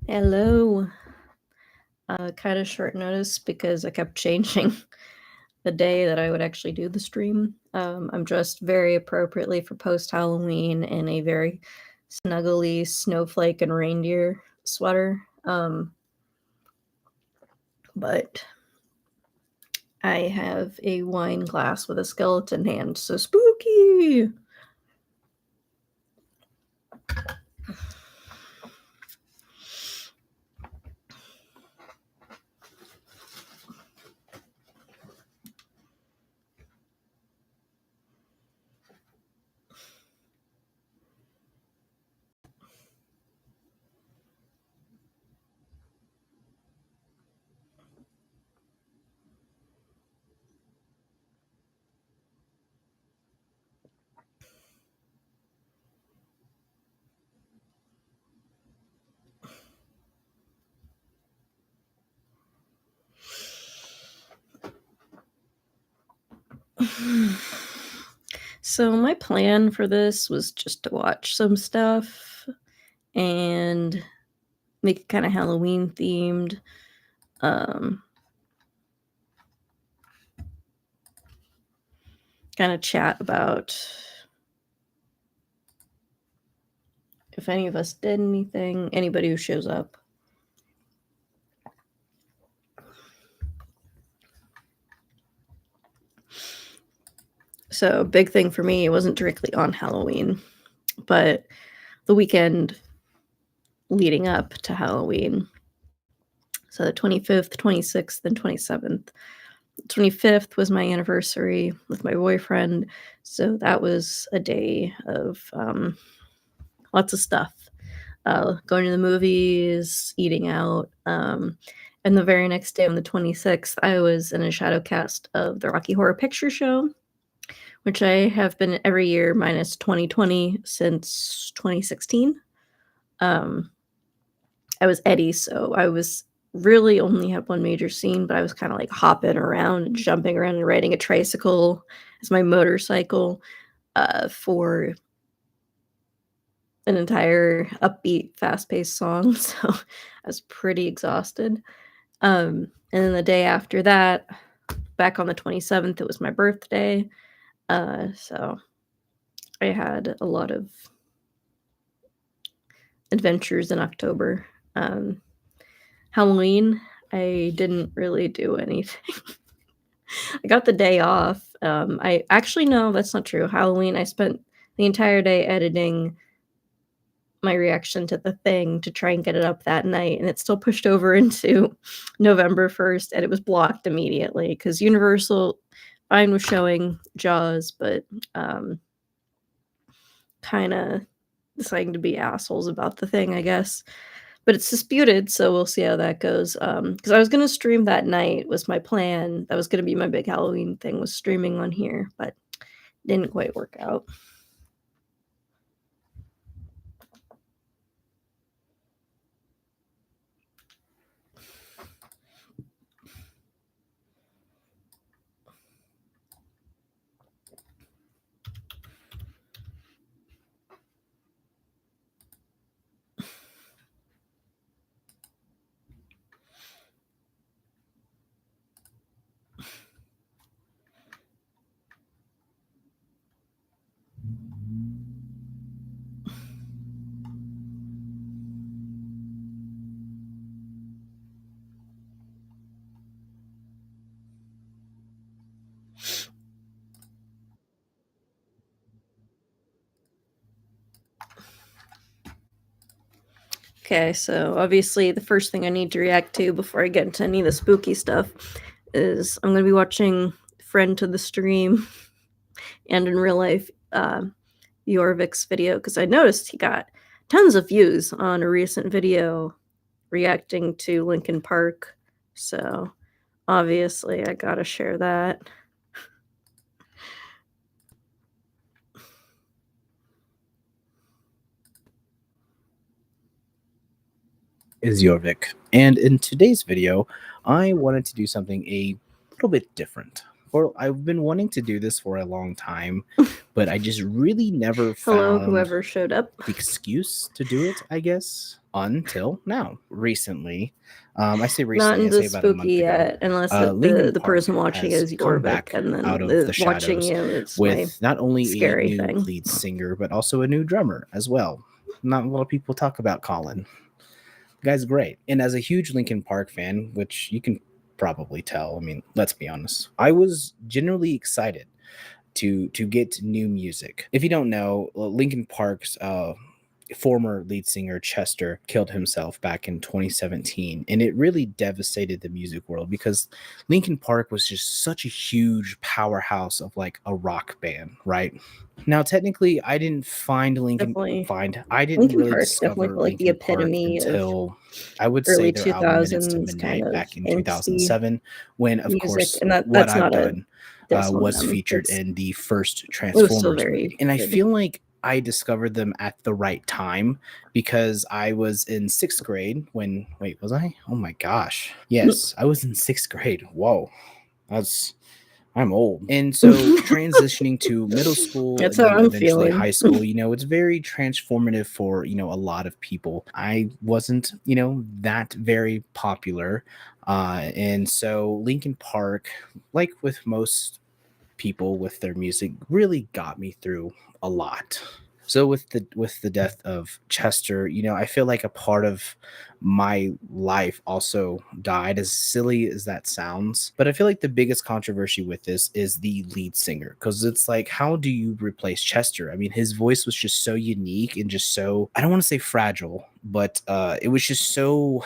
Hello. Kind of short notice because I kept changing the day that I would actually do the stream. I'm dressed very appropriately for post-Halloween in a very snuggly snowflake and reindeer sweater. But I have a wine glass with a skeleton hand, so spooky! So my plan for this was just to watch some stuff and make it kind of Halloween themed. Kind of chat about if any of us did anything, anybody who shows up. So big thing for me, it wasn't directly on Halloween, but the weekend leading up to Halloween. So the 25th, 26th, and 27th. 25th was my anniversary with my boyfriend, so that was a day of lots of stuff. Going to the movies, eating out. And the very next day on the 26th, I was in a shadow cast of the Rocky Horror Picture Show, which I have been every year minus 2020 since 2016. I was Eddie, so I was really only had one major scene, but I was kind of like hopping around and jumping around and riding a tricycle as my motorcycle for an entire upbeat, fast-paced song. So I was pretty exhausted. And then the day after that, back on the 27th, it was my birthday. So I had a lot of adventures in October. Halloween, I didn't really do anything. I got the day off. I actually, no, that's not true. Halloween, I spent the entire day editing my reaction to the thing to try and get it up that night, and it still pushed over into November 1st, and it was blocked immediately because Universal fine was showing Jaws, but kind of deciding to be assholes about the thing, I guess. But it's disputed, so we'll see how that goes. Because I was gonna stream that night was my plan. That was gonna be my big Halloween thing, was streaming on here, but didn't quite work out. Okay, so obviously the first thing I need to react to before I get into any of the spooky stuff is I'm gonna be watching friend to the stream and in real life, Jorvik's video, because I noticed he got tons of views on a recent video reacting to Linkin Park. So obviously I gotta share that. Is Jorvik, and in today's video, I wanted to do something a little bit different. Or I've been wanting to do this for a long time, but I just really never Hello, found whoever showed up. the excuse to do it, I guess, until now. Recently, I say Not recently, I into say about a month spooky ago. yet, unless Linkin the Park person watching has is come Jorvik, back and then out of the the watching shadows you is my with not only a scary new thing. lead singer, but also a new drummer as well. Not a lot of people talk about Colin. The guy's great. And as a huge Linkin Park fan, which you can probably tell, I mean, let's be honest, I was generally excited to get new music. If you don't know, Linkin Park's former lead singer Chester killed himself back in 2017, and it really devastated the music world because Linkin Park was just such a huge powerhouse of like a rock band, right? Now, technically, I didn't find Definitely. I didn't Linkin really Park's definitely discover like the Linkin Park epitome of until I would say early their album Minutes to 2000s kind Midnight of back in angsty 2007, when, of music, course, and What that's I've not a Done diss on was them. featured in the first It was still Transformers movie. very And I good. feel like I discovered them at the right time because I was in sixth grade when, wait, was I? Oh my gosh. Yes, I was in sixth grade. Whoa. I'm old. And so transitioning to middle school That's and how then I'm eventually feeling. high school, it's very transformative for, a lot of people. I wasn't, that very popular. And so Linkin Park, like with most people with their music, really got me through a lot. So with the death of Chester, I feel like a part of my life also died, as silly as that sounds. But I feel like the biggest controversy with this is the lead singer, because it's like, how do you replace Chester? I mean, his voice was just so unique and just so, I don't want to say fragile, but it was just so,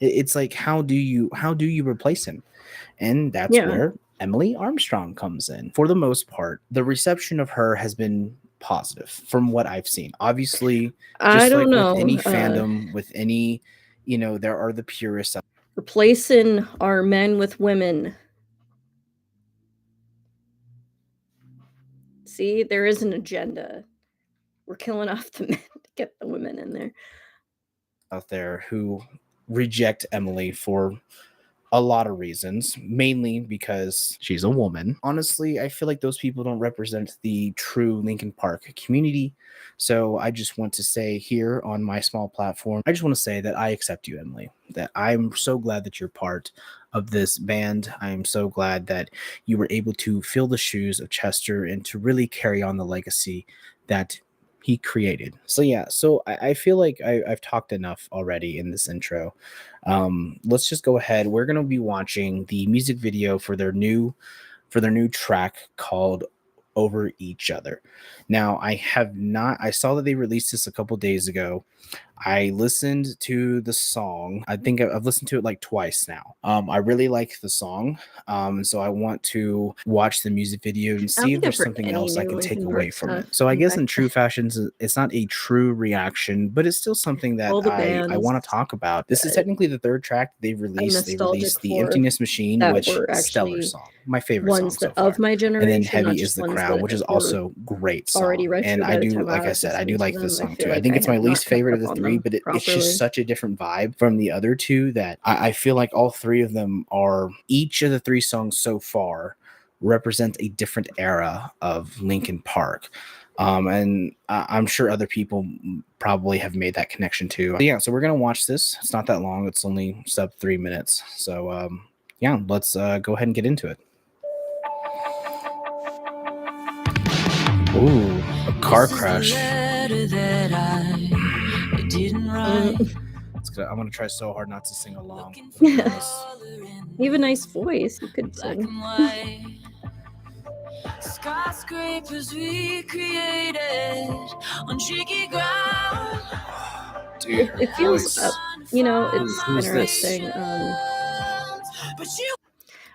it's like, how do you replace him? And that's Yeah. where Emily Armstrong comes in. For the most part, the reception of her has been positive from what I've seen. Obviously, I just don't like with know. any fandom, with any, there are the purists. Replacing our men with women. See, there is an agenda. We're killing off the men to get the women in there. Out there who reject Emily for a lot of reasons, mainly because she's a woman. Honestly, I feel like those people don't represent the true Linkin Park community. So I just want to say here on my small platform, I just want to say that I accept you, Emily, that I'm so glad that you're part of this band. I'm so glad that you were able to fill the shoes of Chester and to really carry on the legacy that he created. So yeah, so I feel like I've talked enough already in this intro. Let's just go ahead. We're going to be watching the music video for their new track called Over Each Other. Now, I saw that they released this a couple days ago. I listened to the song. I think I've listened to it like twice now. I really like the song. So I want to watch the music video and see if there's something else I can take away from it. So I guess in true fashions, it's not a true reaction, but it's still something that I want to talk about. This is technically the third track they've released. They released The Emptiness Machine, which stellar song. My favorite song so far. Of my generation, and then Heavy is the Crown, which is also great song. already retro and I do, like I said, I do like this song too. I think it's my least favorite of the three, but it's just such a different vibe from the other two that I feel like all three of them are, each of the three songs so far represent a different era of Linkin Park. And I'm sure other people probably have made that connection too. But yeah, so we're gonna watch this. It's not that long. It's only sub 3 minutes. So yeah, let's go ahead and get into it. Ooh, a car crash. I'm gonna try so hard not to sing along. You have a nice voice. You could sing. Skyscrapers we created on shaky ground. Dude, it feels up. It's Who's interesting.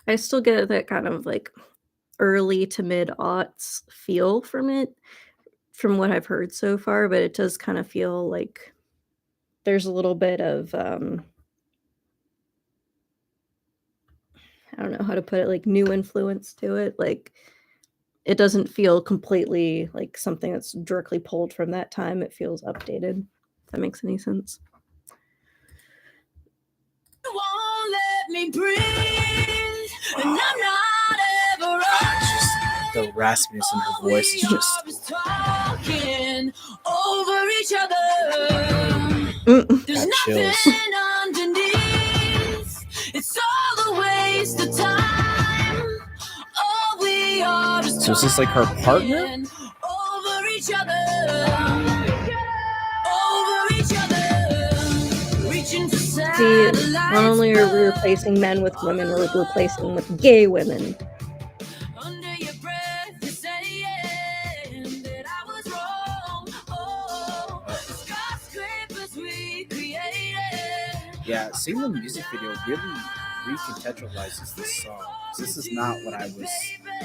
I still get that kind of like early to mid aughts feel from it, from what I've heard so far, but it does kind of feel like there's a little bit of I don't know how to put it, like new influence to it. Like it doesn't feel completely like something that's directly pulled from that time. It feels updated. If that makes any sense. You won't let me breathe, and I'm not the raspiness in her voice is just. talking over each other. There's Got nothing chills. underneath. It's all a waste of time. All we are is So is this like her partner? talking over each other. Over each other. Reaching for See, satellites. not only are we replacing men with women, we're replacing them with gay women. Under your breath, you're saying that I was wrong. Oh, the skyscrapers we created. Yeah, seeing the music video really recontextualizes this song. This is not what I was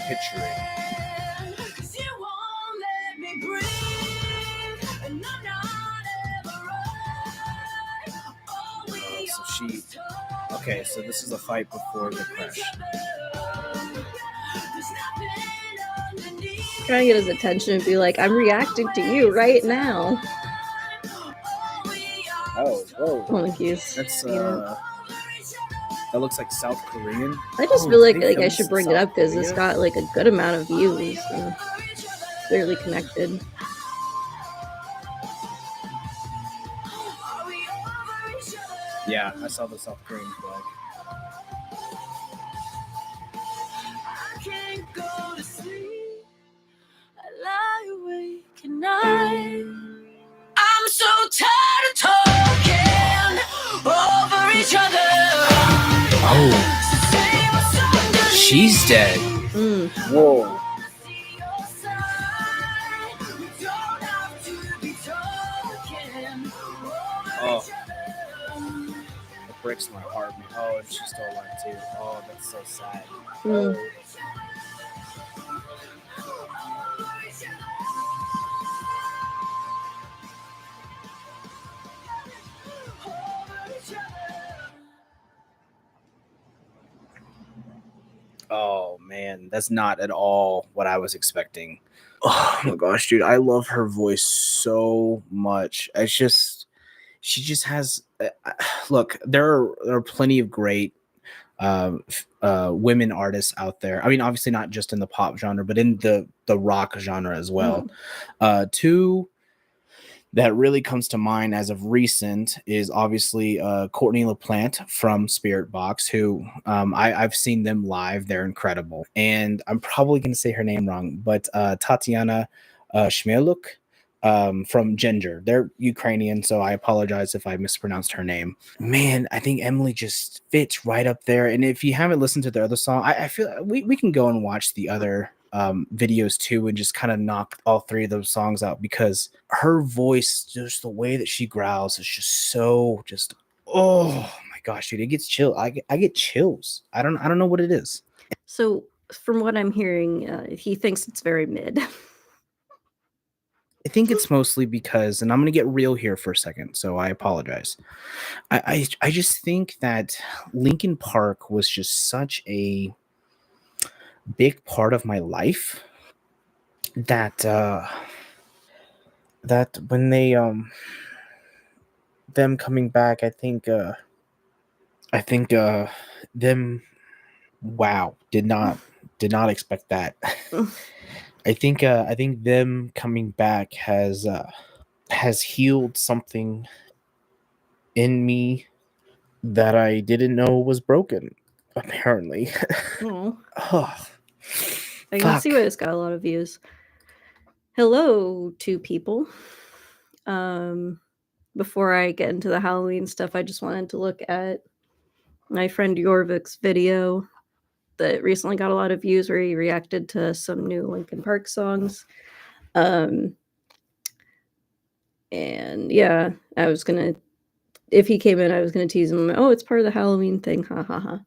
picturing. 'Cause you won't let me breathe, and I'm not ever right. All we So are she. is talking Okay, so this is a fight before the crash. Trying to get his attention and be like, I'm reacting to you right now. Oh, whoa. Monkeys. That's Yeah. that looks like South Korean. I just Oh, feel like they I filmed should this in bring it South up because it's Korea? got like a good amount of views and clearly connected. Yeah, I saw the South Korean flag. I can't go to sleep. I lie awake at night. I'm so tired of talking over each other. Oh, So say what's underneath. she's dead. Mm. Whoa. See your side. We don't have to be talking over Oh. each other. It breaks my heart. Oh, and she's still alive too. Oh, that's so sad. Mm. Oh. Oh man, that's not at all what I was expecting. Oh my gosh, dude, I love her voice so much. It's just, she just has. Look, there are plenty of great women artists out there. I mean, obviously not just in the pop genre, but in the rock genre as well. Two that really comes to mind as of recent is obviously Courtney LaPlante from Spirit Box, who I've seen them live. They're incredible. And I'm probably going to say her name wrong, but Tatiana Shmyluk from Ginger. They're Ukrainian, so I apologize if I mispronounced her name. Man, I think Emily just fits right up there. And if you haven't listened to their other song, I feel we can go and watch the other videos too and just kind of knock all three of those songs out, because her voice, just the way that she growls, is just so just, oh my gosh, dude, it gets chill. I get chills. I don't know what it is. So, from what I'm hearing, he thinks it's very mid. I think it's mostly because, and I'm gonna get real here for a second, so I apologize. I just think that Linkin Park was just such a big part of my life that that when they them coming back, I think them, wow, did not expect that. I think them coming back has healed something in me that I didn't know was broken, apparently. Oh, Oh, I can see fuck. why it's got a lot of views. Hello, two people. Before I get into the Halloween stuff, I just wanted to look at my friend Jorvik's video that recently got a lot of views, where he reacted to some new Linkin Park songs. And yeah, I was gonna, if he came in, I was gonna tease him. Oh, it's part of the Halloween thing. Ha ha ha.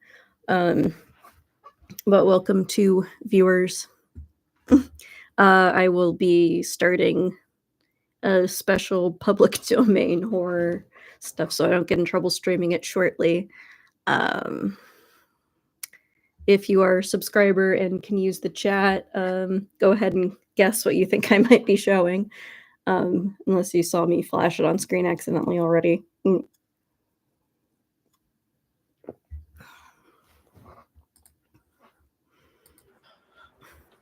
But welcome to viewers. I will be starting a special public domain horror stuff, so I don't get in trouble streaming it shortly. If you are a subscriber and can use the chat, go ahead and guess what you think I might be showing. Unless you saw me flash it on screen accidentally already.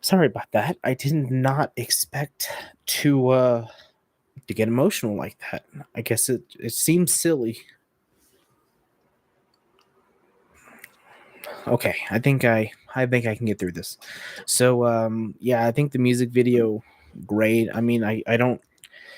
Sorry about that. I did not expect to get emotional like that. I guess it seems silly. Okay, I think I can get through this. So yeah, I think the music video great. I mean, I don't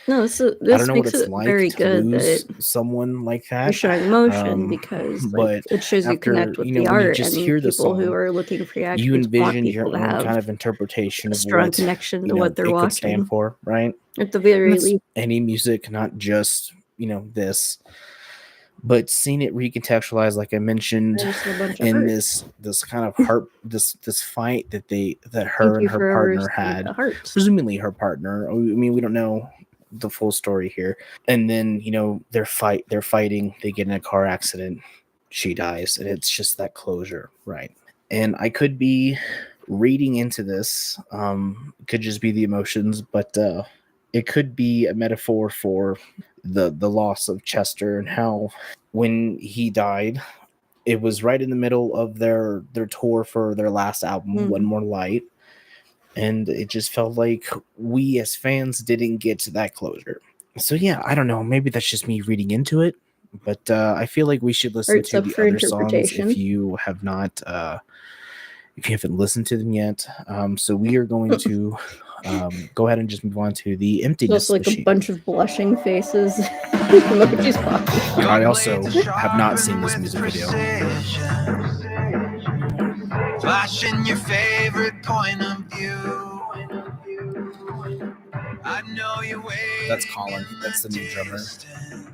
No, this I don't know what makes it's it like very to good lose that someone like you're that. showing emotion because like But it shows you after, connect with you know, the when you art, just and hear the people who song, are looking for you reactions want envision people your to own have kind of interpretation a of strong what, connection you to know, what they're it could stand watching. for, right? At the And very that's least, any music, not just, you know, this, but seeing it recontextualized, like I mentioned, I just see a bunch of in heart. this kind of this fight that Thank her you and her for partner overseeing had, the heart. presumably her partner. I mean, we don't know the full story here. And then, you know, they're fighting, they get in a car accident, she dies, and it's just that closure, right? And I could be reading into this, it could just be the emotions, but it could be a metaphor for the loss of Chester and how when he died, it was right in the middle of their tour for their last album, One More Light, and it just felt like we as fans didn't get to that closure. So yeah, I don't know, maybe that's just me reading into it, but I feel like we should listen Art's to up the for other songs if interpretation. you have not if you haven't listened to them yet. So we are going to go ahead and just move on to the There's Emptiness also like a Machine. bunch of blushing faces. Emojis popping. I also have not seen this music video. Flashing your favorite point of view. I know you're waiting. That's Colin. in That's the new drummer. distance.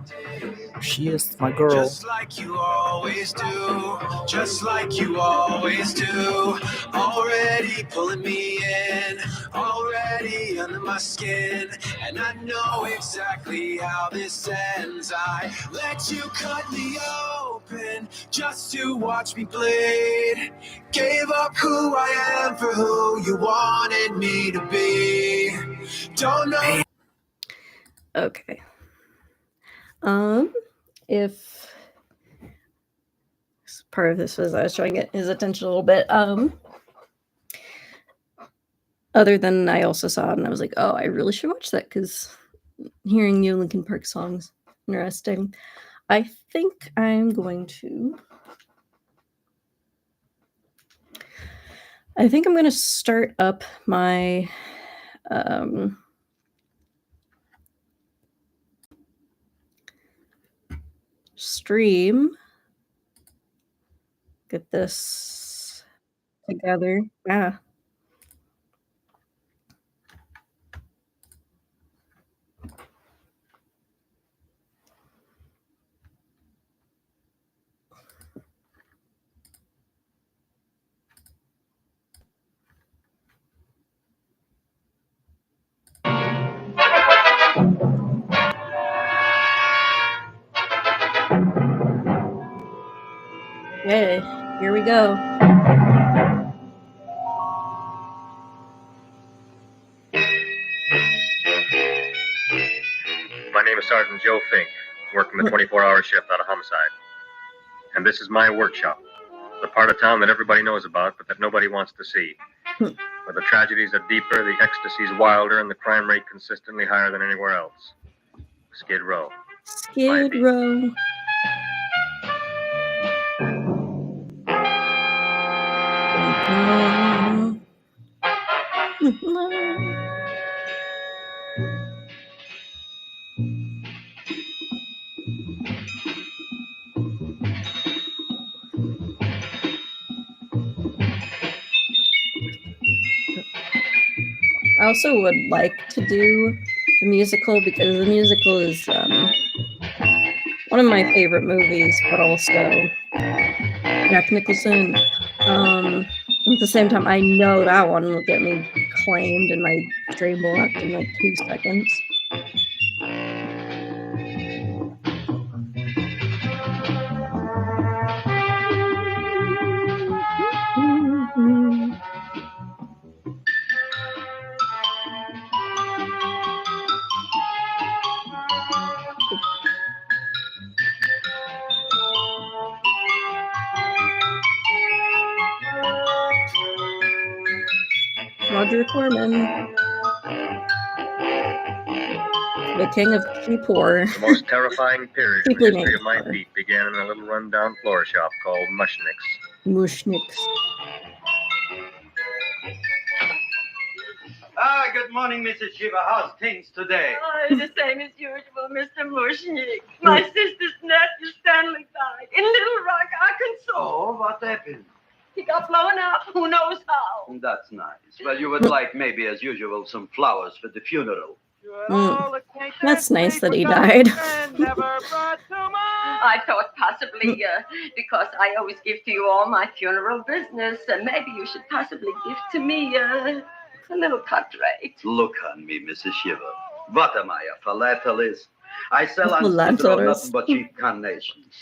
She is my girl. Just like you always do. Just like you always do. Already pulling me in. Already under my skin. And I know exactly how this ends. I let you cut me open just to watch me bleed. Gave up who I am for who you wanted me to be. Don't know. Okay. If part of this was I was trying to get his attention a little bit. Other than I also saw it and I was like, oh, I really should watch that because hearing new Linkin Park songs, interesting. I think I'm going to. I think I'm going to start up my stream. Get this together. Yeah. Okay, here we go. My name is Sergeant Joe Fink, working the 24-hour shift out of homicide. And this is my workshop, the part of town that everybody knows about, but that nobody wants to see. Where the tragedies are deeper, the ecstasy's wilder, and the crime rate consistently higher than anywhere else. Skid Row. Skid Row. I also would like to do the musical because the musical is one of my favorite movies, but also Jack Nicholson. At the same time, I know that one will get me claimed and my stream blocked in like 2 seconds. Roger Corman, the king of Cheapor. The most terrifying period in the Cheaply history named of my flower. feet began in a little rundown floor shop called Mushnick's. Mushniks. Good morning, Mrs. Shiva. How's things today? Oh, the same as usual, Mr. Mushnik. My sister's nephew Stanley died in Little Rock, Arkansas. Oh, what happened? He got blown up. Who knows how? That's nice. Well, you would like, maybe as usual, some flowers for the funeral. That's nice that he died. I thought possibly because I always give to you all my funeral business, maybe you should possibly give to me a little cut rate. Look on me, Mrs. Shiva. What am I, a philatelist? I sell on Philatelist. Skid Row nothing but cheap carnations.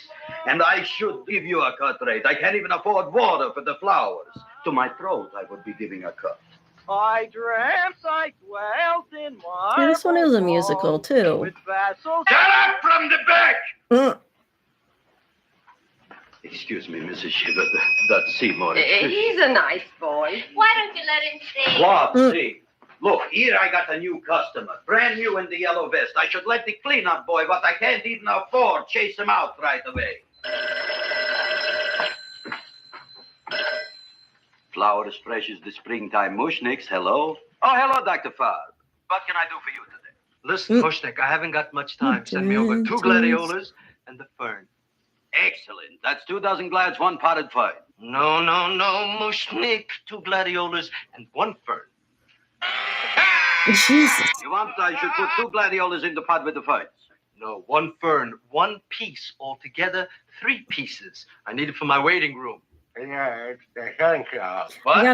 And I should give you a cut rate. I can't even afford water for the flowers. To my throat, I would be giving a cut. I dreamt I dwelt in my Yeah, this one is a musical too. with vassals. Get up from the back! Mm. Excuse me, Mrs. Shiva. That's Seymour. He's a nice boy. Why don't you let him see? What? Mm. See? Look, here I got a new customer. Brand new in the yellow vest. I should let the cleanup boy, but I can't even afford chase him out right away. Flower as fresh as the springtime Mushniks. Hello? Oh, hello, Dr. Farb. What can I do for you today? Listen, Mushnik, I haven't got much time. Send me over 2 gladiolas and the fern. Excellent. That's 2 dozen glads, 1 potted fern. No, Mushnik. 2 gladiolas and 1 fern. Jesus. You want I should put 2 gladiolas in the pot with the ferns? No, 1 fern, 1 piece. Altogether, 3 pieces. I need it for my waiting room. You gotta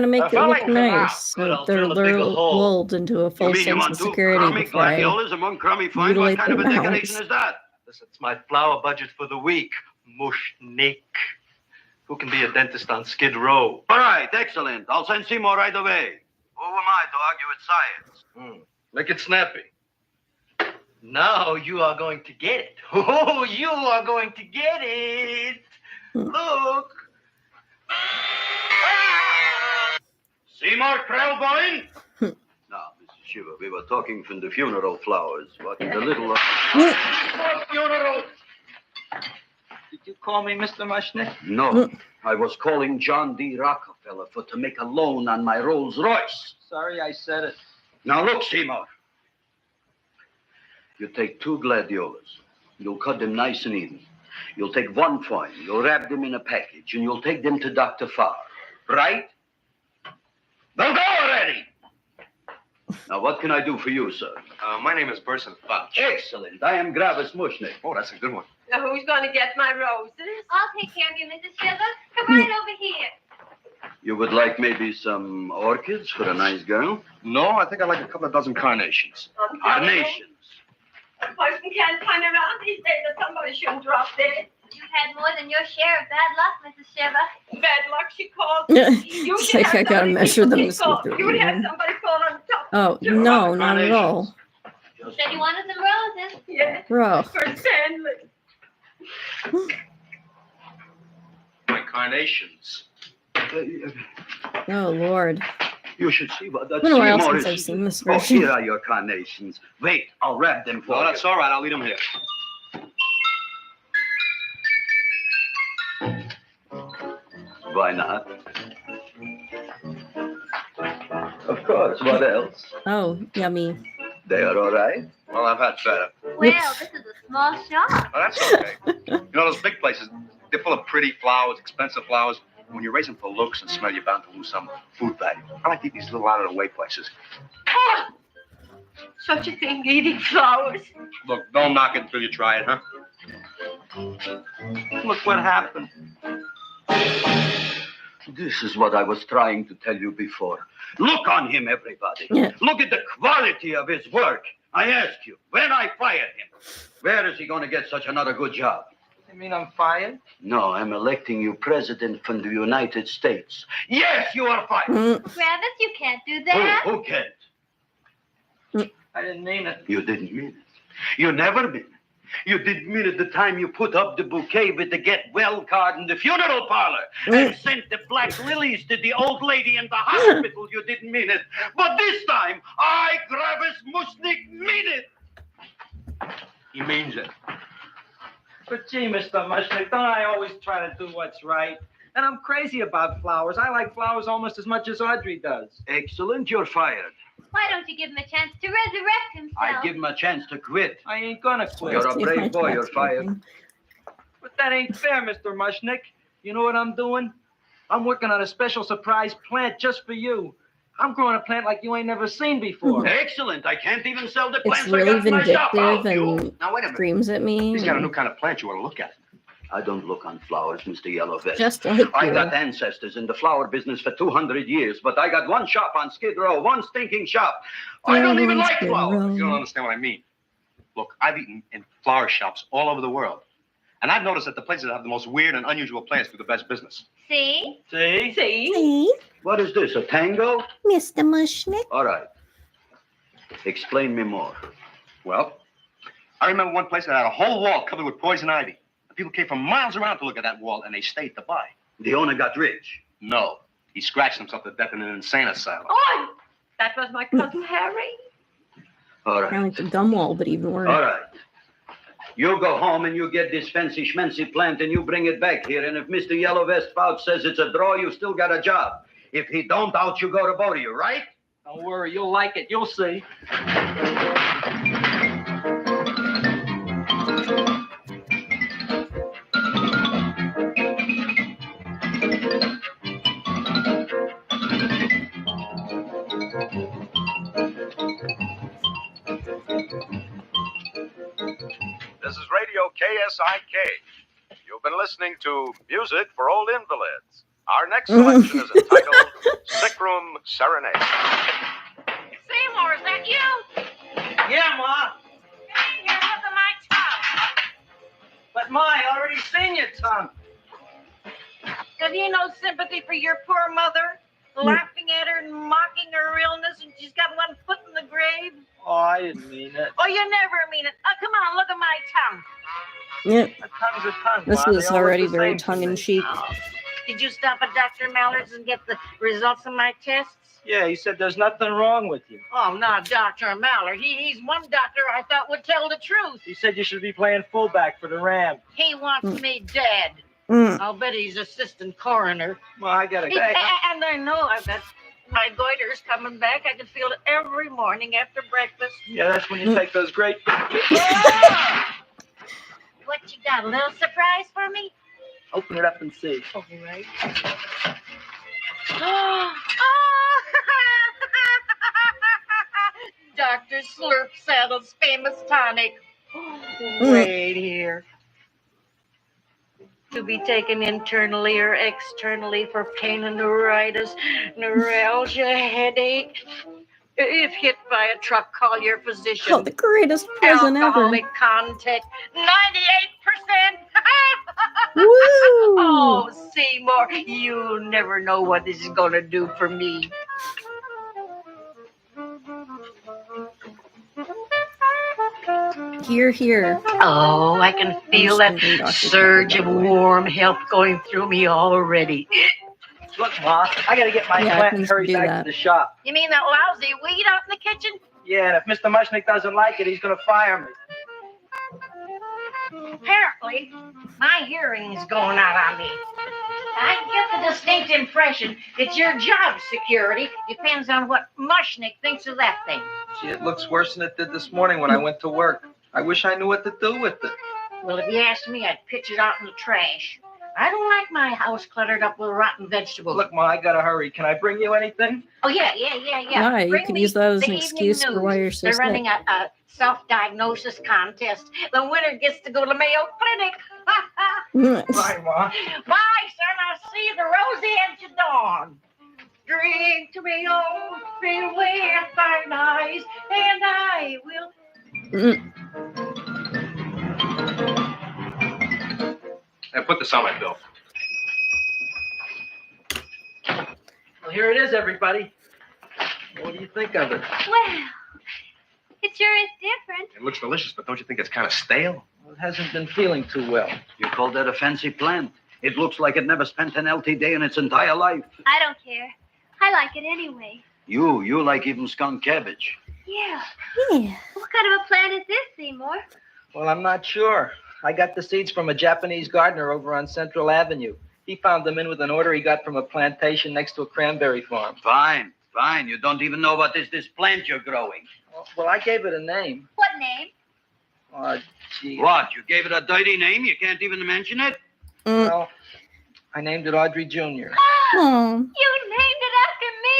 make it look nice. Good, So I'll they're drill a bigger hole. lulled into a You full mean you sense want of 2 security crummy before I gladiolas and 1 crummy fern? What mutilate kind of a their decoration mouths. is that? Listen, it's my flower budget for the week. Mushnik. Who can be a dentist on Skid Row? All right, excellent. I'll send Seymour right away. Who am I to argue with science? Make it snappy. Now you are going to get it. Oh, you are going to get it. Look. Seymour Krellboyne? Now, Mrs. Shiva, we were talking from the funeral flowers. What in the little... Funeral. Did you call me Mr. Mushnick? No, I was calling John D. Rockefeller for to make a loan on my Rolls Royce. Sorry I said it. Now look, Seymour. You take 2 gladiolas. You'll cut them nice and even. You'll take 1 fern. You'll wrap them in a package, and you'll take them to Dr. Farr. Right? Now go already! Now, what can I do for you, sir? My name is Burson Fauch. Excellent. I am Gravis Mushnick. Oh, that's a good one. Now, who's going to get my roses? I'll take care of you, Mrs. Shiva. Come right over here. You would like maybe some orchids for a nice girl? No, I think I'd like a couple of dozen carnations. Carnations. A person can't turn around these days that somebody shouldn't drop dead. You've had more than your share of bad luck, Mrs. Shiva. Bad luck, she calls me. You It's should like have I gotta somebody measure them people to see call. if they're You would have even. somebody fall on top. Oh, no, not at all. You said you wanted some roses. Yeah, Bro. for Stanley. My carnations. Oh, Lord. You should see what that It's been a while Seymour since is. I've seen this Oh, version. here are your carnations. Wait, I'll wrap them for No, you. that's all right. I'll leave them here. Why not? Of course. What else? Oh, yummy. They are all right. Well, I've had better. Well, this is a small shop. Oh, that's okay. You know, those big places, they're full of pretty flowers, expensive flowers. When you raise them for looks and smell, you're bound to lose some food value. I like to eat these little out-of-the-way places. Oh, such a thing, eating flowers. Look, don't knock it until you try it, huh? Look what happened. This is what I was trying to tell you before. Look on him, everybody. Yeah. Look at the quality of his work. I ask you, when I fired him, where is he going to get such another good job? You mean I'm fired? No, I'm electing you president from the United States. Yes, you are fired. Mm, Gravis, you can't do that. Who can't? I didn't mean it. You didn't mean it. You never mean it. You didn't mean it the time you put up the bouquet with the get well card in the funeral parlor and sent the black lilies to the old lady in the hospital. You didn't mean it. But this time, I, Gravis Mushnik, mean it. He means it. But gee, Mr. Mushnick, don't I always try to do what's right? And I'm crazy about flowers. I like flowers almost as much as Audrey does. Excellent, you're fired. Why don't you give him a chance to resurrect himself? I give him a chance to quit. I ain't gonna quit. You're a See if brave my boy, you're cat's fired. working. But that ain't fair, Mr. Mushnick. You know what I'm doing? I'm working on a special surprise plant just for you. I'm growing a plant like you ain't never seen before. Excellent. I can't even sell the It's plants I really got in my shop. vindictive Out, you. and Now, wait a minute. screams at me. He's got a new kind of plant you want to look at. I don't look on flowers, Mr. Yellow Vest. Just like I you. got ancestors in the flower business for 200 years, but I got one shop on Skid Row, one stinking shop. I don't even like flowers. You don't understand what I mean. Look, I've eaten in flower shops all over the world. And I've noticed that the places that have the most weird and unusual plants do the best business. See? See? See, What is this, a tango? Mr. Mushnick? All right. Explain me more. Well, I remember one place that had a whole wall covered with poison ivy. And people came from miles around to look at that wall, and they stayed to buy. The owner got rich. No, he scratched himself to death in an insane asylum. Oh, that was my cousin Harry. All right. Kind of like the gum wall, but even worse. All right. You go home and you get this fancy schmancy plant and you bring it back here. And if Mr. Yellow Vest Fouch says it's a draw, you still got a job. If he don't, out you go to both of you, right? Don't worry, you'll like it. You'll see. This is Radio KSIK. You've been listening to Music for Old Invalids. Our next selection is entitled Sick Room Serenade. Seymour, is that you? Yeah, Ma. Hey, here, look at my tongue. But Ma, I already seen your tongue. Have you no sympathy for your poor mother? Laughing at her and mocking her illness, and she's got one foot in the grave? Oh, I didn't mean it. Oh, you never mean it. Oh, come on, look at my tongue. Yep, A tongue's a tongue, this Ma. They was all look already the very same to me. tongue-in-cheek. Oh. Did you stop at Dr. Mallard's and get the results of my tests? Yeah, he said there's nothing wrong with you. Oh, not Dr. Mallard. He's one doctor I thought would tell the truth. He said you should be playing fullback for the Rams. He wants me dead. Mm. I'll bet he's assistant coroner. Ma, I gotta go. And I know I've got my goiter's coming back. I can feel it every morning after breakfast. Yeah, that's when you take those great. What you got? A little surprise for me? Open it up and see. All right. Dr. Slurp Saddle's famous tonic. Wait here. To be taken internally or externally for pain and neuritis, neuralgia, headache. If hit by a truck, call your physician. Oh, the greatest present ever. Alcoholic contact, 98%. Woo! Oh, Seymour, you'll never know what this is going to do for me. Here, here. Oh, I can feel that surge of warm health going through me already. Look, Ma, I gotta get my Yeah, I plant can and hurry do back that. to the shop. You mean that lousy weed out in the kitchen? Yeah, and if Mr. Mushnick doesn't like it, he's gonna fire me. Apparently, my hearing's going out on me. I get the distinct impression it's your job security. Depends on what Mushnick thinks of that thing. Gee, it looks worse than it did this morning when I went to work. I wish I knew what to do with it. Well, if you asked me, I'd pitch it out in the trash. I don't like my house cluttered up with rotten vegetables. Look, Ma, I gotta hurry. Can I bring you anything? Oh, yeah. Yeah, you Bring can me use that as the an evening excuse for why news. you're so They're sick. running a self-diagnosis contest. The winner gets to go to Mayo Clinic. Bye, Ma. Bye, son. I'll see you the rosy edge of dawn. Drink to me, oh, beware thine eyes, and I will. Mm. And put this on my bill. Well, here it is, everybody. What do you think of it? Well, it sure is different. It looks delicious, but don't you think it's kind of stale? Well, It hasn't been feeling too well. You call that a fancy plant? It looks like it never spent an LT day in its entire life. I don't care. I like it anyway. You like even skunk cabbage. Yeah. Yeah. What kind of a plant is this, Seymour? Well, I'm not sure. I got the seeds from a Japanese gardener over on Central Avenue. He found them in with an order he got from a plantation next to a cranberry farm. Fine. You don't even know what is this plant you're growing. Well, I gave it a name. What name? Oh, gee. What? You gave it a dirty name? You can't even mention it? Well, I named it Audrey Jr. You named it after me.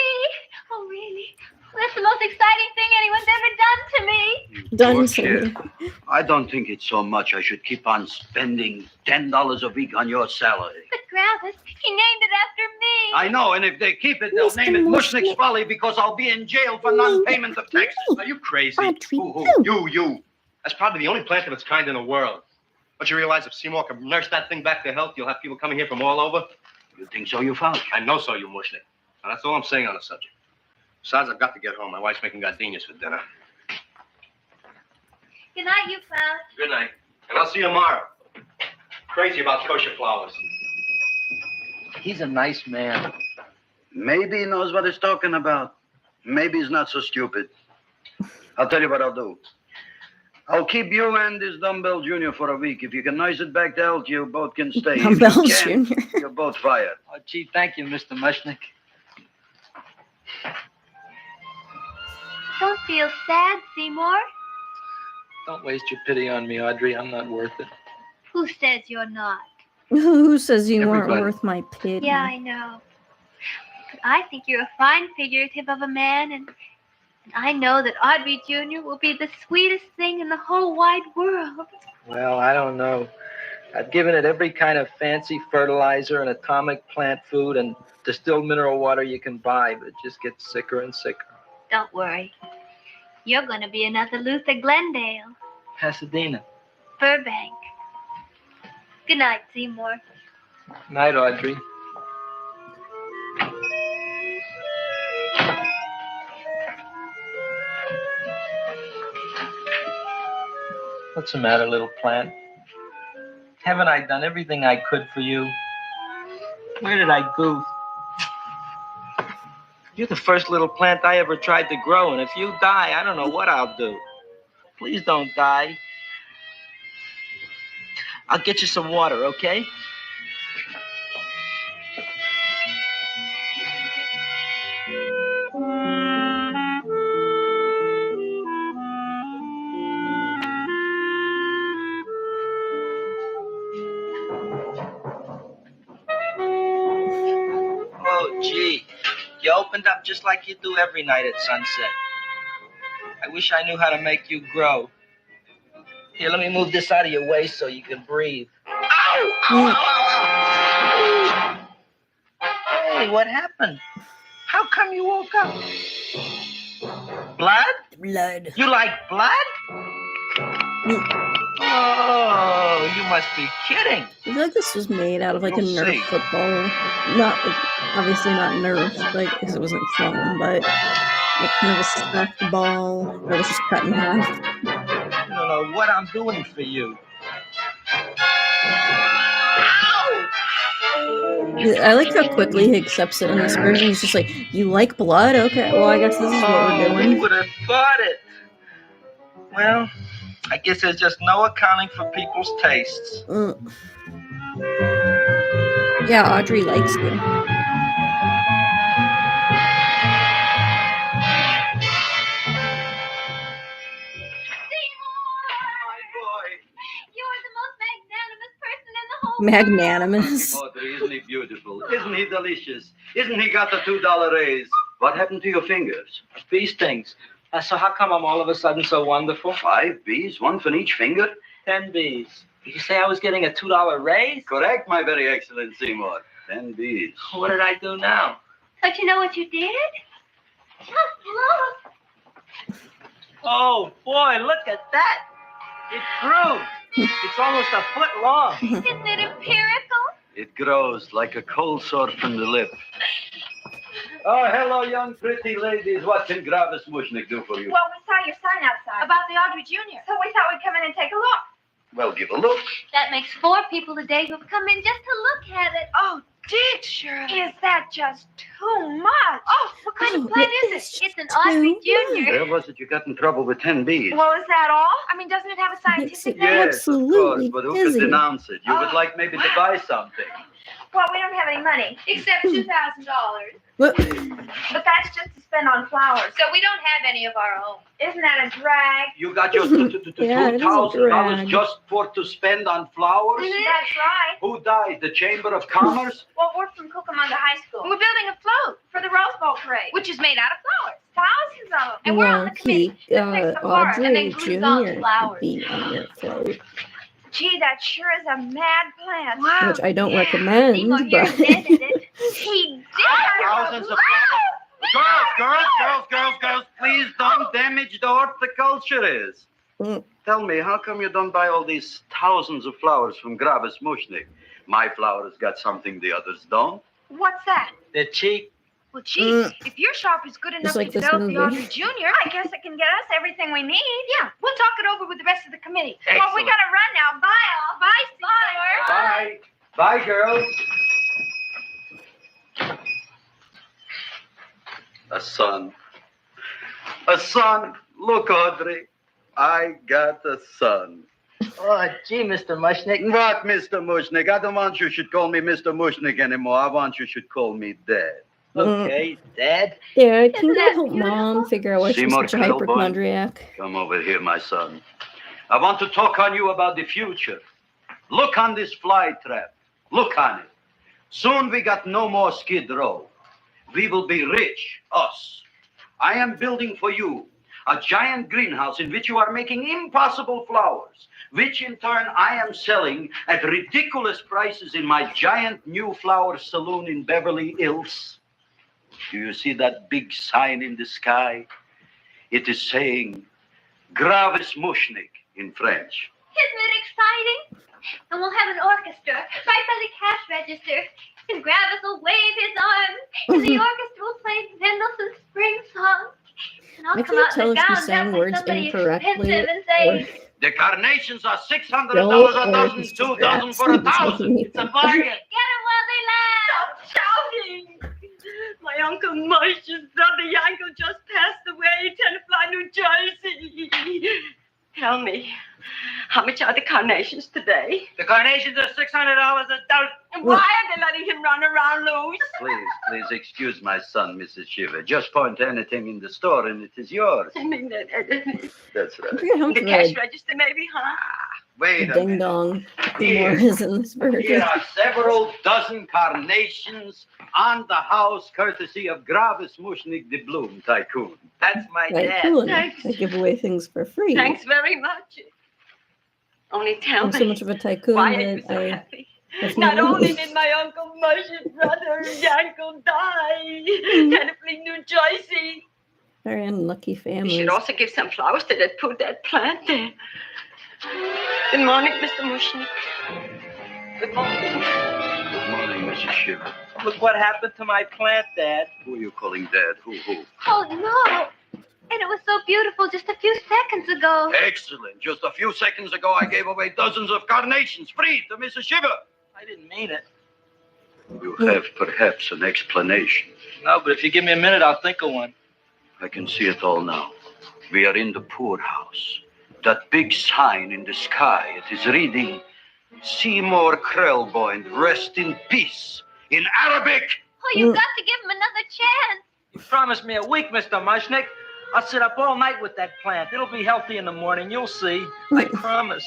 Oh, really? Well, that's the most exciting thing anyone's ever done to me. Done Poor to kid. I don't think it's so much I should keep on spending $10 a week on your salary. But Gravis, he named it after me. I know, and if they keep it, they'll name it Mushnik's Folly because I'll be in jail for non-payment of taxes. Are you crazy? Audrey, You. That's probably the only plant of its kind in the world. Don't you realize if Seymour can nurse that thing back to health, you'll have people coming here from all over? You think so, you found? I know so, you mushnik. Now, that's all I'm saying on the subject. Besides, I've got to get home. My wife's making gardenias for dinner. Good night, you clown. Good night. And I'll see you tomorrow. Crazy about kosher flowers. He's a nice man. Maybe he knows what he's talking about. Maybe he's not so stupid. I'll tell you what I'll do. I'll keep you and this Dumbbell Jr. for a week. If you can nice it back to health, you both can stay. If you Dumbbell can't, Jr. You're both fired. Oh, gee, thank you, Mr. Mushnick. Don't feel sad, Seymour. Don't waste your pity on me, Audrey. I'm not worth it. Who says you're not? Who says you Everybody. weren't worth my pity? Yeah, I know. But I think you're a fine figurative of a man, and I know that Audrey Jr. will be the sweetest thing in the whole wide world. Well, I don't know. I've given it every kind of fancy fertilizer and atomic plant food and distilled mineral water you can buy, but it just gets sicker and sicker. Don't worry. You're going to be another Luther Glendale, Pasadena. Burbank. Good night, Seymour. Night, Audrey. What's the matter, little plant? Haven't I done everything I could for you? Where did I goof? You're the first little plant I ever tried to grow, and if you die, I don't know what I'll do. Please don't die. I'll get you some water, okay? Oh, gee. You opened up just like you do every night at sunset. I wish I knew how to make you grow. Here, let me move this out of your way so you can breathe. Ow! Ow! Hey, what happened? How come you woke up? Blood? Blood. You like blood? Oh, you must be kidding. I feel like this was made out of like a We'll Nerf see. football. Not obviously not Nerf, like because it wasn't foam, but like kind of a stacked ball that was just cut in half. I don't know what I'm doing for you. I like how quickly he accepts it in this version. He's just like, "You like blood? Okay, well I guess this is what we're Who doing." would have thought it? Well, I guess there's just no accounting for people's tastes. Yeah, Audrey likes you. You're the most magnanimous person in the whole Magnanimous. Audrey, isn't he beautiful? Isn't he delicious? Isn't he got the $2 raise? What happened to your fingers? Bee stings. So how come I'm all of a sudden so wonderful? 5 bees, one for each finger? 10 bees. Did you say I was getting a $2 raise? Correct, my very excellent Seymour. 10 bees. What did I do now? Don't you know what you did? Just look. Oh, boy, look at that. It grew. It's almost a foot long. Isn't it empirical? It grows like a cold sore from the lip. Oh, hello, young pretty ladies. What can Gravis Mushnick do for you? Well, we saw your sign outside. About the Audrey Jr. So we thought we'd come in and take a look. Well, give a look. That makes 4 people a day who've come in just to look at it. Oh, Dick, Shirley. Is that just too much? Oh, what kind of plant is it? It's an Audrey Jr. Where was it you got in trouble with 10 bees? Well, is that all? I mean, doesn't it have a scientific name? Yes, absolutely of course, but who dizzy. could denounce it? You would Oh, like maybe to buy something. Well, we don't have any money except $2,000. What? But that's just to spend on flowers. So we don't have any of our own. Isn't that a drag? You got your Yeah, it is a $2,000 drag. just to spend on flowers? That's right. Who died? The Chamber of Commerce? Well, we're from Cucamonga High School. We're building a float for the Rose Bowl parade, which is made out of flowers. Thousands of them. And we're on the committee that picks the flowers and then Audrey glues on the Jr. flowers. be on your float, Gee, that sure is a mad plan. Wow. which I don't recommend, Seymour here but invented it. He did. Thousands of Girls, please don't damage the horticulturist. Mm. Tell me, how come you don't buy all these thousands of flowers from Gravis Mushnik? My flowers got something the others don't. What's that? They're cheap. Well, gee, if your shop is good enough like to this develop the movie. Audrey Jr., I guess it can get us everything we need. Yeah, we'll talk it over with the rest of the committee. Well, we Excellent. gotta run now. Bye, all. Bye, Seymour. Bye. Bye, girls. A son. A son. Look, Audrey. I got a son. Oh, gee, Mr. Mushnick. What, Mr. Mushnik? I don't want you should call me Mr. Mushnik anymore. I want you should call me Dad. Okay, Dad. yeah, can you that help Mom figure out why she's Seymour such a Krelboy. hypochondriac? Come over here, my son. I want to talk on you about the future. Look on this fly trap. Look on it. Soon we got no more Skid Row. We will be rich, us. I am building for you a giant greenhouse in which you are making impossible flowers, which in turn I am selling at ridiculous prices in my giant new flower saloon in Beverly Hills. Do you see that big sign in the sky? It is saying Gravis Mushnik in French. Isn't it exciting? And we'll have an orchestra right by the cash register. And Gravis will wave his arms. And the orchestra will play Mendelssohn's Spring Song. And I'll I come can't out tell in if a she's gown saying dressed like words somebody incorrectly expensive and or say, The carnations are $600 Bill, a or dozen, if it's 2,000 just for a rats. thousand. It's a bargain. get 'em while they last. Stop shouting! My Uncle Mush's brother Yanko just passed away in Tenafly, New Jersey. Tell me, how much are the carnations today? The carnations are $600 a dozen. And why are they letting him run around loose? Please excuse my son, Mrs. Shiver. Just point to anything in the store and it is yours. I mean, That's I right. forget how much the of cash a register, maybe, huh? Wait a ding minute. dong Here. humor is in this Here version. are several dozen carnations on the house, courtesy of Gravis Mushnik, the Bloom Tycoon. That's my Like, dad. cool. Thanks. They give away things for free. Thanks very much. Only tell I'm me, so much of a tycoon why are you that so I happy? have Not no only money. did my Uncle Mush's brother Yanko die in Tenafly, New Jersey, Very unlucky we family. should also give some flowers to that put that plant there. Good morning, Mr. Mushnik. Good morning. Good morning, Mrs. Shiver. Look what happened to my plant, Dad. Who are you calling Dad? Who? Oh, no. And it was so beautiful just a few seconds ago. Excellent. Just a few seconds ago, I gave away dozens of carnations free to Mrs. Shiver. I didn't mean it. You have perhaps an explanation. No, but if you give me a minute, I'll think of one. I can see it all now. We are in the poorhouse. That big sign in the sky, it is reading, Seymour Krelboy, rest in peace, in Arabic. Oh, you got to give him another chance. You promised me a week, Mr. Mushnick. I'll sit up all night with that plant. It'll be healthy in the morning. You'll see. I promise.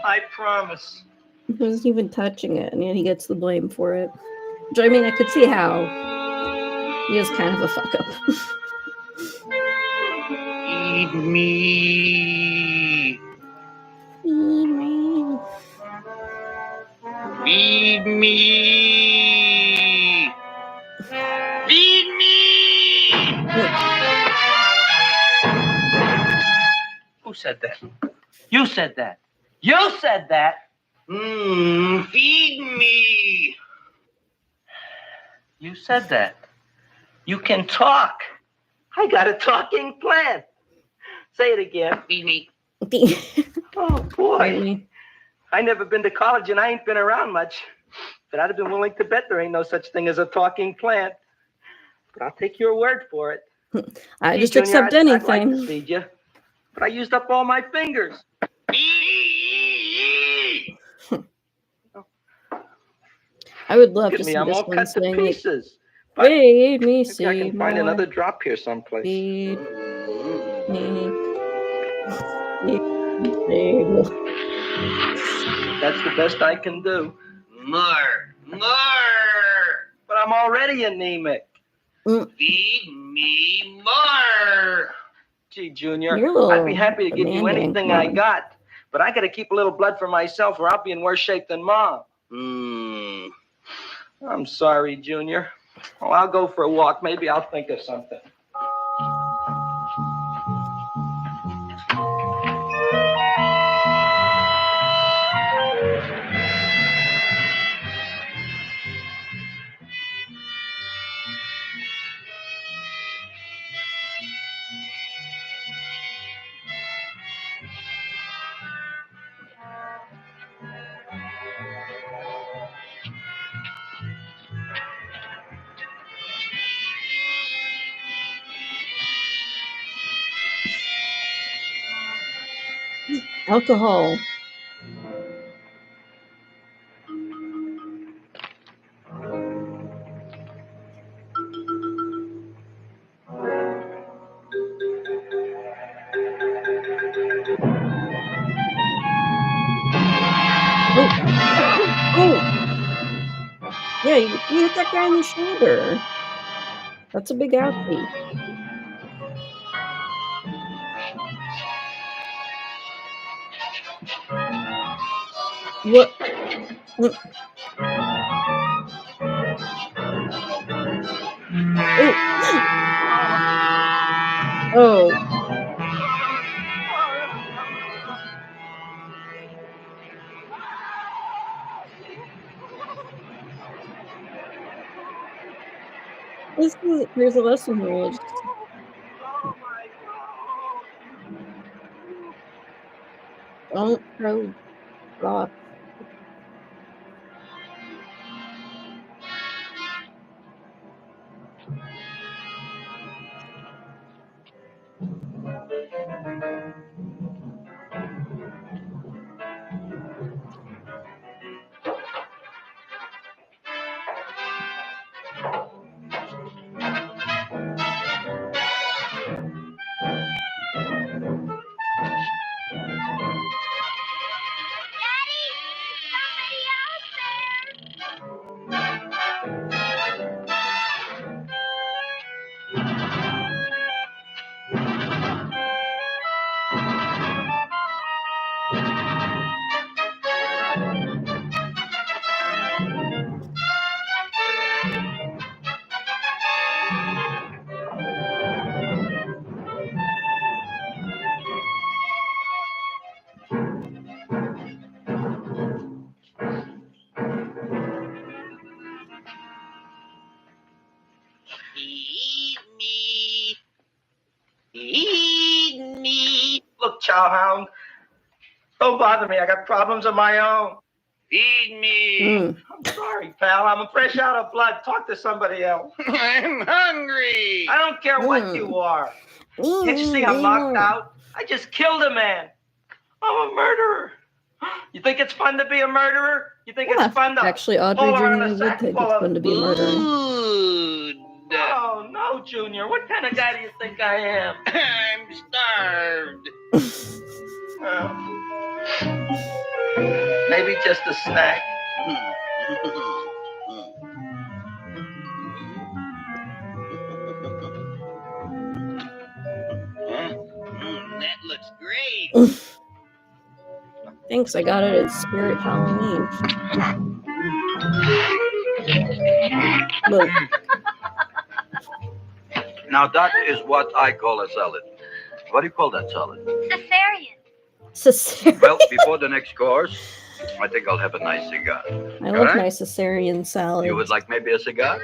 I promise. He wasn't even touching it, and yet he gets the blame for it. Which, I mean, I could see how he is kind of a fuck up. Feed me. Feed me. Feed me. Who said that? You said that. You said that. Feed me. You said that. You can talk. I got a talking plant. Say it again. Feed me. Oh, boy. Apparently. I never been to college and I ain't been around much. But I'd have been willing to bet there ain't no such thing as a talking plant. But I'll take your word for it. I Gee, just Junior, accept I'd like anything. to feed you, but I used up all my fingers. I would love Look to at see me, I'm this all one cut to sing like, pieces. But feed me, maybe I can Seymour. find another drop here someplace. Feed me. Feed me, Seymour. That's the best I can do. More. But I'm already anemic. Feed me more. Gee, Junior, You're a little I'd be happy to give you demanding, anything I Mom. got, but I got to keep a little blood for myself or I'll be in worse shape than Mom. I'm sorry, Junior. Well, I'll go for a walk. Maybe I'll think of something. Alcohol. Oh. Yeah, you hit that guy in the shoulder. That's a big ouchie. What? Oh. There's a lesson here. Don't throw rocks. Eat me. Look, Chowhound, don't bother me. I got problems of my own. Feed me. I'm sorry, pal. I'm fresh out of blood. Talk to somebody else. I'm hungry. I don't care what you are. Can't you see I'm knocked out? I just killed a man. I'm a murderer. You think it's fun to be a murderer? You think it's fun to Actually, Audrey pull around Jr. a would sack think full it's of fun to be a murderer. food? Oh, no, Junior. What kind of guy do you think I am? I'm starved. Maybe just a snack. That looks great. Thanks, I got it at Spirit Halloween. Look. Now that is what I call a salad. What do you call that salad? Cesarean. Well, before the next course, I think I'll have a nice cigar. I love my Caesarean salad. You would like maybe a cigar?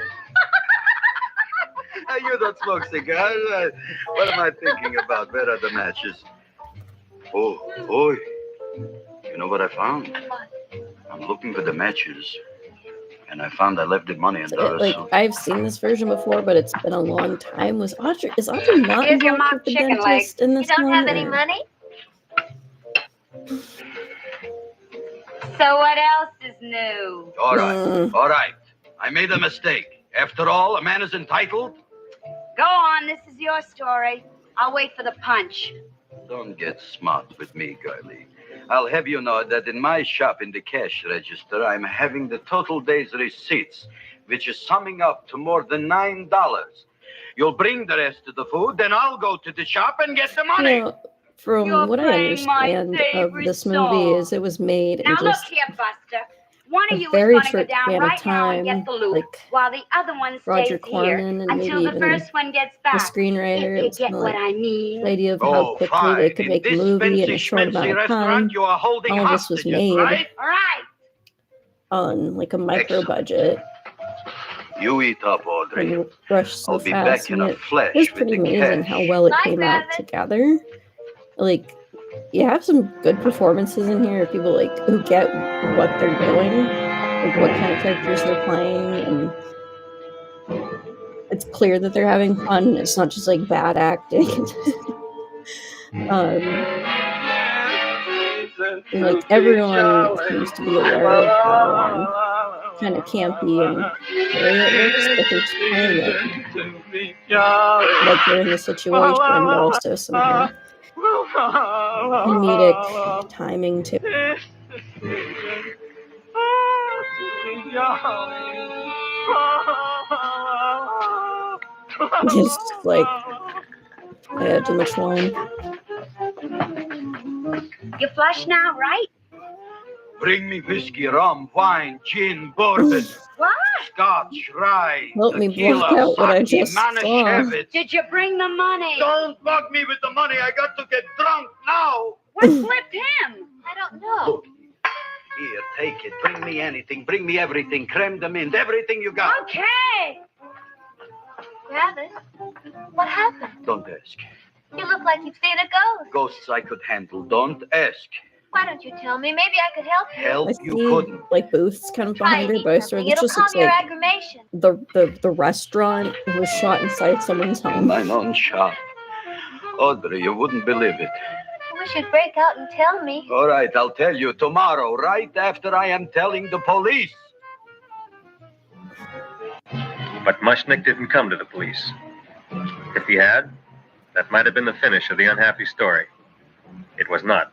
You don't smoke cigars. What am I thinking about? Where are the matches? Oh, you know what I found? What? I'm looking for the matches, and I found I left the money in there. Like, So I've seen this version before, but it's been a long time. Is Audrey not Here's your involved mock with the chicken leg. dentist in You this don't one? have any or- money? So what else is new? all right. I made a mistake. After all, a man is entitled. Go on, this is your story. I'll wait for the punch. Don't get smart with me, girlie. I'll have you know that in my shop in the cash register, I'm having the total day's receipts, which is summing up to more than $9. You'll bring the rest of the food, then I'll go to the shop and get the money. You know, from what I understand of this movie is it was made Now in look just here, Buster. One of a you is very going to go short down span of right now and time, get the loot, like while the other one stays Roger here Corman and until maybe the even first one gets the back. screenwriter. If It was you get kinda what like I mean. the idea of how quickly they could make a movie in a short amount of time. You are holding All of this was made right? All right. on like a micro budget You eat up, Audrey. and rushed so I'll be fast. back in And a it flash was with pretty the amazing cash. how well it came out together. Like, you have some good performances in here. People like who get what they're doing, like what kind of characters they're playing, and it's clear that they're having fun. It's not just like bad acting. And, like everyone seems to be aware of how kind of campy and scary it looks, but they're just playing it like they're in the situation, but also some comedic timing to it. Just like I had too much wine. You flush now, right? Bring me whiskey, rum, wine, gin, bourbon, What? scotch, rye, Help me tequila, block out what I sake, just saw. Manischewitz. Did you bring the money? Don't bug me with the money. I got to get drunk now. What flipped him? I don't know. Here, take it. Bring me anything. Bring me everything. Creme de menthe. Everything you got. Okay. Travis, what happened? Don't ask. You look like you've seen a ghost. Ghosts I could handle. Don't ask. Why don't you tell me? Maybe I could help you. Help I you see couldn't. like booths kind of behind her, but I swear this It'll just calm looks your like aggravation. the restaurant was shot inside someone's home. My own shop. Audrey, you wouldn't believe it. I wish you'd break out and tell me. All right, I'll tell you tomorrow, right after I am telling the police. But Mushnick didn't come to the police. If he had, that might have been the finish of the unhappy story. It was not.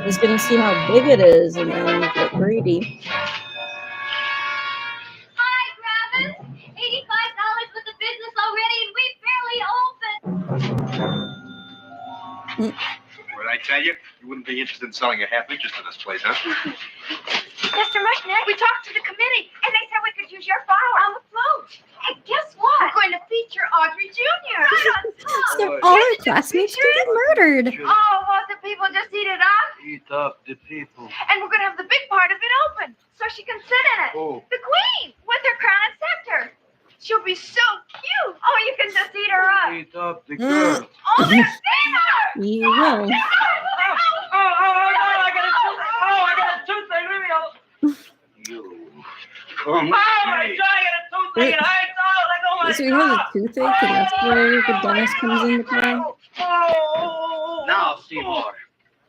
He's gonna see how big it is and then get greedy. Hi, Travis. $85 with the business already, and we barely opened. What I tell you? You wouldn't be interested in selling a half interest in this place, huh? Mr. Mushnick, we talked to the committee, and they said we could use your flour on the float. And guess what? We're going to feature Audrey Jr. Right on top. So all our classmates could get murdered. Oh, won't the people just eat it up? Eat up the people. And we're going to have the big part of it open, so she can sit in it. Who? The queen, with her crown and scepter. She'll be so cute. Oh, you can just eat her up. Eat up the girl. Oh, there's dinner. You will. I got a toothache. Leave me alone. Come Oh my God, I got a toothache. And I So he has a toothache, and that's where the dentist comes into play. Now, Seymour,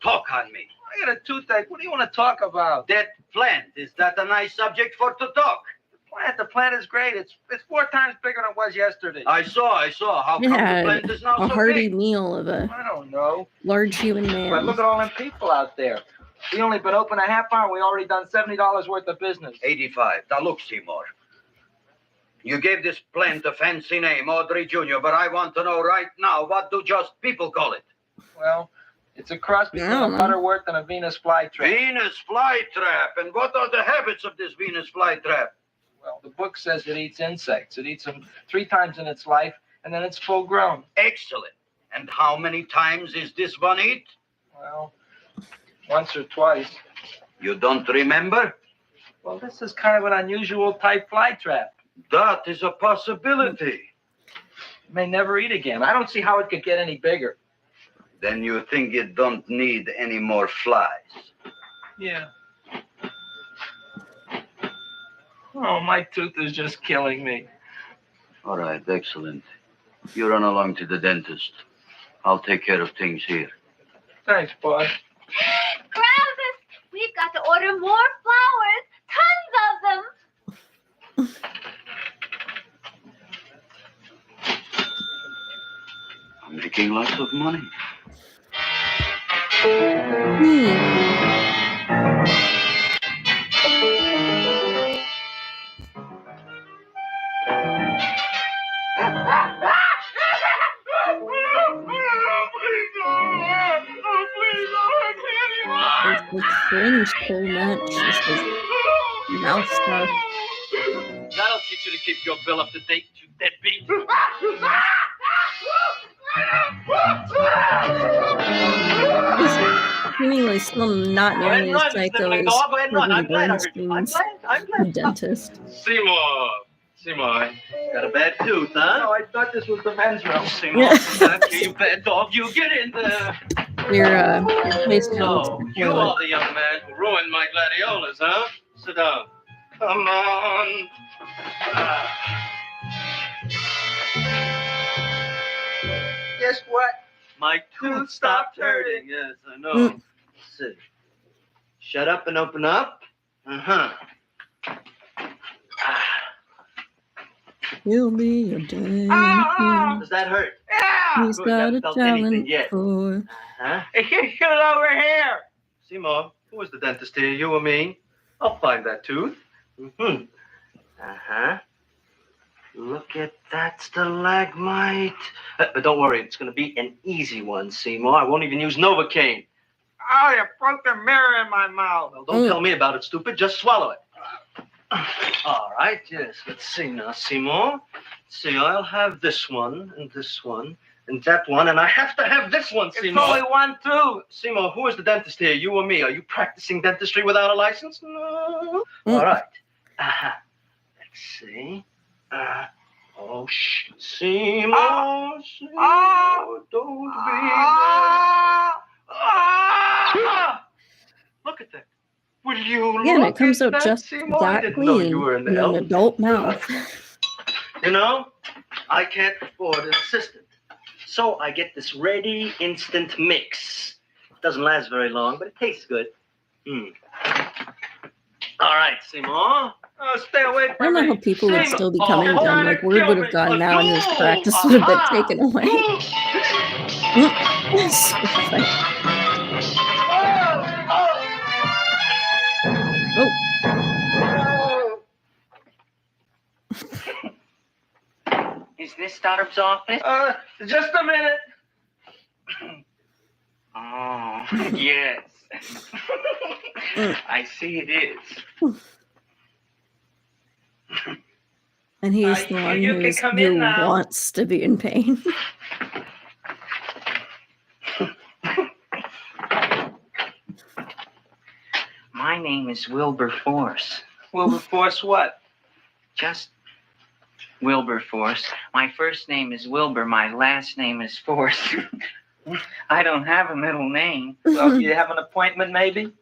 talk on me. I got a toothache. What do you want to talk about? That plant, is that a nice subject for to talk? The plant is great. It's 4 times bigger than it was yesterday. I saw. How come the Yeah, plant is now a so hearty big? meal of a I don't know. large human man. But look at all them people out there. We only been open a half hour. We already done $70 worth of business. 85. Now look, Seymour. You gave this plant a fancy name, Audrey Jr., but I want to know right now, what do just people call it? Well, it's a cross between I a don't know. Butterworth and a Venus flytrap. Venus flytrap. And what are the habits of this Venus flytrap? Well, the book says it eats insects. It eats them 3 times in its life, and then it's full grown. Excellent. And how many times is this one eat? Well, once or twice. You don't remember? Well, this is kind of an unusual type flytrap. That is a possibility. May never eat again. I don't see how it could get any bigger. Then you think it don't need any more flies? Yeah. Oh, my tooth is just killing me. All right, excellent. You run along to the dentist. I'll take care of things here. Thanks, boy. Kravis, we've got to order more flowers. Tons of them. I'm making lots of money. It's the cringe pull match. Just his mouth stuff. That'll teach you to keep your bill up to date, you deadbeat. Seemingly still not nearly as psycho as Ruben Bernstein's dentist. Seymour, got a bad tooth, huh? No, I thought this was the men's room. Seymour, you bad dog, you get in there. Your face now So, looks you are the young man who ruined my gladiolas, huh? Sit down. Come on. Guess what? My tooth stopped hurting. Yes, I know. Mm. Sit. Shut up and open up. Uh-huh. He'll be your dentist. Does that hurt? Yeah. He's Good, got haven't a felt anything talent yet. for. Huh? Get over here. Seymour, who is the dentist here? You or me? I'll find that tooth. Mm-hmm. Uh-huh. Look at that stalagmite. But don't worry, it's going to be an easy one, Seymour. I won't even use Novocaine. Oh, you broke the mirror in my mouth. Well, don't tell me about it, stupid. Just swallow it. All right, yes. Let's see now, Seymour. See, I'll have this one, and that one, and I have to have this one, Seymour. It's only one, too. Seymour, who is the dentist here, you or me? Are you practicing dentistry without a license? No. All right. Uh-huh. Let's see. Oh, shh. Seymour, Seymour, don't be Look at that. Will you Yeah, and look it comes at out that, just Seymour? I that didn't know clean you were in in the an adult mouth. You know, I can't afford an assistant. So I get this ready instant mix. Doesn't last very long, but it tastes good. All right, Seymour. Stay away I don't know how people would still be coming to him. Like, word would have gone out and his practice would have been taken away. Oh. Is this Stoddard's office? Just a minute. Oh, yes. I see it is. And he's the one you can who come in now. wants to be in pain. My name is Wilberforce. Wilberforce what? Just Wilberforce. My first name is Wilbur. My last name is Force. I don't have a middle name. Well, do you have an appointment, maybe?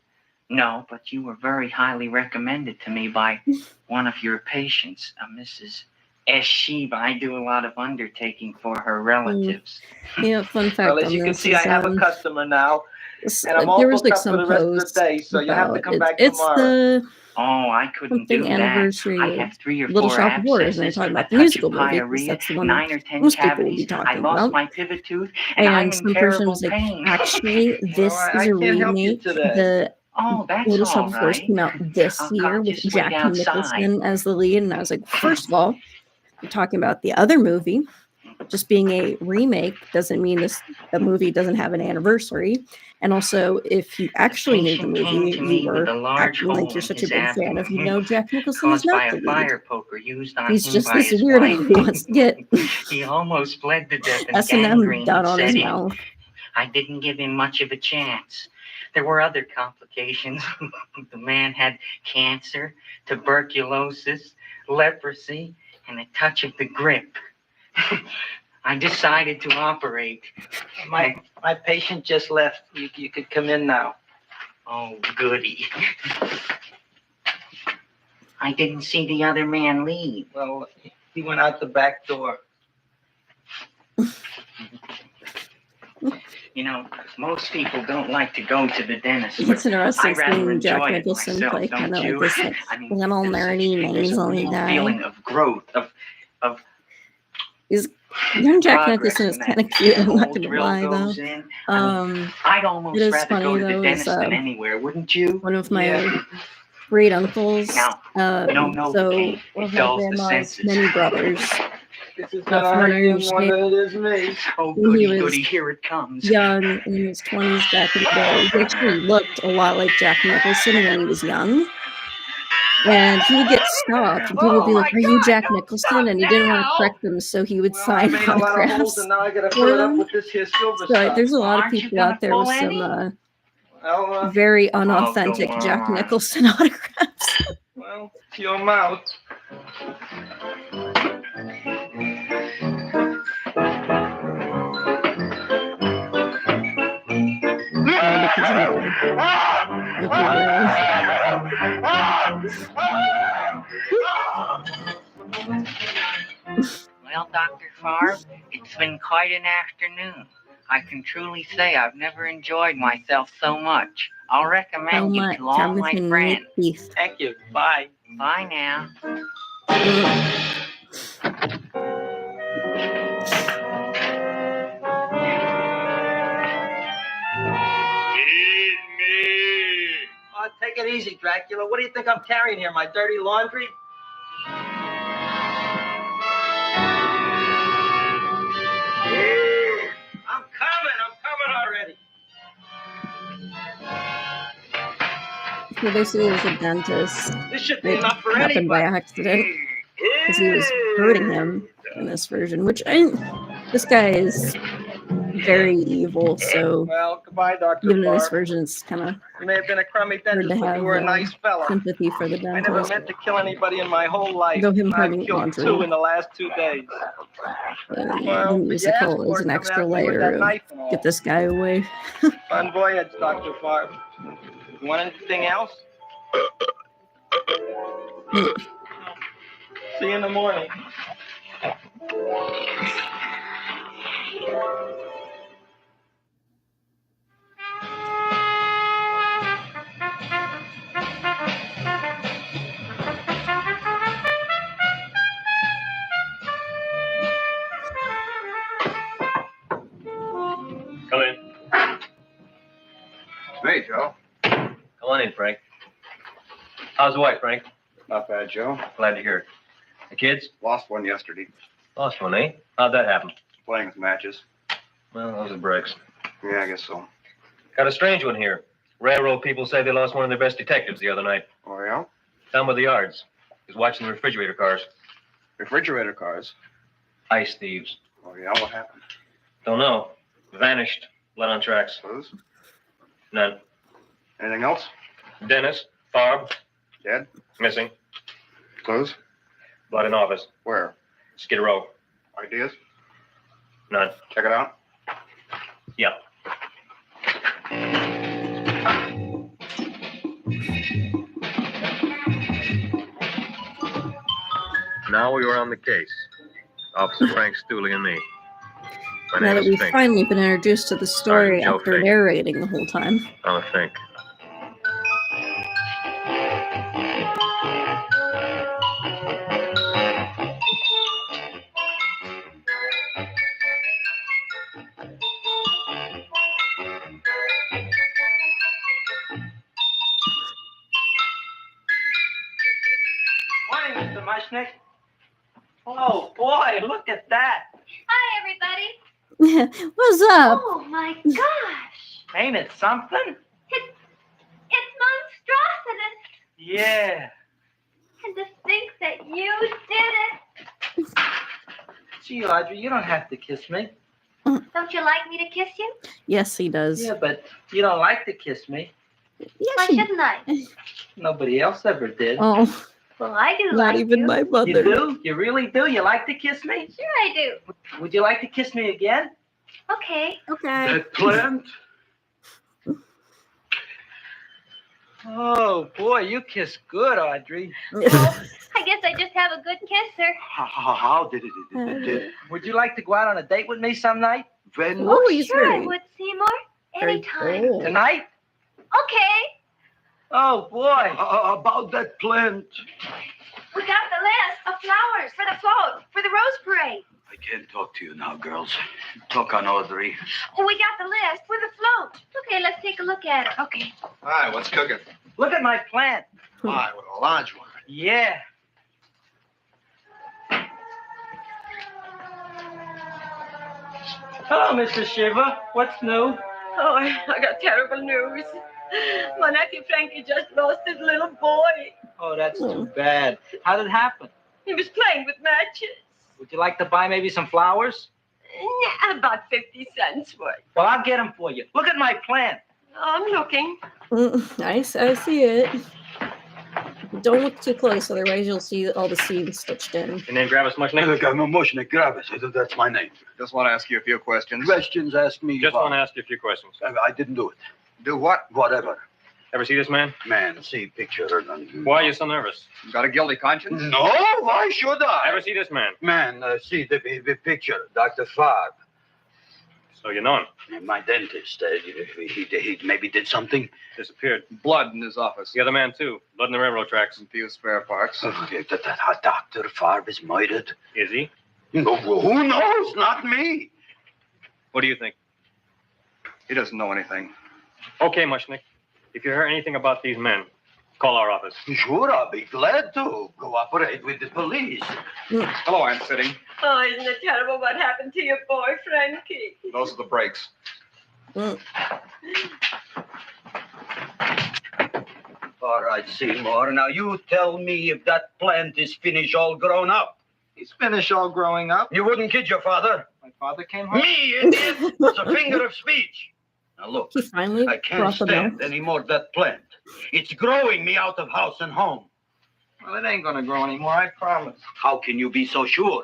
No, but you were very highly recommended to me by one of your patients, Mrs. S. Sheba. I do a lot of undertaking for her relatives. Yeah, fun fact Well, as on you can this see, is, I have a customer now, and I'm there all was booked like up for some the rest of the posts day, so you have to about come back it's tomorrow. the Oh, I couldn't do something that. anniversary I of have 3 or 4 Little Shop of Horrors, and they're abscesses, talking a about the touch musical of movie, 'cause pyorrhea, that's the one 9 or 10 most people will cavities. be I talking lost about. my pivot tooth, and I'm And in some person terrible was like, pain. actually, this I is a can't help you remake. today. The Oh, that's Little Shop all of Horrors right. came out this year with just wait Jack outside. Nicholson as the lead, and I was like, first of all, you're talking about the other movie. Just being a remake doesn't mean the movie doesn't have an anniversary. And also, if you actually knew the movie, you were acting like you're such a big fan of, Jack Nicholson is Caused by not a the lead. fire poker used on He's him just by this his weirdo wife. who wants to get He almost bled to death and S&M gangrene done on set his in. mouth. I didn't give him much of a chance. there were other complications. The man had cancer, tuberculosis, leprosy, and a touch of the grip. I decided to operate. My patient just left. You could come in now. Oh, goody. I didn't see the other man leave. Well, he went out the back door. You know, most people don't like to go to the dentist. It's interesting I rather seeing Jack enjoy it Nicholson myself, play don't kind of you? like this like, I mean, little nerdy there's a nasally real guy. feeling of growth, of He's young Jack progress Nicholson is in that kind of cute. I'm not old gonna drill lie though. goes in. I mean, I'd almost it is rather funny go to the though. Is, dentist than anywhere, wouldn't you? one of my great uncles. Now, no, so Kate, one of it my dulls the grandma's senses. many brothers. This is Not from an Irish more name. than it is me. Oh, When he goody, was goody, here it comes. young in his 20s back in the day. He actually looked a lot like Jack Nicholson when he was young. And he would get stopped. And people would be like, "Are you Jack Nicholson?" And he didn't want to correct them, so he would I sign made a lot of holes, autographs and now I gotta for fill it up them. with this here silver So stuff. there's a lot of Aren't you people out there with gonna pull some Well, very go unauthentic Jack on. Nicholson autographs. well, it's your mouth. Well, Dr. Farr, it's been quite an afternoon. I can truly say I've never enjoyed myself so much. I'll So recommend you much. to all my Jonathan friends. Keith. Thank you. Bye. Bye now. Oh, take it easy, Dracula. What do you think I'm carrying here? My dirty laundry? I'm coming already. So basically, it was a dentist. This should be It enough for happened by anybody. accident because he was hurting him in this version. This guy is very evil. So Well, goodbye, Dr. even in this Farr. version, it's kind of You may have been a crummy hard dentist, to but have you were a nice fella. sympathy for the I never dentist. meant to kill anybody in my whole life. Though him I've hurting killed laundry. 2 in the last 2 days. The musical is an extra layer of get this guy away. Fun voyage, Dr. Farr. You want anything else? See you in the morning. Come in. Hey, Joe. Come on in, Frank. How's the wife, Frank? Not bad, Joe. Glad to hear it. The kids? Lost one yesterday. Lost one, eh? How'd that happen? Playing with matches. Well, those are breaks. Yeah, I guess so. Got a strange one here. Railroad people say they lost one of their best detectives the other night. Oh, yeah? Down by the yards. He was watching the refrigerator cars. Refrigerator cars. Ice thieves. Oh, yeah? What happened? Don't know. Vanished. Blood on tracks. Clues? None. Anything else? Dennis. Farb. Dead? Missing. Clues? Blood in office. Where? Skid Row. Ideas? None. Check it out. Yeah. Now we are on the case. Officer Frank Stooley and me. My Now name that is we've Fink. finally been introduced to the story Sergeant Joe after Fink. narrating the whole time. I'm a Fink. Morning, Mr. Mushnick. Oh, boy, look at that. Hi, everybody. What's up? Oh, my gosh. Ain't it something? It's monstrosity. Yeah. And to think that you did it. Gee, Audrey, you don't have to kiss me. Don't you like me to kiss you? Yes, he does. Yeah, but you don't like to kiss me. Why shouldn't I? Nobody else ever did. Oh, Well, I do not like even you. my mother. You do? You really do? You like to kiss me? Sure I do. Would you like to kiss me again? Okay. Okay. That plant? Oh, boy, you kiss good, Audrey. I guess I just have a good kisser. How did it? Would you like to go out on a date with me some night? When? Oh, he's Sure, I very, would, Seymour. very Anytime. cool. Tonight? Okay. Oh, boy. About that plant. We got the list of flowers for the float, for the rose parade. I can't talk to you now, girls. Talk on Audrey. We got the list for the float. Okay, let's take a look at it. Okay. Hi, what's cooking? Look at my plant. Hi, with a large one. Yeah. Hello, Mr. Shiva. What's new? Oh, I got terrible news. My nephew Frankie just lost his little boy. Oh, that's too bad. How did it happen? He was playing with matches. Would you like to buy maybe some flowers? Yeah, about 50 cents worth. Well, I'll get them for you. Look at my plant. I'm looking. I see it. Don't look too close, otherwise you'll see all the seams stitched in. Your name Gravis Mushnick? Look, I'm Mushnick Gravis. That's my name. Just want to ask you a few questions. Questions, ask me. Just want to ask you a few questions. I didn't do it. Do what? Whatever. Ever see this man? Man, see picture. Why are you so nervous? You got a guilty conscience? No, why should I? Ever see this man? Man, see the picture. Dr. Farr. So you know him. My dentist. He maybe did something. Disappeared. Blood in his office. The other man, too. Blood in the railroad tracks. And few spare parts. Okay, Dr. Farr is murdered. Is he? No, who knows? Not me. What do you think? He doesn't know anything. Okay, Mushnick. If you hear anything about these men, call our office. Sure, I'll be glad to cooperate with the police. Hello, Aunt Sitting. Oh, isn't it terrible what happened to your boy, Frankie? Those are the brakes. All right, Seymour. Now you tell me if that plant is finished all grown up. He's finished all growing up. You wouldn't kid your father. My father came home. Me, idiot. It's a finger of speech. Now look, He finally I can't brought them stand out. any more of that plant. It's growing me out of house and home. Well, it ain't gonna grow anymore, I promise. How can you be so sure?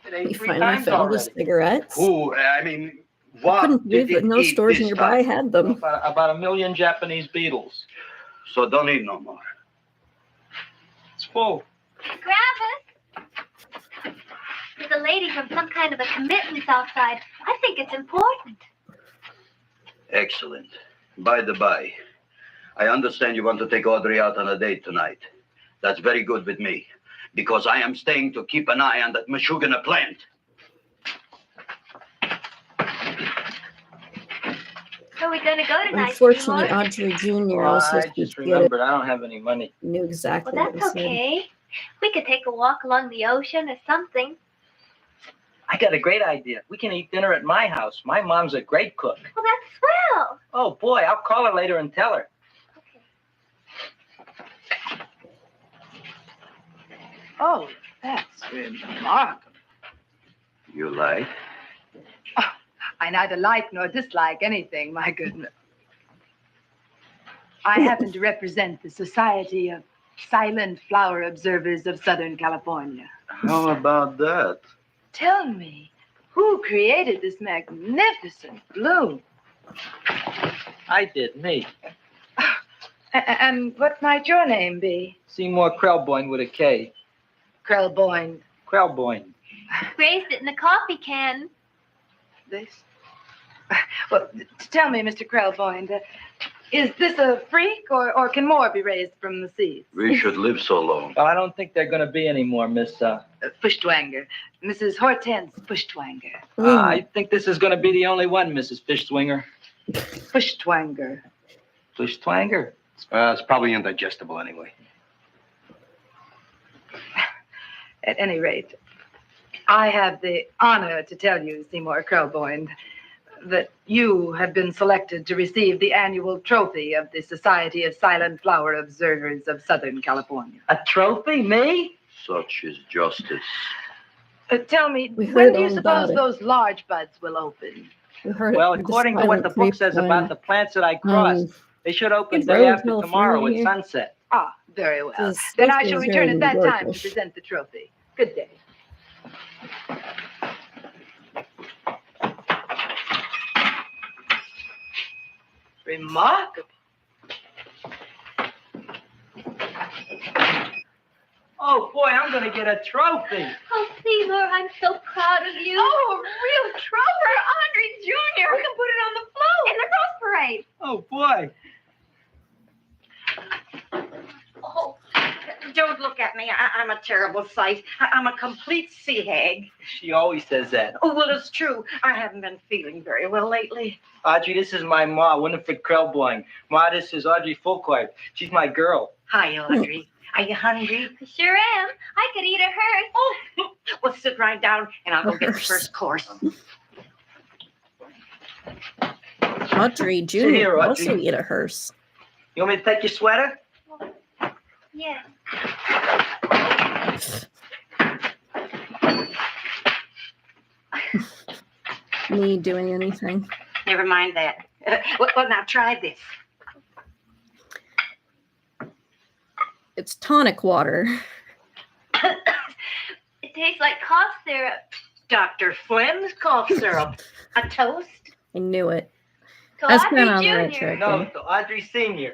It ain't He three finally times found his already. cigarettes. Who? I mean, I what couldn't believe did that it no eat stores this nearby time? had them. About 1 million Japanese beetles. So don't eat no more. It's full. Gravis! There's a lady from some kind of a commitment outside. I think it's important. Excellent. By the by, I understand you want to take Audrey out on a date tonight. That's very good with me, because I am staying to keep an eye on that Meshuggah plant. Where are we going to go tonight, Unfortunately, Seymour? Audrey Jr. Oh, also I just speaks good. remembered I don't have any money. Knew exactly Well, what he that's said. okay. We could take a walk along the ocean or something. I got a great idea. We can eat dinner at my house. My mom's a great cook. Well, that's swell. Oh, boy, I'll call her later and tell her. Oh, that's remarkable. You like? I neither like nor dislike anything, my goodness. I happen to represent the Society of Silent Flower Observers of Southern California. How about that? Tell me, who created this magnificent bloom? I did, me. And what might your name be? Seymour Krelboyne with a K. Krelboyne. Krelboyne. Raised it in a coffee can. This? Well, tell me, Mr. Krelboyne, is this a freak or can more be raised from the seeds? We should live so long. Well, I don't think they're going to be any more, Miss... Fuschtwanger. Mrs. Hortense Fuschtwanger. I think this is going to be the only one, Mrs. Fishswinger. Fuschtwanger. Fishswanger? It's probably indigestible anyway. At any rate, I have the honor to tell you, Seymour Krelboyne, that you have been selected to receive the annual trophy of the Society of Silent Flower Observers of Southern California. A trophy? Me? Such is justice. Tell me, We when heard do you all about suppose it. those large buds will open? We heard Well, it through according to what the silent book says grapevine. about the plants that I crossed, they should open in day Rowan, after tomorrow California at here. sunset. Ah, very well. This Then I is shall very return at that time to New-Yorkish. present the trophy. Good day. Remarkable. Oh boy, I'm gonna get a trophy. Oh, Seymour, I'm so proud of you. Oh, a real trophy, Andre Jr. We can put it on the float In the Rose Parade. Oh boy. Oh, don't look at me. I'm a terrible sight. I'm a complete sea hag. She always says that. Oh, well, it's true. I haven't been feeling very well lately. Audrey, this is my ma, Winifred Krelboing. Ma, this is Audrey Fulquart. She's my girl. Hi, Audrey. Are you hungry? I sure am. I could eat a hearse. Oh, well, sit right down and I'll go get the first course. Audrey Jr. here, would Audrey. also eat a hearse. You want me to take your sweater? Yeah. Me doing anything. Never mind that. Well, now try this. It's tonic water. It tastes like cough syrup. Dr. Flynn's cough syrup. A toast? I knew it. To That's Audrey kind of on the right Jr. track. No, there. to Audrey Senior.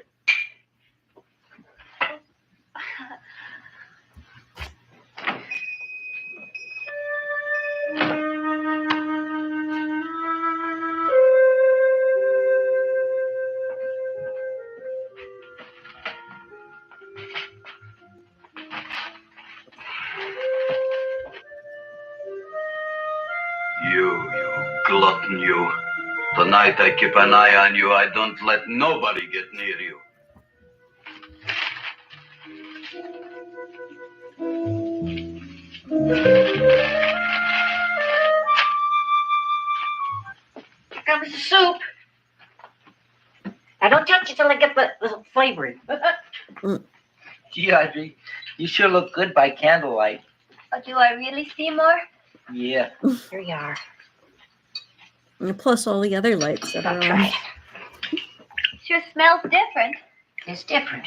You glutton, you. Tonight I keep an eye on you. I don't let nobody get near you. Here comes the soup. Now don't touch it till I get the flavoring. Gee, Audrey, you sure look good by candlelight. Oh, do I really, Seymour? Yeah. Here you are. And plus all the other lights that are on. Sure smells different. It's different.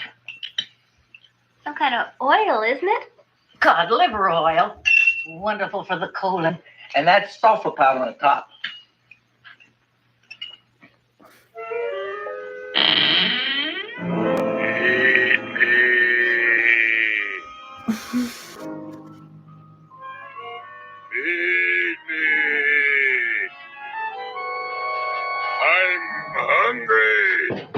Some kind of oil, isn't it? Cod liver oil. Wonderful for the colon. And that's sulfur powder on the top. Feed me. I'm hungry.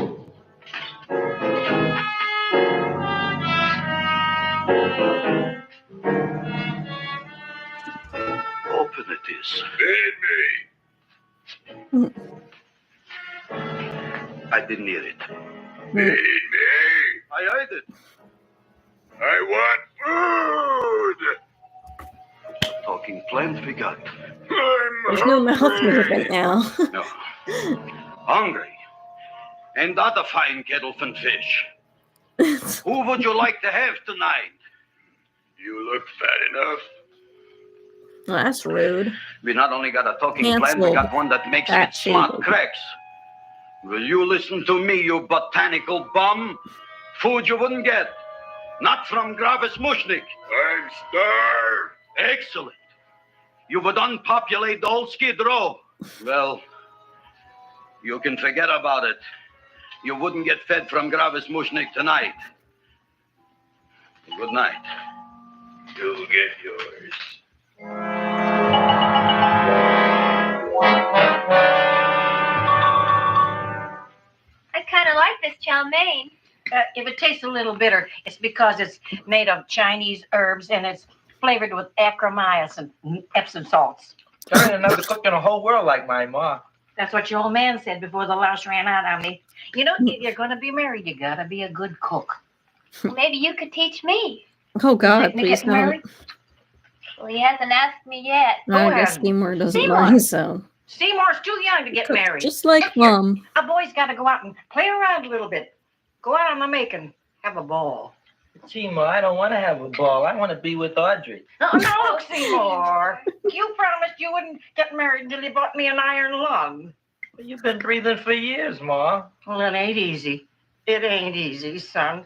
Open it is. Feed me. I didn't hear it. Feed me. I heard it. I want food. Talking plant we got. I'm There's no mouth hungry. movement now. No. Hungry. And other fine kettlefen fish. Who would you like to have tonight? You look fat enough. Well, that's rude. We not only got a talking plant, we Canceled. got one that makes Fat it smart shaming. cracks. Will you listen to me, you botanical bum? Food you wouldn't get. Not from Gravis Mushnik. I'm starved. Excellent. You would unpopulate the whole Skid Row. Well, you can forget about it. You wouldn't get fed from Gravis Mushnik tonight. Good night. You'll get yours. I kind of like this chow mein. If it tastes a little bitter, it's because it's made of Chinese herbs and it's flavored with acromyces and Epsom salts. There ain't another cook in the whole world like my ma. That's what your old man said before the louse ran out on me. You know, if you're going to be married, you got to be a good cook. Maybe you could teach me. Oh God, Me please getting married? don't. Well, he hasn't asked me yet. No, I Go guess ahead. Seymour doesn't Seymour. mind, so. Seymour's too young to get married. Just like Mom. A boy's got to go out and play around a little bit. Go out on the make and have a ball. Gee, Ma, I don't want to have a ball. I want to be with Audrey. No, Seymour. You promised you wouldn't get married until you bought me an iron lung. Well, you've been breathing for years, Ma. Well, it ain't easy. It ain't easy, son.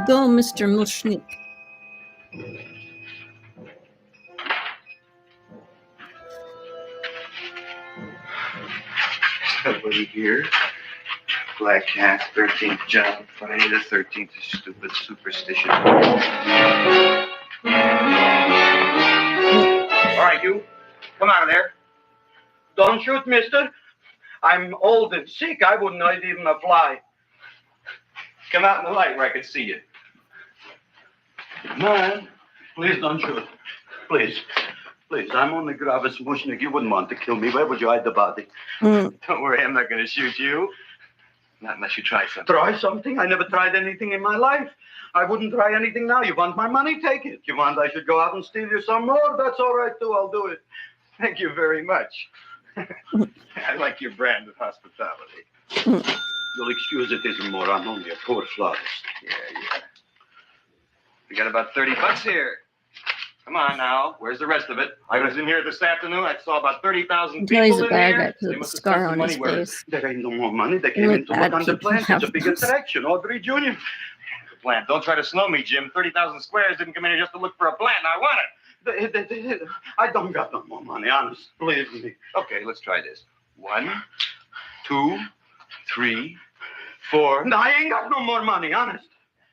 Go, Mr. Mushnik. Somebody here. Black Cat, 13th job. Friday the 13th is stupid superstition. All right, you. Come out of there. Don't shoot, mister. I'm old and sick. I wouldn't hurt even a fly. Come out in the light where I can see you. Man, please don't shoot. Please. Please, I'm only Gravis Mushnik. You wouldn't want to kill me. Where would you hide the body? Mm. Don't worry, I'm not going to shoot you. Not unless you try something. Try something? I never tried anything in my life. I wouldn't try anything now. You want my money? Take it. You want I should go out and steal you some more? That's all right, too. I'll do it. Thank you very much. I like your brand of hospitality. You'll excuse it isn't more. I'm only a poor florist. Yeah. We got about $30 here. Come on now. Where's the rest of it? I was in here this afternoon. I saw about 30,000 Until he's people a in bad here. guy because They of the must have scar spent some on money his where face. there ain't no more money. They came Only in to look bad on the people plant. It's have a big those. attraction. Audrey Jr. The plant. Don't try to snow me, Jim. 30,000 squares didn't come in here just to look for a plant. I want it. I don't got no more money, honest. Believe me. Okay, let's try this. 1, 2, 3, 4. No, I ain't got no more money, honest.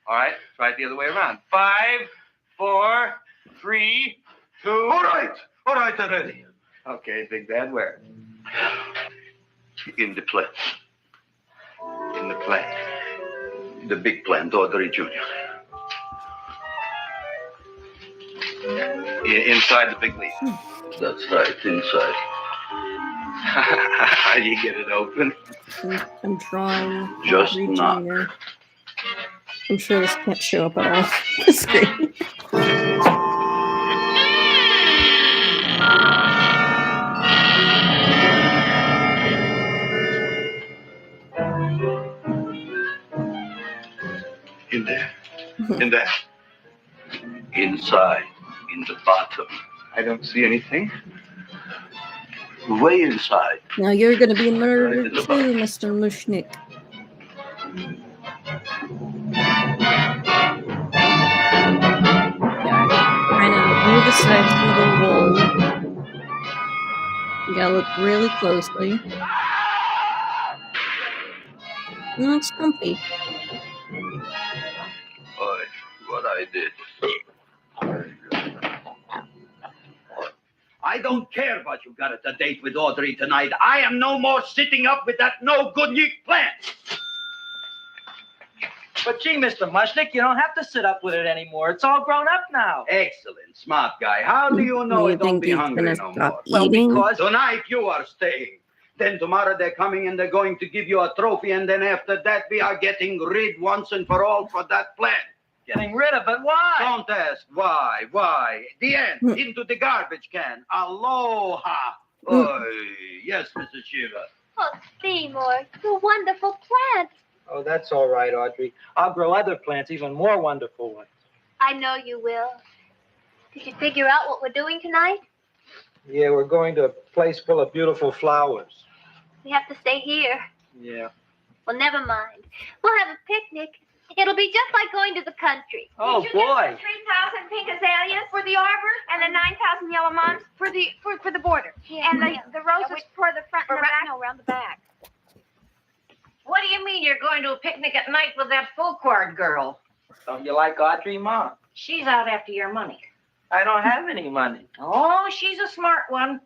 All right, try it the other way around. 5, 4, 3, 2. All right already. Okay, big bad where? In the plant. In the plant. The big plant, Audrey Jr. Inside the big leaf. That's right, inside. How do you get it open? I'm drawing. Just Audrey knock. Jr. I'm sure this can't show up at all on the screen. In there. In there. Inside. In the bottom. I don't see anything. Way inside. Now you're going to be murdered too, Mr. Mushnik. Kind of move aside some of the wool. You gotta look really closely. It looks comfy. Boy, what I did. I don't care what you got at the date with Audrey tonight. I am no more sitting up with that no-good Nick plant. But gee, Mr. Mushnik, you don't have to sit up with it anymore. It's all grown up now. Excellent, smart guy. How do you know You it don't think be he's hungry gonna no stop more? eating? Well, because tonight you are staying. Then tomorrow they're coming and they're going to give you a trophy, and then after that we are getting rid once and for all for that plant. Getting rid of it? Why? Don't ask why. Why? The end. Into the garbage can. Aloha. Oy. Yes, Mrs. Shiva. Oh, Seymour, you wonderful plant. Oh, that's all right, Audrey. I'll grow other plants, even more wonderful ones. I know you will. Did you figure out what we're doing tonight? Yeah, we're going to a place full of beautiful flowers. We have to stay here. Yeah. Well, never mind. We'll have a picnic. It'll be just like going to the country. Oh, Did you boy. Get the 3,000 pink azaleas for the arbor and the 9,000 yellow mums for the border. Yeah. And the roses for the front and the back. No, around the back. What do you mean you're going to a picnic at night with that Fulquard girl? Don't you like Audrey, Ma? She's out after your money. I don't have any money. Oh, she's a smart one.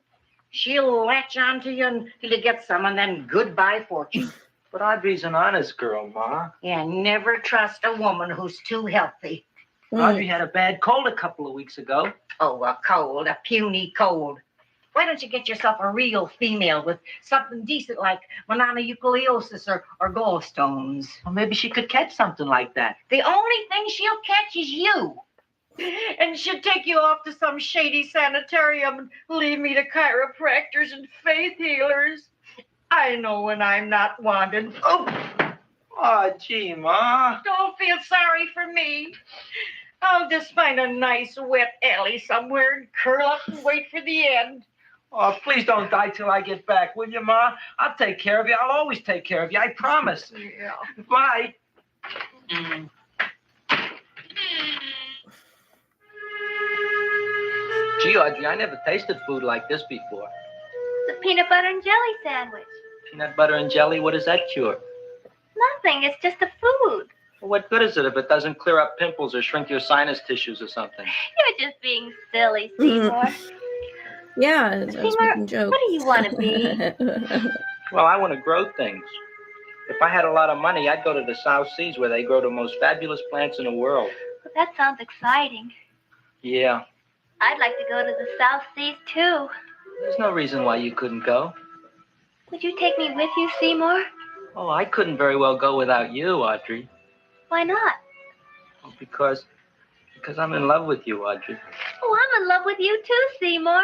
She'll latch onto you until you get some, and then goodbye fortune. But Audrey's an honest girl, Ma. Yeah, never trust a woman who's too healthy. Audrey had a bad cold a couple of weeks ago. Oh, a cold, a puny cold. Why don't you get yourself a real female with something decent like mononucleosis or gallstones? Well, maybe she could catch something like that. The only thing she'll catch is you. and she'd take you off to some shady sanitarium and leave me to chiropractors and faith healers. I know when I'm not wanted. Oh, gee, Ma. Don't feel sorry for me. I'll just find a nice wet alley somewhere and curl up and wait for the end. Oh, please don't die till I get back, will you, Ma? I'll take care of you. I'll always take care of you. I promise. Yeah. Bye. Gee, Audrey, I never tasted food like this before. It's a peanut butter and jelly sandwich. Peanut butter and jelly, what does that cure? Nothing. It's just a food. Well, what good is it if it doesn't clear up pimples or shrink your sinus tissues or something? You're just being silly, Seymour. Yeah, I was Seymour, making jokes. what do you want to be? Well, I want to grow things. If I had a lot of money, I'd go to the South Seas where they grow the most fabulous plants in the world. Well, that sounds exciting. Yeah, I'd like to go to the South Seas, too. there's no reason why you couldn't go. Would you take me with you, Seymour? Oh, I couldn't very well go without you, Audrey. Why not? Oh, because I'm in love with you, Audrey. Oh, I'm in love with you, too, Seymour.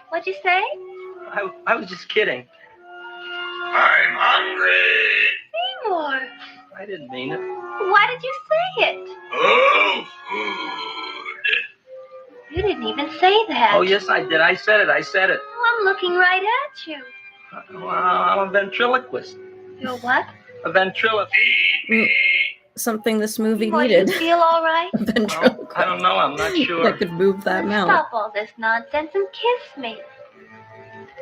What'd you say? I was just kidding. I'm hungry. Seymour, I didn't mean it. why did you say it? Oh, food. You didn't even say that. Oh, yes, I did. I said it. Oh, I'm looking right at you. Well, I'm a ventriloquist. You're what? A ventriloquist. Something this movie Boy, needed. you feel all right? Ventriloquist. I don't know. I'm not sure. That could move that mouth. Stop all this nonsense and kiss me.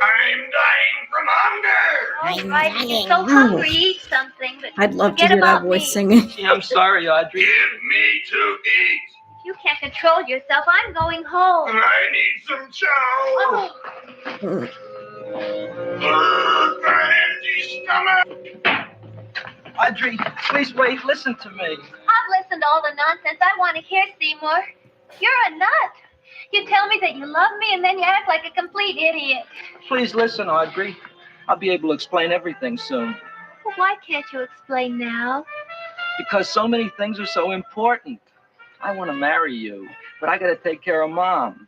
I'm dying from hunger. All right, if you're so hungry, eat something, but I'd love to forget hear that about voice me. singing. Gee, I'm sorry, Audrey. Give me to eat. You can't control yourself. I'm going home. I need some chow. Oh, Empty stomach. Audrey, please wait. Listen to me. I've listened to all the nonsense I want to hear, Seymour. You're a nut. You tell me that you love me, and then you act like a complete idiot. Please listen, Audrey. I'll be able to explain everything soon. Well, why can't you explain now? Because so many things are so important. I want to marry you, but I got to take care of Mom.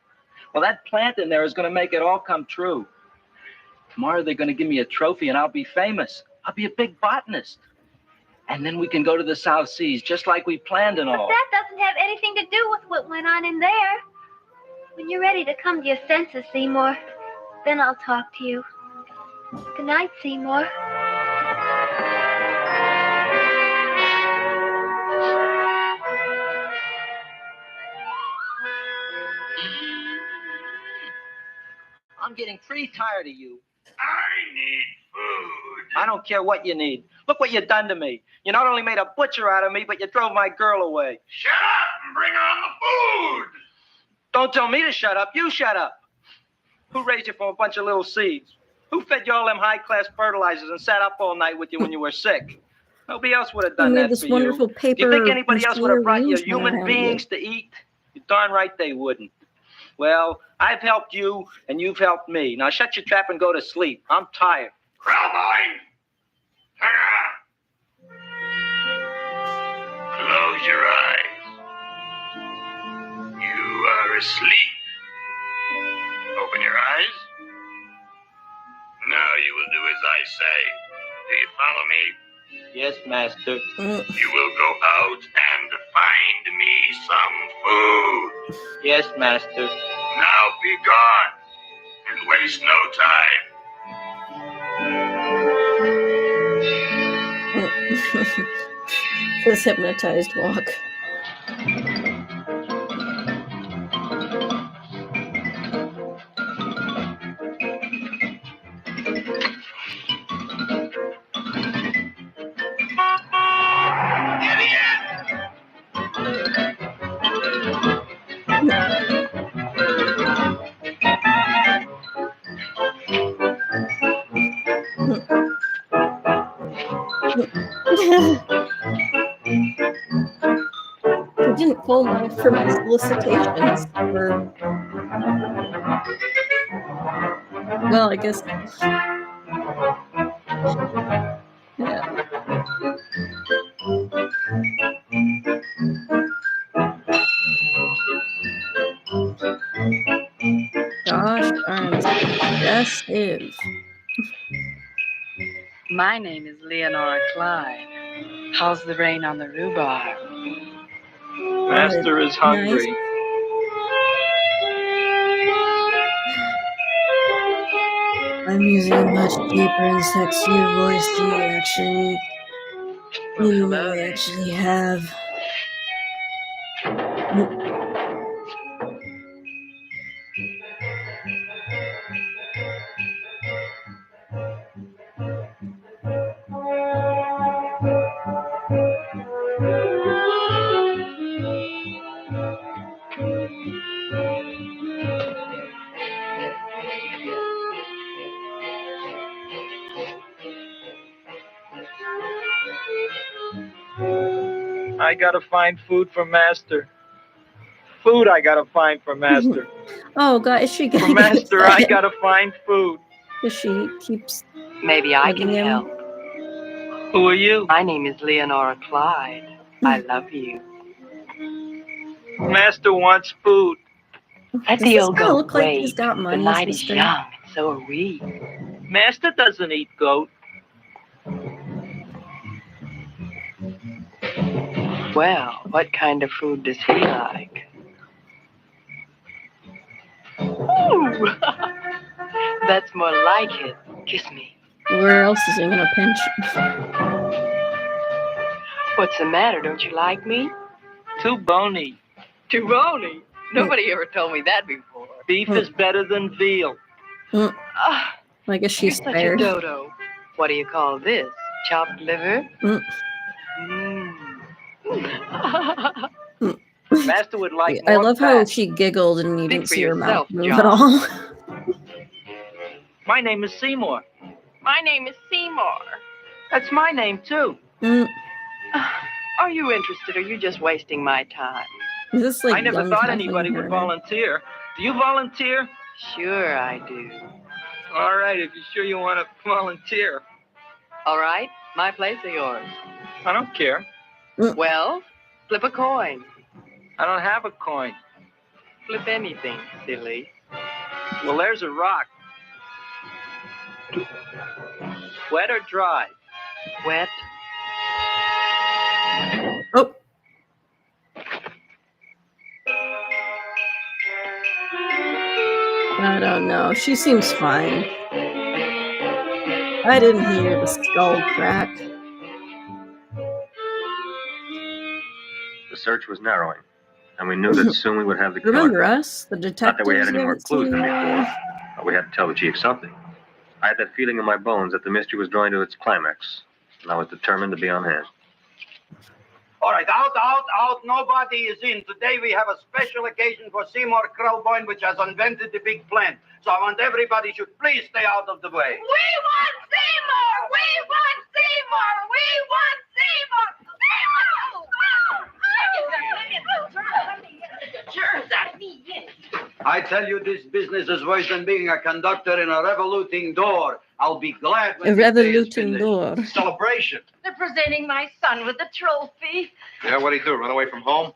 Well, that plant in there is going to make it all come true. Tomorrow they're going to give me a trophy, and I'll be famous. I'll be a big botanist. And then we can go to the South Seas, just like we planned and But all. that doesn't have anything to do with what went on in there. When you're ready to come to your senses, Seymour, then I'll talk to you. Good night, Seymour. I'm getting pretty tired of you. I need food. I don't care what you need. Look what you've done to me. You not only made a butcher out of me, but you drove my girl away. Shut up and bring on the food. Don't tell me to shut up. You shut up. Who raised you from a bunch of little seeds? Who fed you all them high-class fertilizers and sat up all night with you when you were sick? Nobody else would have I done made that this for wonderful you. paper. Do you think anybody else would have brought you arrangement I human have beings here. to eat? You're darn right they wouldn't. Well, I've helped you, and you've helped me. Now shut your trap and go to sleep. I'm tired. Crowline. Close your eyes. You are asleep. Open your eyes. Now you will do as I say. Do you follow me? Yes, master. You will go out and find me some food. Yes, master. Now be gone and waste no time. This hypnotized walk. I didn't call for my solicitations. Well, I guess. Yeah. Gosh darn suggestive. My name is Leonora Clyde. How's the rain on the rhubarb? Master is hungry. I'm using a much deeper and sexier voice than you actually have. I gotta find food for Master. Food I gotta find for Master. Oh God, is she For getting Master, I upset? gotta find food. Because she keeps Maybe I can hugging him. help. Who are you? My name is Leonora Clyde. I love you. Master wants food. Let Does the this old guy goat look like wait. he's got The money, night is sister? young, and so are we. Master doesn't eat goat. Well, what kind of food does he like? Ooh, that's more like it. Kiss me. Where else is he gonna pinch? What's the matter? Don't you like me? Too bony. Too bony? Nobody ever told me that before. Beef is better than veal. Ah, I guess you're she's such a spared. dodo. What do you call this? Chopped liver? Master would like I more love how fat. she giggled and you Speak didn't for see her mouth yourself, move John. at all. My name is Seymour. My name is Seymour. That's my name, too. Are you interested or are you just wasting my time? Is this like I never young thought Kathleen anybody would Turner? volunteer. Do you volunteer? Sure I do. All right, if you're sure you want to volunteer. All right, my place or yours? I don't care. Well, flip a coin. I don't have a coin. Flip anything, silly. Well, there's a rock. Wet or dry? Wet. Oh. I don't know. She seems fine. I didn't hear the skull crack. The search was narrowing, and we knew that soon we would have the killer. Remember us, the Not detectives? that we had any we more haven't clues seen than in a before, while. but we had to tell the chief something. I had that feeling in my bones that the mystery was drawing to its climax, and I was determined to be on hand. All right, out. Nobody is in. Today we have a special occasion for Seymour Krelboyne, which has invented the big plan. So I want everybody should please stay out of the way. We want Seymour! We want Seymour! We want Seymour! I tell you, this business is worse than being a conductor in a revoluting door. I'll be glad when A this day is revoluting finished. door. Celebration. They're presenting my son with a trophy. Yeah, what'd he do? Run away from home?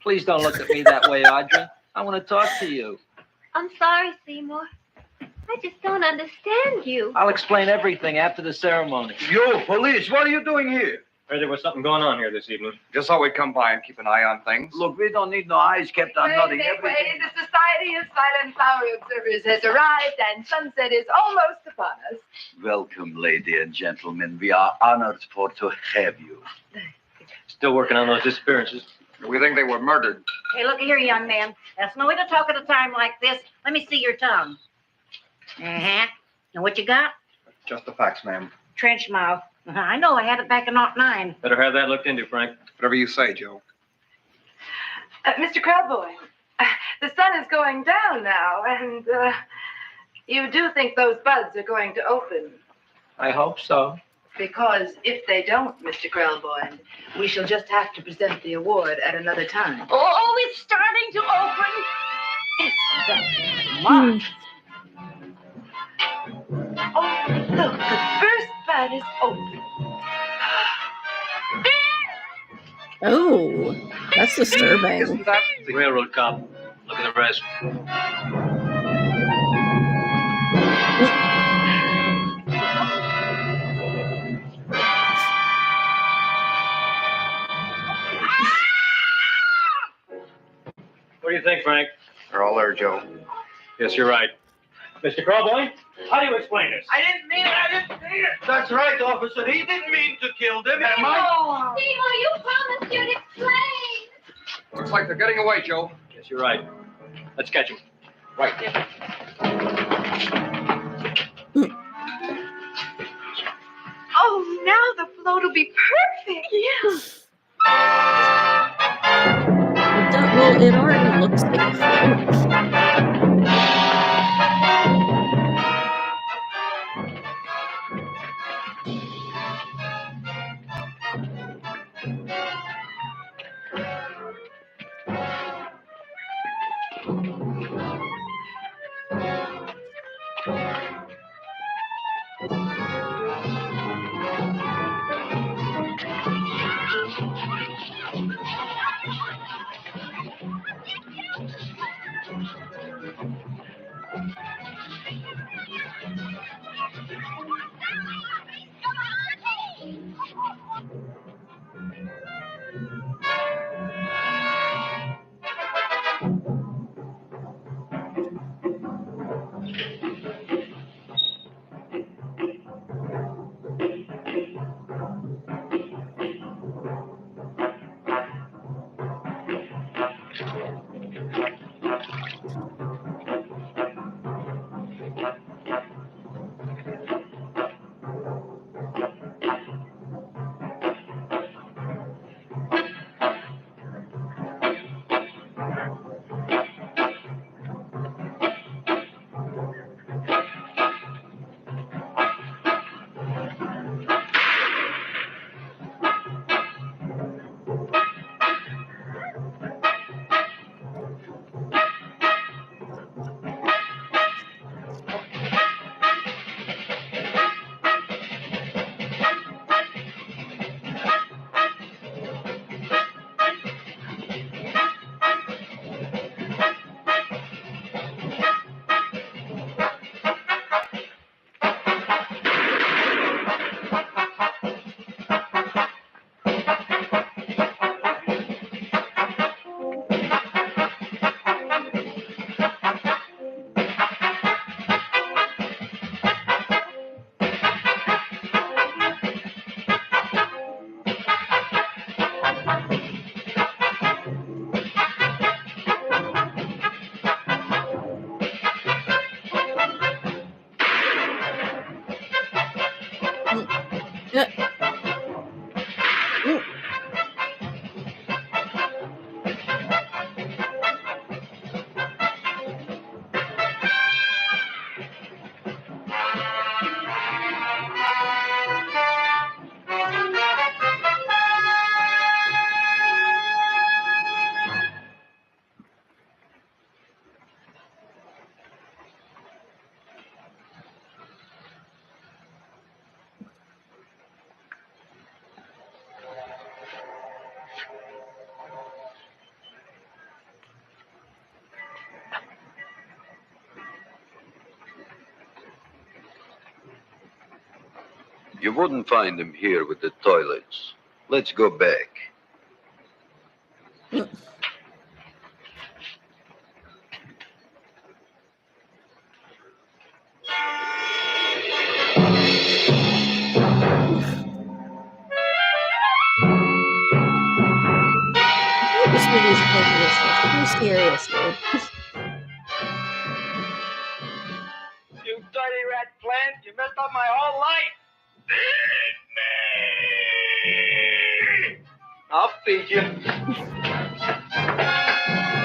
Please don't look at me that way, Audrey. I want to talk to you. I'm sorry, Seymour. I just don't understand you. I'll explain everything after the ceremony. You, police, what are you doing here? Heard there was something going on here this evening. Just thought we'd come by and keep an eye on things. Look, we don't need no eyes kept on nothing. Everything. The Society of Silent Flower Observers has arrived and sunset is almost upon us. Welcome, lady and gentlemen. We are honored to have you. Still working on those disappearances. We think they were murdered. Hey, look here, young man. That's no way to talk at a time like this. Let me see your tongue. Uh-huh. Now what you got? Just the facts, ma'am. Trench mouth. I know, I had it back in '09. Better have that looked into, Frank. Whatever you say, Joe. Mr. Krelboyne, the sun is going down now, and you do think those buds are going to open. I hope so. Because if they don't, Mr. Krelboyne, we shall just have to present the award at another time. Oh, it's starting to open. Isn't that much? Oh, look, the first bud is open. Oh, that's disturbing. The railroad cop. Look at the rest. Yes, you're right. Mr. Crowboy, how do you explain this? I didn't mean it. That's right, officer. He didn't mean to kill them. Am I? Seymour, you promised you'd explain. Looks like they're getting away, Joe. Yes, you're right. Let's catch them. Right. Oh, now the float will be perfect. Yes. Well, it already looks like a float. You wouldn't find him here with the toilets. Let's go back. This movie's taking itself too seriously. You dirty rat plant, you messed up my whole life. I'll feed you.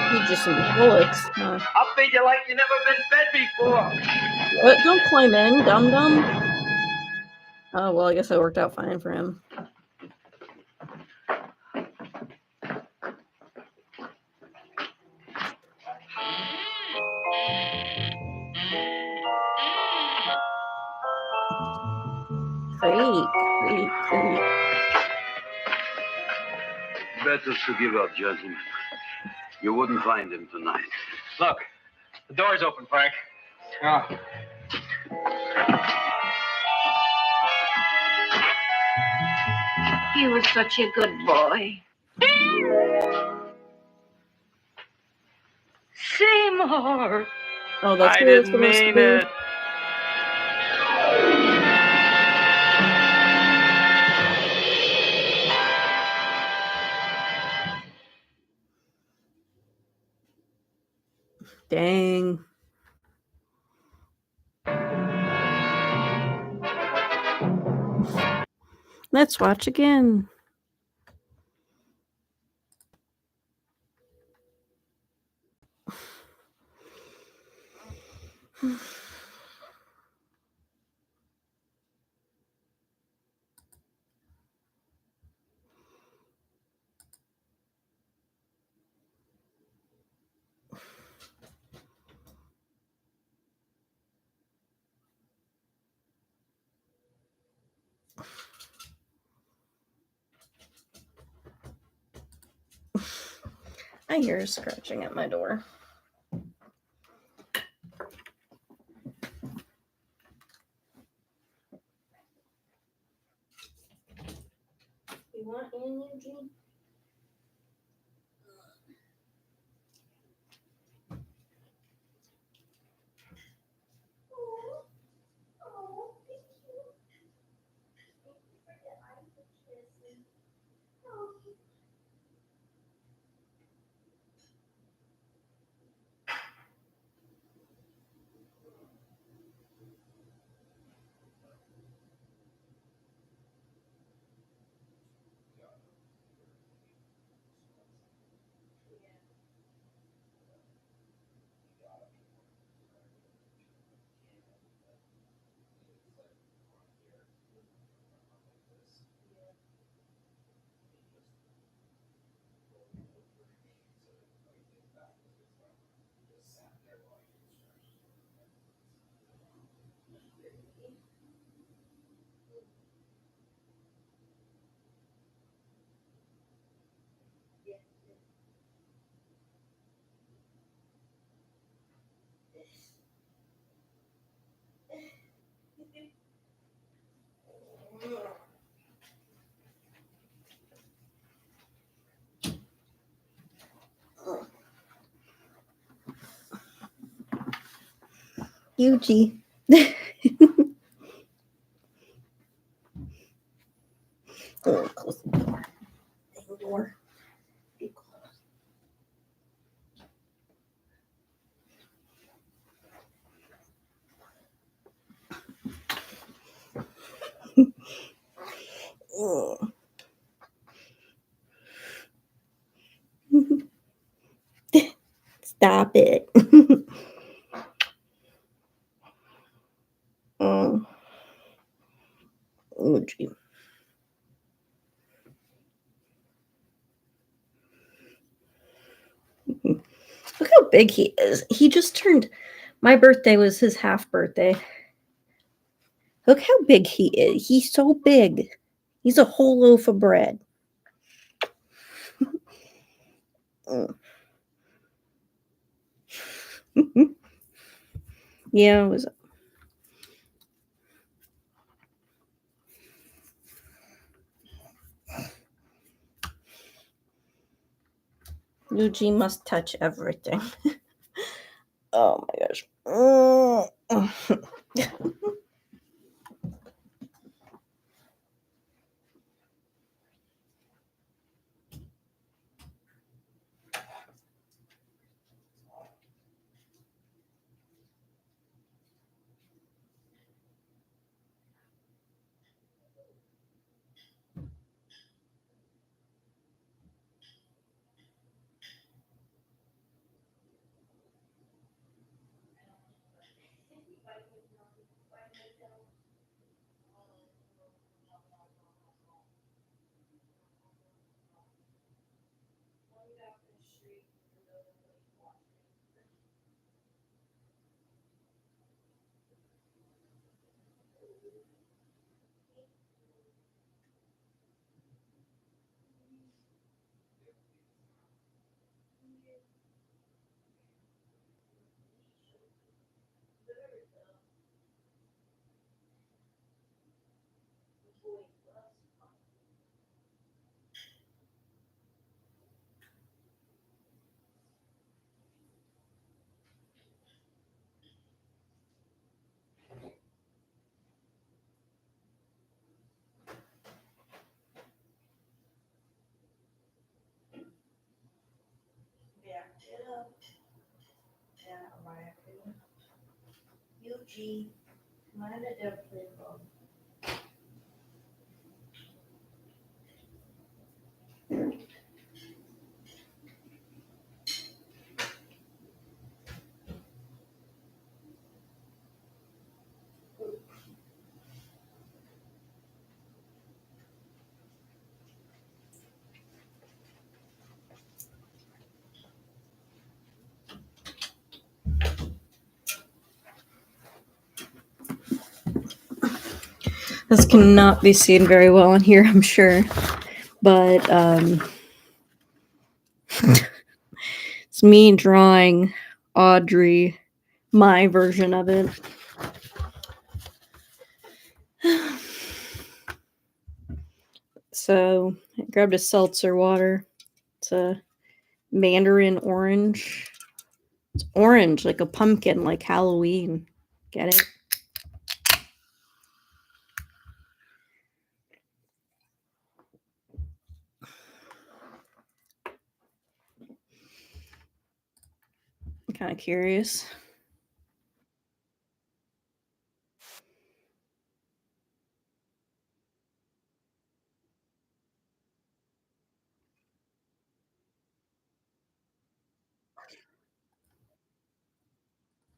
Feed you some bullets. Huh? I'll feed you like you never been fed before. What? Don't climb in, dum-dum. Oh, well, I guess that worked out fine for him. Great. Better to give up, gentlemen. You wouldn't find him tonight. Look, the door's open, Frank. Oh. You were such a good boy. Seymour. Oh, that's I what it's didn't supposed to mean be. it. Dang. Let's watch again. I hear scratching at my door. You want in, Eugene? Eugene. Oh, close the door. The door. Be closed. Oh. Stop it. Oh. Oh, gee. Look how big he is. He just turned. My birthday was his half birthday. Look how big he is. He's so big. He's a whole loaf of bread. Oh. Yeah, it was. Eugene must touch everything. Oh my gosh. Oh. G. Come on, the dope table. This cannot be seen very well on here, I'm sure. But it's me drawing Audrey, my version of it. So I grabbed a seltzer water. It's a mandarin orange. It's orange, like a pumpkin, like Halloween. Get it? I'm kind of curious.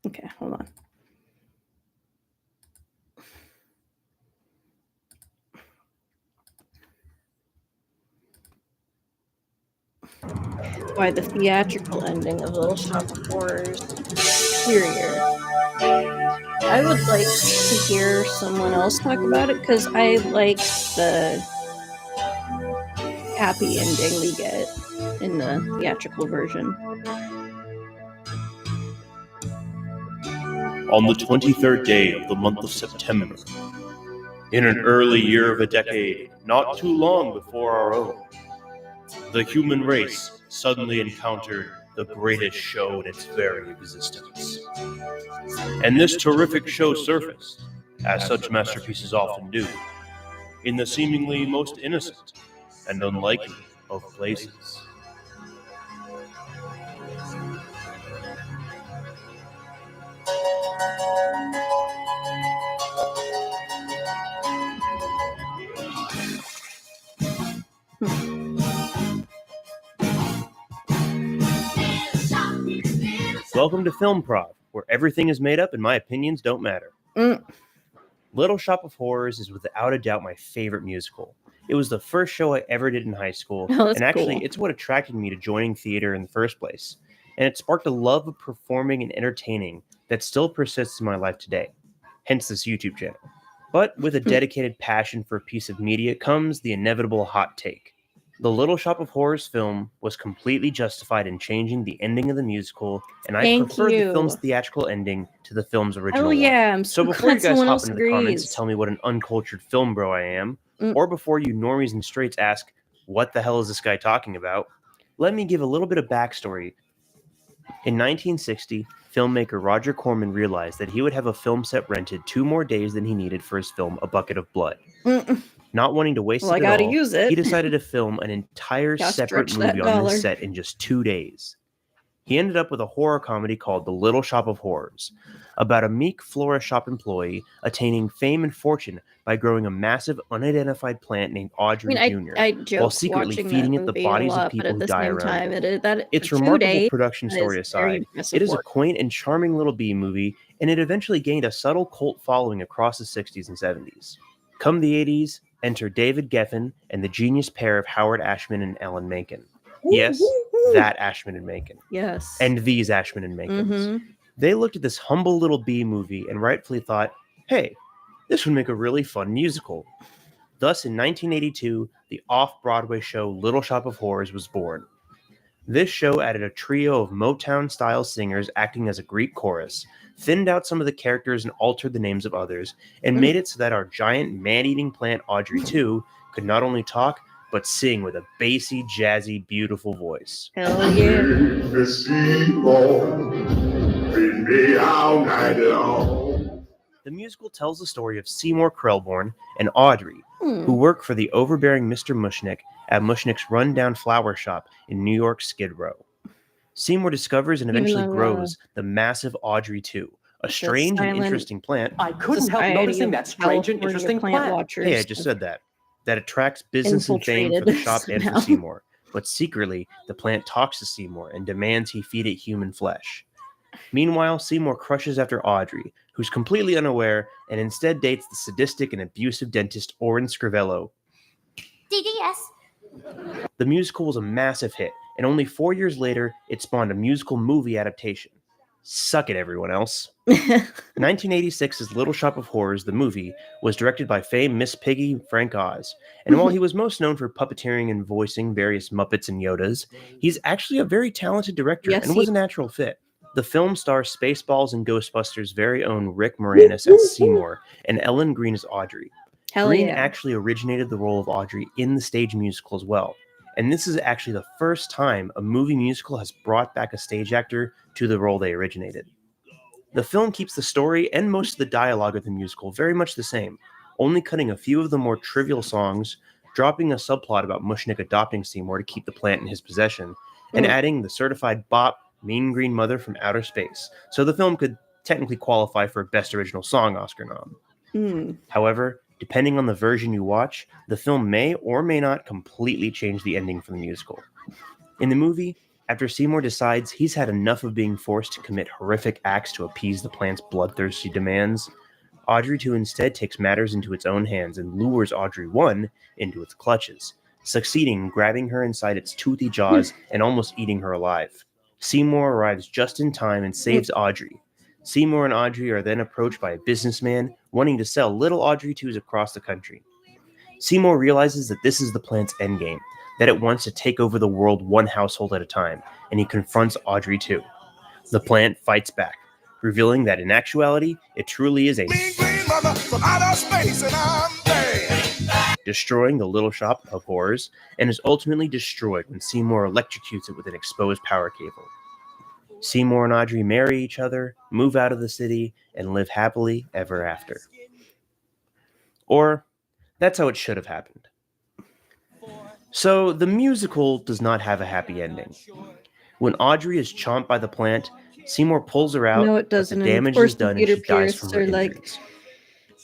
Okay, hold on. Why the theatrical ending of Little Shop of Horrors is superior. I would like to hear someone else talk about it because I like the happy ending we get in the theatrical version. On the 23rd day of the month of September, in an early year of a decade not too long before our own, the human race suddenly encountered the greatest show in its very existence. And this terrific show surfaced, as such masterpieces often do, in the seemingly most innocent and unlikely of places. Welcome to Film Prov, where everything is made up and my opinions don't matter. Little Shop of Horrors is without a doubt my favorite musical. It was the first show I ever did in high school, Oh, that's and actually cool. it's what attracted me to joining theater in the first place. And it sparked a love of performing and entertaining that still persists in my life today, hence this YouTube channel. But with a dedicated passion for a piece of media comes the inevitable hot take. The Little Shop of Horrors film was completely justified in changing the ending of the musical, and I Thank prefer you. the film's theatrical ending to the film's original one. yeah, I'm So so before you glad guys someone hop else into the comments and agrees. tell me what an uncultured film bro I am, or before you normies and straights ask, what the hell is this guy talking about? Let me give a little bit of backstory. In 1960, filmmaker Roger Corman realized that he would have a film set rented 2 more days than he needed for his film A Bucket of Blood. Not wanting to waste Well, I it at gotta all, use it. he decided to film an entire Gotta separate stretch that movie on dollar. this set in just 2 days. He ended up with a horror comedy called The Little Shop of Horrors, about a meek florist shop employee attaining fame and fortune by growing a massive unidentified plant named Audrey Jr., I while joked secretly watching feeding that it the movie a bodies lot, of people but at who the die same around time, it. Its for 2 remarkable days, production that story is very aside, impressive it is a work. quaint and charming little B movie, and it eventually gained a subtle cult following across the 60s and 70s. Come the 80s, enter David Geffen and the genius pair of Howard Ashman and Ellen Menken. Yes, that Ashman and Menken. Yes. And these Ashman and Menkens. Mhm. They looked at this humble little B movie and rightfully thought, hey, this would make a really fun musical. Thus, in 1982, the off-Broadway show Little Shop of Horrors was born. This show added a trio of Motown-style singers acting as a Greek chorus, thinned out some of the characters and altered the names of others, and made it so that our giant man-eating plant Audrey 2 could not only talk, but sing with a bassy, jazzy, beautiful voice. Hell yeah. The musical tells the story of Seymour Krelborn and Audrey, Hmm. who work for the overbearing Mr. Mushnick at Mushnick's rundown flower shop in New York's Skid Row. Seymour discovers and Even eventually though, grows the massive Audrey 2, A strange and silent interesting plant. I couldn't help Society noticing of that strange and California interesting plant plant. watchers Hey, I just said that. That attracts business and fame for the infiltrated shop and for somehow. Seymour. But secretly, the plant talks to Seymour and demands he feed it human flesh. Meanwhile, Seymour crushes after Audrey, who's completely unaware and instead dates the sadistic and abusive dentist Orin Scrivello. DDS. The musical was a massive hit, and only 4 years later, it spawned a musical movie adaptation. Suck it, everyone else. 1986's Little Shop of Horrors, the movie, was directed by famed Miss Piggy Frank Oz, and while he was most known for puppeteering and voicing various Muppets and Yodas, he's actually a very talented director Yes, and he- was a natural fit. The film stars Spaceballs and Ghostbusters' very own Rick Moranis as Seymour and Ellen Green as Audrey. Hell Green yeah. actually originated the role of Audrey in the stage musical as well, and this is actually the first time a movie musical has brought back a stage actor to the role they originated. The film keeps the story and most of the dialogue of the musical very much the same, only cutting a few of the more trivial songs, dropping a subplot about Mushnick adopting Seymour to keep the plant in his possession, and adding the certified bop Mean Green Mother from Outer Space, so the film could technically qualify for a Best Original Song Oscar nom. Hmm. However, depending on the version you watch, the film may or may not completely change the ending for the musical. In the movie, after Seymour decides he's had enough of being forced to commit horrific acts to appease the plant's bloodthirsty demands, Audrey 2 instead takes matters into its own hands and lures Audrey 1 into its clutches, succeeding in grabbing her inside its toothy jaws and almost eating her alive. Seymour arrives just in time and saves Audrey. Seymour and Audrey are then approached by a businessman wanting to sell little Audrey 2s across the country. Seymour realizes that this is the plant's endgame, that it wants to take over the world one household at a time, and he confronts Audrey 2. The plant fights back, revealing that in actuality, it truly is a destroying the Little Shop of Horrors, and is ultimately destroyed when Seymour electrocutes it with an exposed power cable. Seymour and Audrey marry each other, move out of the city, and live happily ever after. Or, that's how it should have happened. So, the musical does not have a happy ending. When Audrey is chomped by the plant, Seymour pulls her out, No, it but doesn't. the And of damage course, is done and Peter she dies Pierce from her are like, injuries.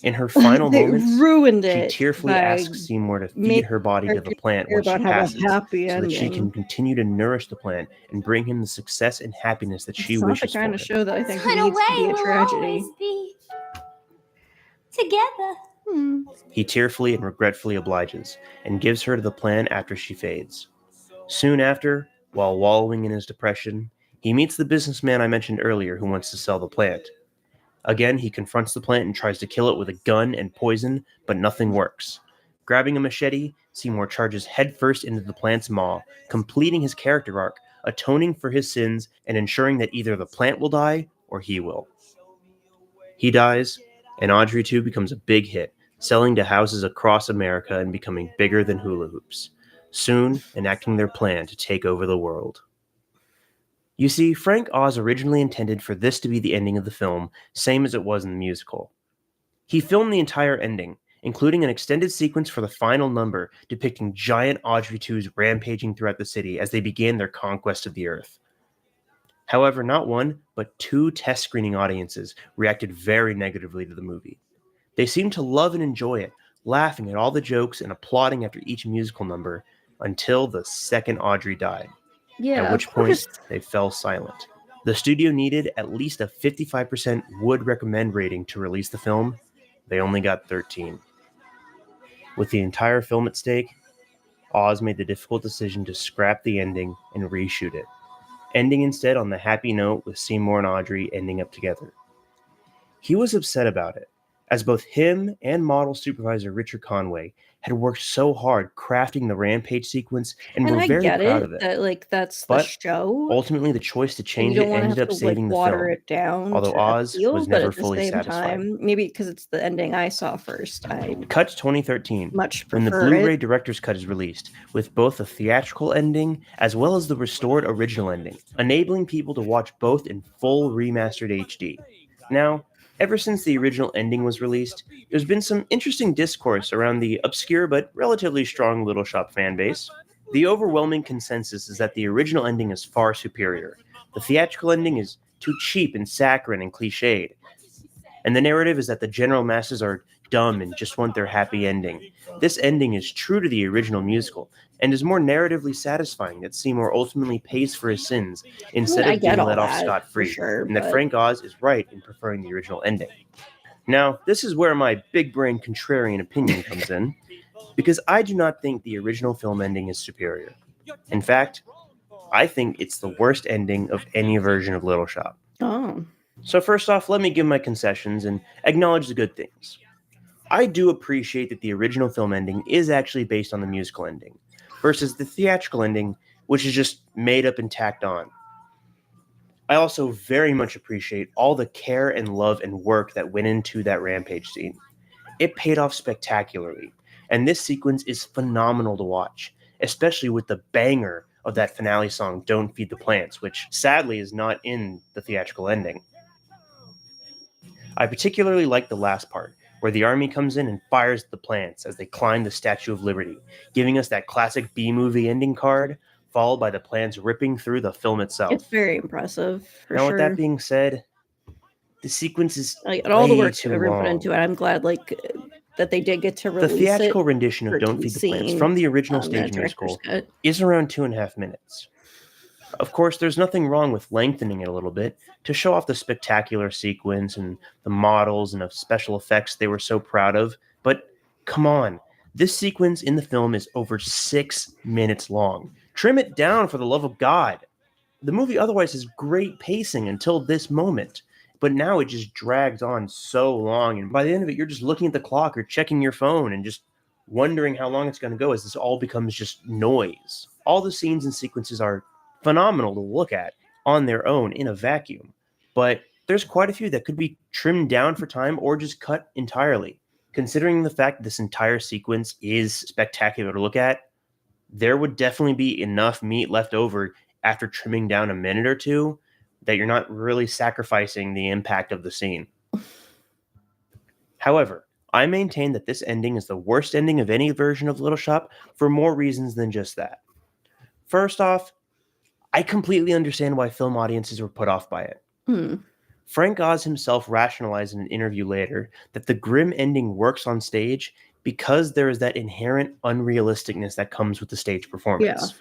In her final they moments, ruined she it tearfully by asks Seymour to feed make her body to the plant care when she about how a passes, happy so that she ending. can continue to nourish the plant and bring him the success and happiness that she It's not the wishes kind for of him. show that I think In a needs to be way, a we'll tragedy. always be together. He tearfully and regretfully obliges, and gives her to the plant after she fades. Soon after, while wallowing in his depression, he meets the businessman I mentioned earlier who wants to sell the plant. Again, he confronts the plant and tries to kill it with a gun and poison, but nothing works. Grabbing a machete, Seymour charges headfirst into the plant's maw, completing his character arc, atoning for his sins, and ensuring that either the plant will die or he will. He dies, and Audrey 2 becomes a big hit, selling to houses across America and becoming bigger than hula hoops, soon enacting their plan to take over the world. You see, Frank Oz originally intended for this to be the ending of the film, same as it was in the musical. He filmed the entire ending, including an extended sequence for the final number depicting giant Audrey 2s rampaging throughout the city as they began their conquest of the Earth. However, not one, but 2 test screening audiences reacted very negatively to the movie. They seemed to love and enjoy it, laughing at all the jokes and applauding after each musical number, until the second Audrey died. Yeah, at which of point course. they fell silent. The studio needed at least a 55% would recommend rating to release the film. They only got 13. With the entire film at stake, Oz made the difficult decision to scrap the ending and reshoot it, ending instead on the happy note with Seymour and Audrey ending up together. He was upset about it, as both him and model supervisor Richard Conway had worked so hard crafting the rampage sequence and were I very get proud it of it. that like that's the But show. ultimately, the choice to and change you it don't want to ended have up to like saving the water film, it down. although to Oz appeal, was but never at the fully same satisfied. time, maybe because it's the ending I saw first. I Cut to 2013, much when the prefer Blu-ray it. director's cut is released, with both the theatrical ending as well as the restored original ending, enabling people to watch both in full remastered HD. Now, ever since the original ending was released, there's been some interesting discourse around the obscure but relatively strong Little Shop fanbase. The overwhelming consensus is that the original ending is far superior. The theatrical ending is too cheap and saccharine and cliched. And the narrative is that the general masses are dumb and just want their happy ending. This ending is true to the original musical and is more narratively satisfying that Seymour ultimately pays for his sins instead I of get being all let off that, scot-free, for sure, and that but- Frank Oz is right in preferring the original ending. Now, this is where my big brain contrarian opinion comes in, because I do not think the original film ending is superior. In fact, I think it's the worst ending of any version of Little Shop. Oh. So first off, let me give my concessions and acknowledge the good things. I do appreciate that the original film ending is actually based on the musical ending, versus the theatrical ending, which is just made up and tacked on. I also very much appreciate all the care and love and work that went into that rampage scene. It paid off spectacularly, and this sequence is phenomenal to watch, especially with the banger of that finale song, Don't Feed the Plants, which sadly is not in the theatrical ending. I particularly like the last part, where the army comes in and fires the plants as they climb the Statue of Liberty, giving us that classic B-movie ending card, followed by the plants ripping through the film itself. It's very impressive, for Now, sure. with that being said, the sequence is Like, all the way work too everyone put long. into it. I'm glad, like, that they did get to The release theatrical it rendition of for Don't Feed the Plants seeing, from the original that stage director's musical cut. is around 2.5 minutes. Of course, there's nothing wrong with lengthening it a little bit to show off the spectacular sequence and the models and the special effects they were so proud of, but come on, this sequence in the film is over 6 minutes long. Trim it down, for the love of God. The movie otherwise has great pacing until this moment, but now it just drags on so long, and by the end of it, you're just looking at the clock or checking your phone and just wondering how long it's going to go as this all becomes just noise. All the scenes and sequences are phenomenal to look at on their own in a vacuum, but there's quite a few that could be trimmed down for time or just cut entirely. Considering the fact that this entire sequence is spectacular to look at, there would definitely be enough meat left over after trimming down a minute or two that you're not really sacrificing the impact of the scene. However, I maintain that this ending is the worst ending of any version of Little Shop for more reasons than just that. First off, I completely understand why film audiences were put off by it. Frank Oz himself rationalized in an interview later that the grim ending works on stage because there is that inherent unrealisticness that comes with the stage performance.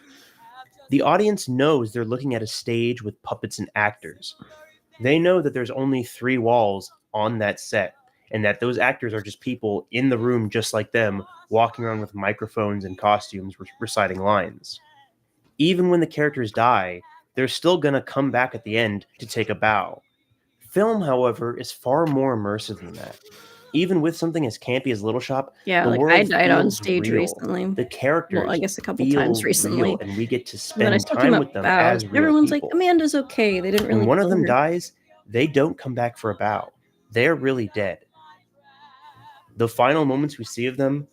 The audience knows they're looking at a stage with puppets and actors. They know that there's only 3 walls on that set, and that those actors are just people in the room just like them, walking around with microphones and costumes reciting lines. Even when the characters die, they're still going to come back at the end to take a bow. Film, however, is far more immersive than that. Even with something as campy as Little Shop, Yeah, the like, world I died on feels stage real. recently. The characters Well, I guess a couple feel times recently. real, and we get to And then I spend still came time up with them bows. as real Everyone's people. like, Amanda's okay. They didn't really When one of kill them her. dies, they don't come back for a bow. They're really dead. The final moments we see of them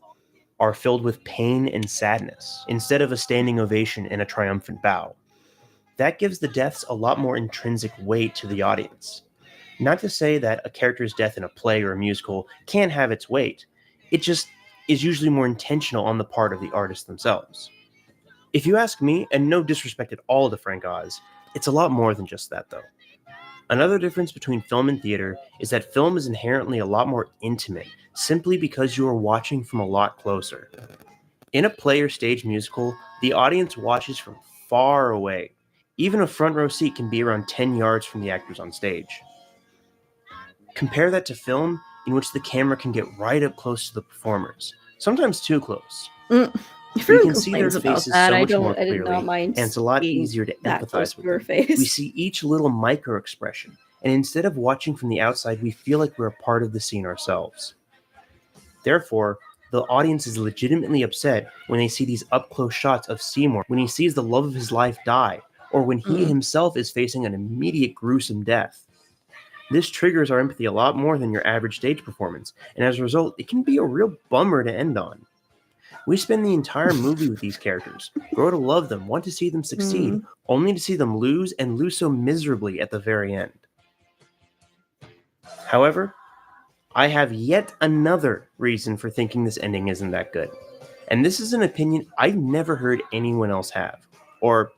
are filled with pain and sadness, instead of a standing ovation and a triumphant bow. That gives the deaths a lot more intrinsic weight to the audience. Not to say that a character's death in a play or a musical can't have its weight. It just is usually more intentional on the part of the artists themselves. If you ask me, and no disrespect at all to Frank Oz, it's a lot more than just that though. Another difference between film and theater is that film is inherently a lot more intimate, simply because you are watching from a lot closer. In a play or stage musical, the audience watches from far away. Even a front row seat can be around 10 yards from the actors on stage. Compare that to film, in which the camera can get right up close to the performers, sometimes too close. We Everyone can see their complains about faces that. so I much don't. more I did clearly, not mind. and it's a lot being easier to that close empathize to with her them. face. We see each little micro expression, and instead of watching from the outside, we feel like we're a part of the scene ourselves. Therefore, the audience is legitimately upset when they see these up-close shots of Seymour, when he sees the love of his life die, or when he himself is facing an immediate gruesome death. This triggers our empathy a lot more than your average stage performance, and as a result, it can be a real bummer to end on. We spend the entire movie with these characters, grow to love them, want to see them succeed, only to see them lose, and lose so miserably at the very end. However, I have yet another reason for thinking this ending isn't that good. And this is an opinion I've never heard anyone else have, or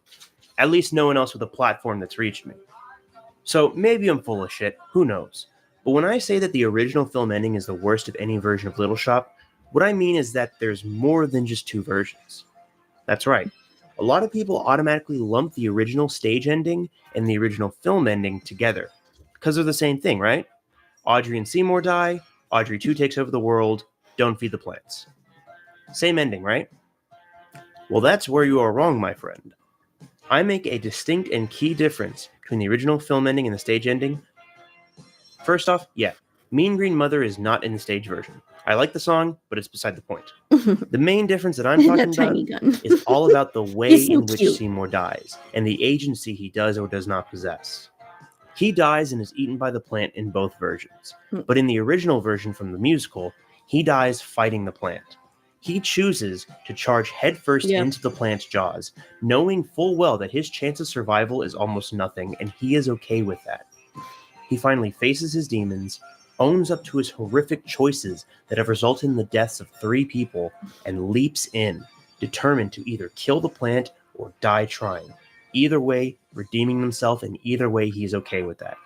at least no one else with a platform that's reached me. So maybe I'm full of shit, who knows? But when I say that the original film ending is the worst of any version of Little Shop, what I mean is that there's more than just two versions. That's right. A lot of people automatically lump the original stage ending and the original film ending together because they're the same thing, right? Audrey and Seymour die, Audrey 2 takes over the world, don't feed the plants. Same ending, right? Well, that's where you are wrong, my friend. I make a distinct and key difference between the original film ending and the stage ending. First off, yeah, Mean Green Mother is not in the stage version. I like the song, but it's beside the point. The main difference that I'm That talking about tiny gun. is all about the way He's so in which cute. Seymour dies and the agency he does or does not possess. He dies and is eaten by the plant in both versions, but in the original version from the musical, he dies fighting the plant. He chooses to charge headfirst into the plant's jaws, knowing full well that his chance of survival is almost nothing, and he is okay with that. He finally faces his demons, owns up to his horrific choices that have resulted in the deaths of 3 people, and leaps in, determined to either kill the plant or die trying. Either way, redeeming himself, and either way, he is okay with that.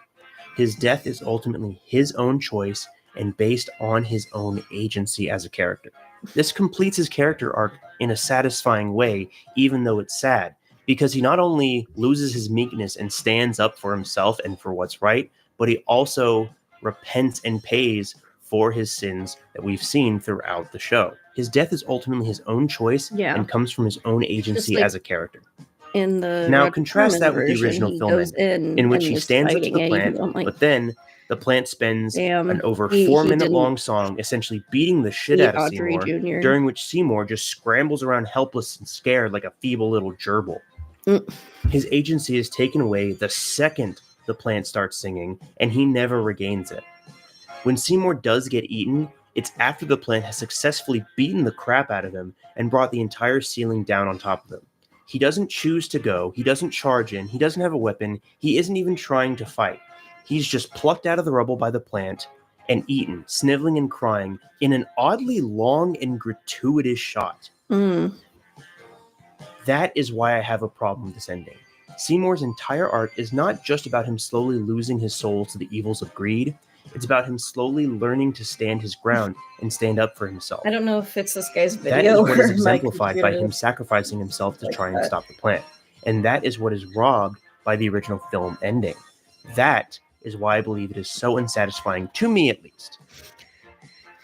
His death is ultimately his own choice and based on his own agency as a character. This completes his character arc in a satisfying way, even though it's sad, because he not only loses his meekness and stands up for himself and for what's right, but he also repents and pays for his sins that we've seen throughout the show. His death is ultimately his own choice and comes from his own agency like as a character. In the Now Roger contrast that Corman with the version, original he film goes ending, in which and he is stands up to fighting the it, plant, even though I'm like, but then the plant spends damn, an over he 4-minute didn't long song essentially beating the shit beat out of Audrey Seymour, Jr.. during which Seymour just scrambles around helpless and scared like a feeble little gerbil. His agency is taken away the second the plant starts singing, and he never regains it. When Seymour does get eaten, it's after the plant has successfully beaten the crap out of him and brought the entire ceiling down on top of him. He doesn't choose to go, he doesn't charge in, he doesn't have a weapon, he isn't even trying to fight. He's just plucked out of the rubble by the plant and eaten, sniveling and crying, in an oddly long and gratuitous shot. That is why I have a problem with this ending. Seymour's entire arc is not just about him slowly losing his soul to the evils of greed, it's about him slowly learning to stand his ground and stand up for himself. I don't know if it's this guy's That video is what is or my exemplified by computer. him sacrificing himself to try and stop the plant. And that is what is robbed by the original film ending. That is why I believe it is so unsatisfying, to me at least.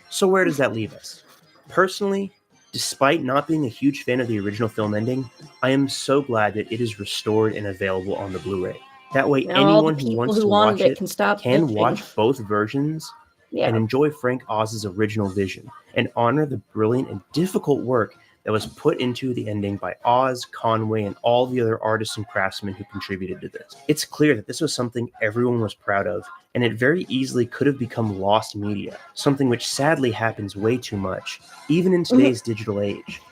So where does that leave us? Personally, despite not being a huge fan of the original film ending, I am so glad that it is restored and available on the Blu-ray. That way, Now all the anyone who people wants who to wanted watch it can stop can bitching. watch both versions and enjoy Frank Oz's original vision and honor the brilliant and difficult work that was put into the ending by Oz, Conway, and all the other artists and craftsmen who contributed to this. It's clear that this was something everyone was proud of, and it very easily could have become lost media, something which sadly happens way too much, even in today's digital age.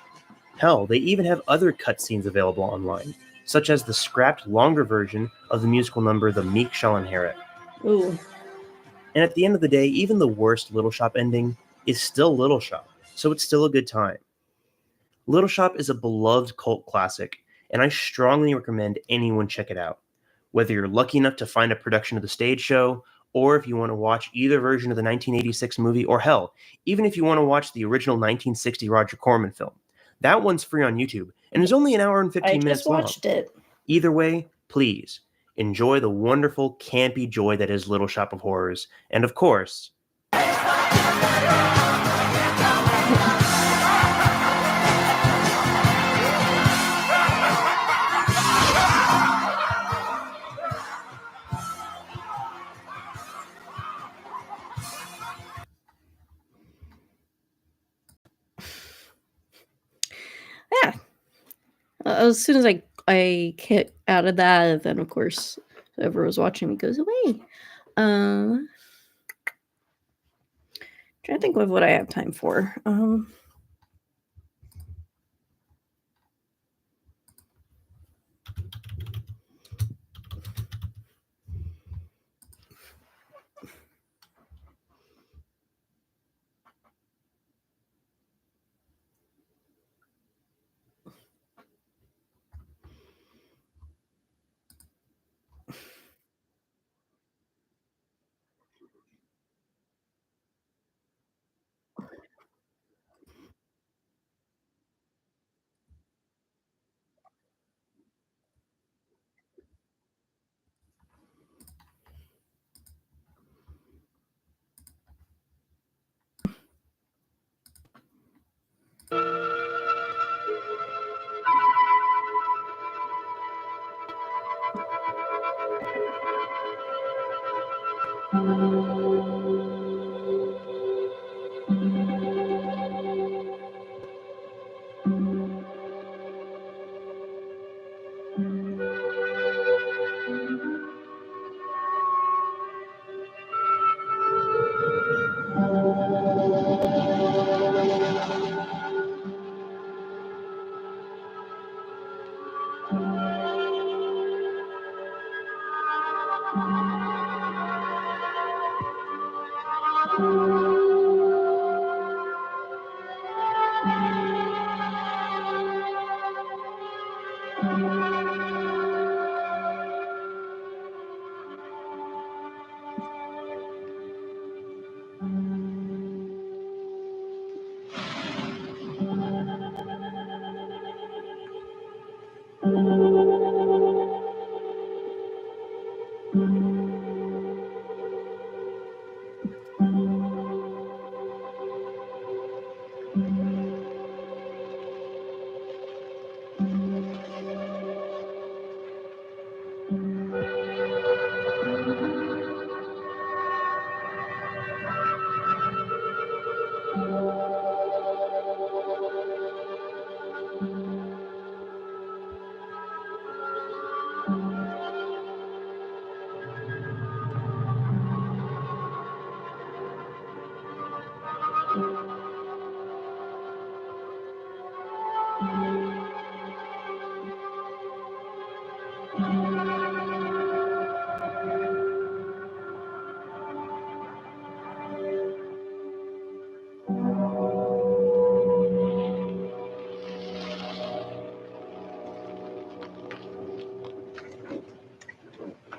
Hell, they even have other cutscenes available online, such as the scrapped longer version of the musical number The Meek Shall Inherit. Ooh. And at the end of the day, even the worst Little Shop ending is still Little Shop, so it's still a good time. Little Shop is a beloved cult classic, and I strongly recommend anyone check it out. Whether you're lucky enough to find a production of the stage show, or if you want to watch either version of the 1986 movie, or hell, even if you want to watch the original 1960 Roger Corman film. That one's free on YouTube, and is only an hour and 15 minutes long. I just watched it. Either way, please, enjoy the wonderful, campy joy that is Little Shop of Horrors, and of course... Yeah. As soon as I get out of that, then of course whoever was watching me goes away. Trying to think of what I have time for.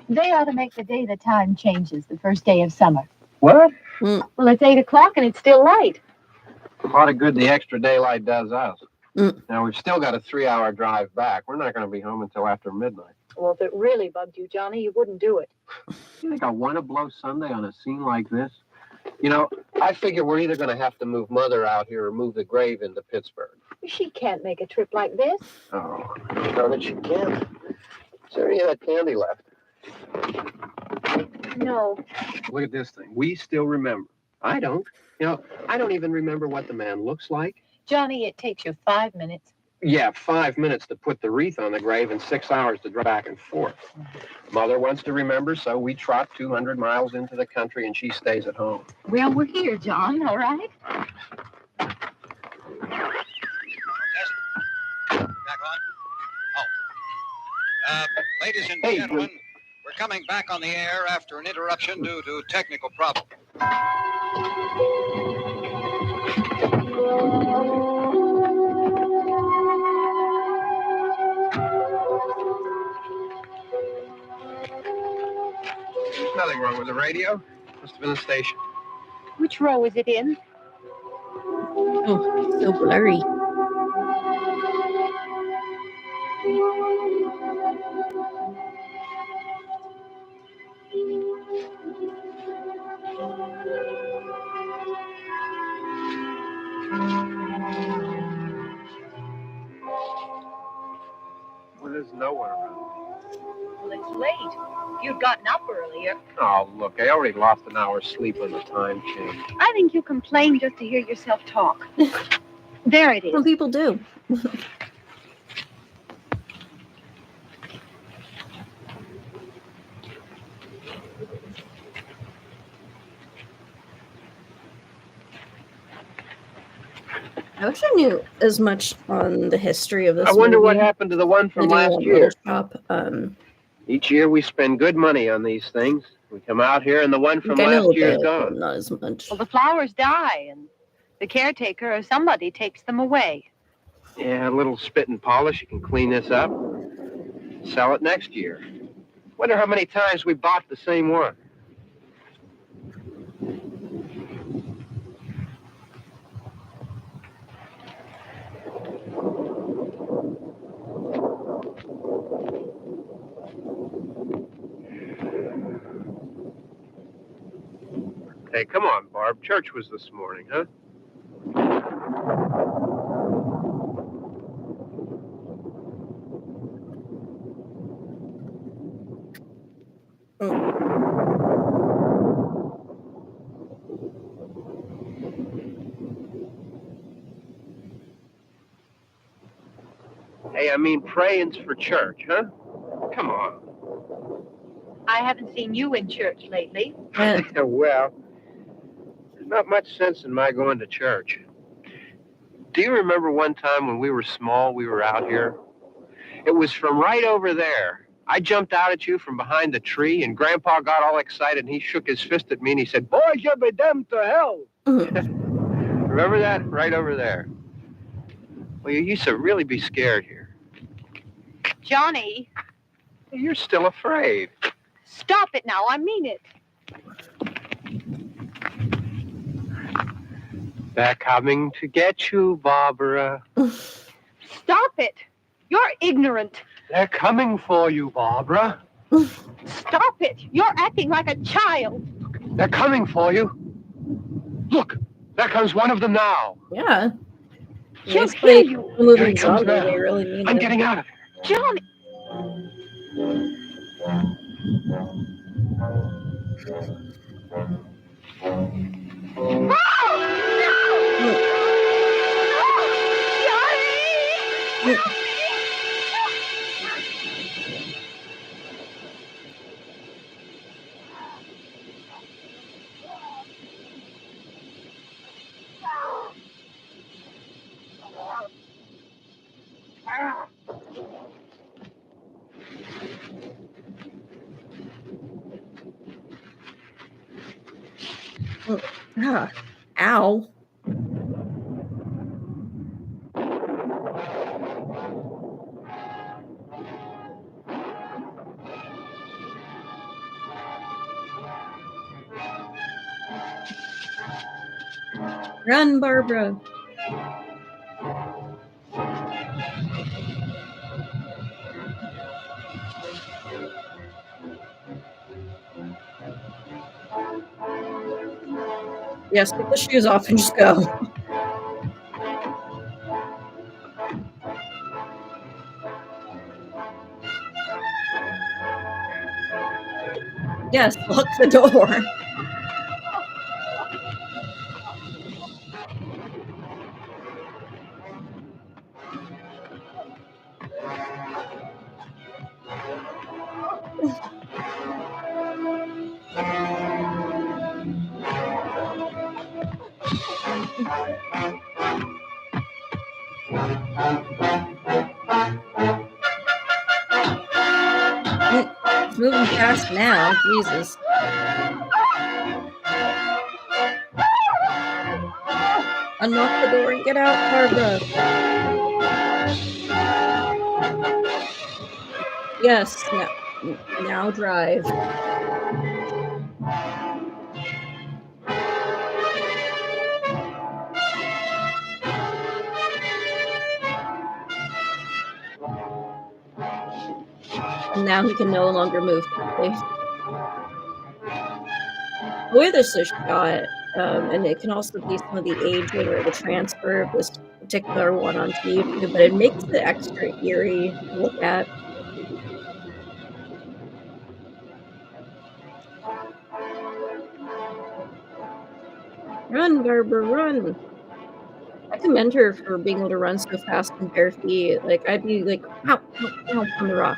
They ought to make the day the time changes, the first day of summer. What? Well, it's 8 o'clock and it's still light. A lot of good the extra daylight does us. Now, we've still got a 3-hour drive back. We're not going to be home until after midnight. Well, if it really bugged you, Johnny, you wouldn't do it. You think I want to blow Sunday on a scene like this? You know, I figure we're either going to have to move Mother out here or move the grave into Pittsburgh. She can't make a trip like this. Oh, no, that she can't. Is there any of that candy left? No. Look at this thing. We still remember. I don't. You know, I don't even remember what the man looks like. Johnny, it takes you 5 minutes. Yeah, 5 minutes to put the wreath on the grave and 6 hours to drive back and forth. Mother wants to remember, so we trot 200 miles into the country and she stays at home. Well, we're here, John, all right? Back on? Oh. Ladies and gentlemen, we're coming back on the air after an interruption due to technical problem. There's nothing wrong with the radio. Must have been the station. Which row is it in? Oh, so blurry. Well, there's no one around. Well, it's late. If you'd gotten up earlier. Oh, look, I already lost an hour's sleep on the time change. I think you complain just to hear yourself talk. There it is. Some people do. I wish I knew as much on the history of this. I wonder what movie. happened to the one from They do last on year. Photoshop. Each year we spend good money on these things. We come out here and the one from I know last year is that, gone. not as much. Well, the flowers die, and the caretaker or somebody takes them away. Yeah, a little spit and polish. You can clean this up. Sell it next year. Wonder how many times we bought the same one. Hey, come on, Barb. Church was this morning, huh? Hey, I mean, praying's for church, huh? Come on. I haven't seen you in church lately. Well, there's not much sense in my going to church. Do you remember one time when we were small, we were out here? It was from right over there I jumped out at you from behind the tree, and Grandpa got all excited, and he shook his fist at me, and he said, "Boys, you'll be damned to hell." Remember that? Right over there. Well, you used to really be scared here. Johnny, You're still afraid. stop it now. I mean it. They're coming to get you, Barbara. Stop it. You're ignorant. They're coming for you, Barbara. Stop it. You're acting like a child. They're coming for you. Look, there comes one of them now. Yeah. He'll It's kill like you. a movie Here he comes zombie. now. They really mean I'm it. getting out of here. Johnny. Ah, ow. Run, Barbara. Yes, take the shoes off and just go. Yes, lock the door. It's moving fast now. Jesus. Unlock the door and get out, Barbara. Yes, now drive. And now he can no longer move quickly. The way this is shot, and it can also be some of the aging or the transfer of this particular one onto YouTube, but it makes it extra eerie to look at. Run, Barbara, run! I commend her for being able to run so fast in bare feet. Like, I'd be like, ow, ow, ow, on the rock.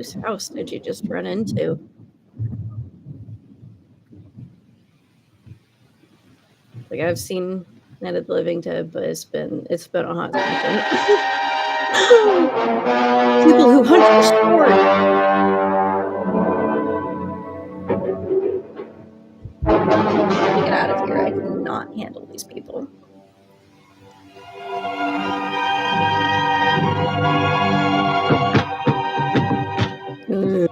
Whose house did you just run into? Like, I've seen Night of the Living Dead, but it's been a hot second. People who hunt for sport. Get out of here. I cannot handle these people. Ugh.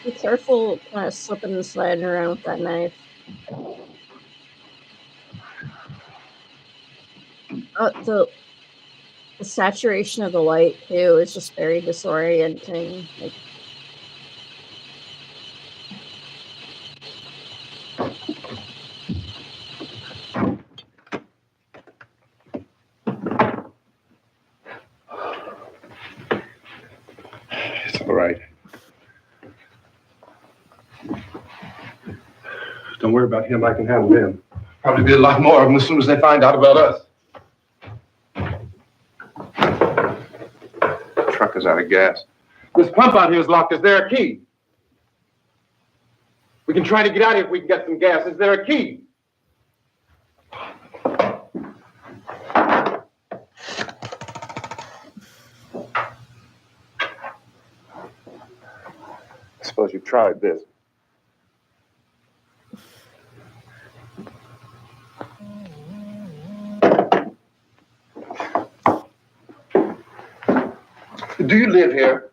Be careful slipping and sliding around with that knife. The saturation of the light too is just very disorienting. Like, It's all right. Don't worry about him. I can handle him. Probably be a lot more of them as soon as they find out about us. The truck is out of gas. This pump out here is locked. Is there a key? We can try to get out of here if we can get some gas. Is there a key? I suppose you've tried this. Do you live here?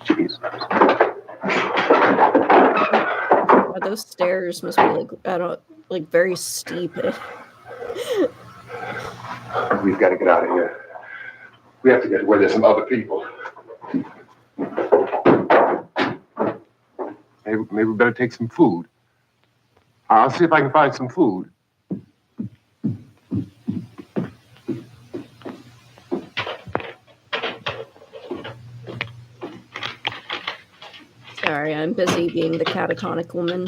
Jesus. those stairs must be like, I don't, like very steep. We've got to get out of here. We have to get to where there's some other people. Maybe we better take some food. I'll see if I can find some food. Sorry, I'm busy being the catatonic woman.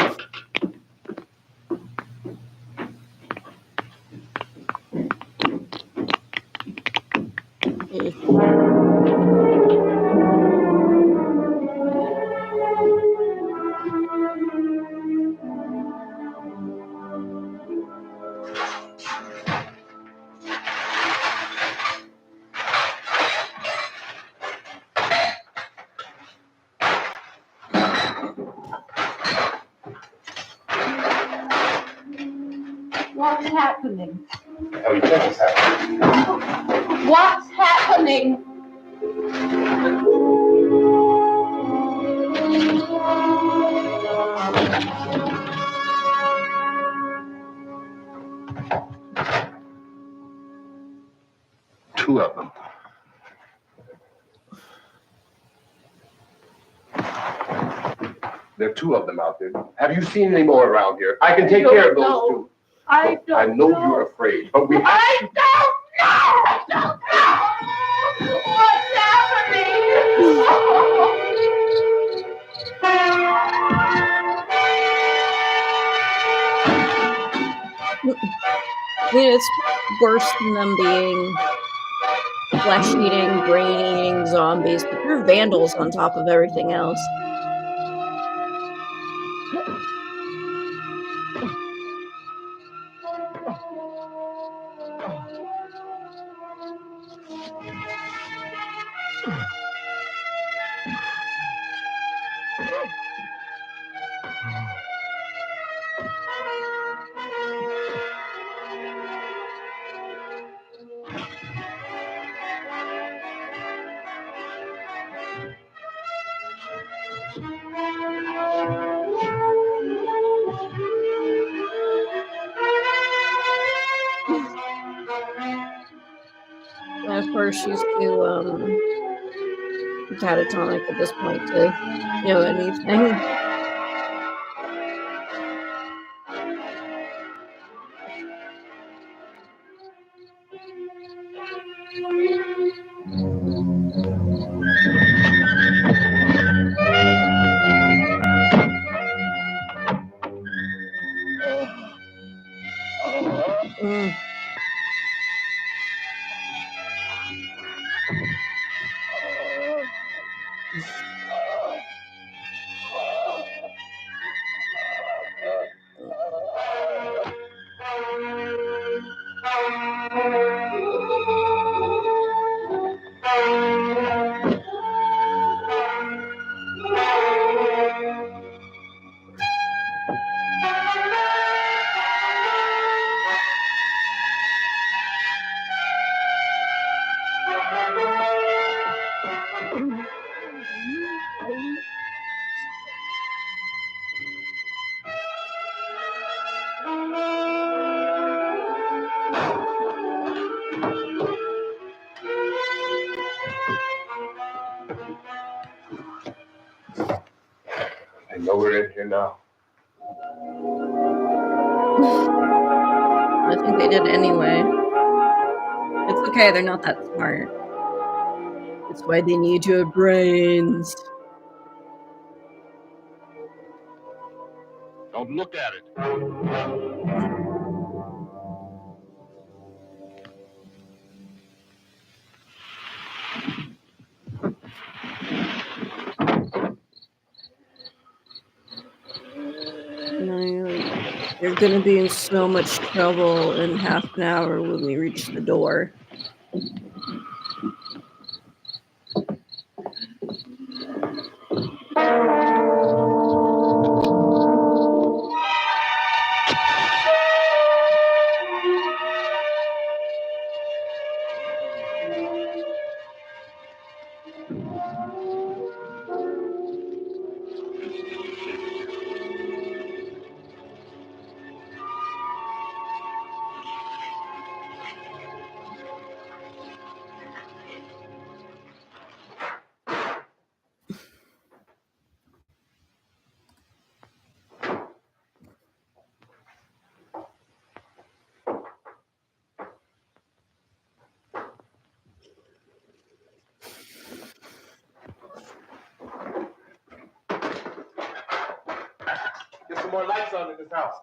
What's happening? How do you think it's happening? What's happening? Two of them. There are two of them out there. Have you seen any more around here? I can take care of those two. I don't know you're afraid, but we have I don't know! What's I mean, it's worse than them being flesh-eating, brain-eating zombies, but they're vandals on top of everything else. And of course, she's too catatonic at this point to know anything. Mm. I know we're in here now. I think they did anyway. It's okay, they're not that smart. That's why they need your brains. Don't look at it. You're gonna be in so much trouble in half an hour when we reach the door. Get some more lights on in this house.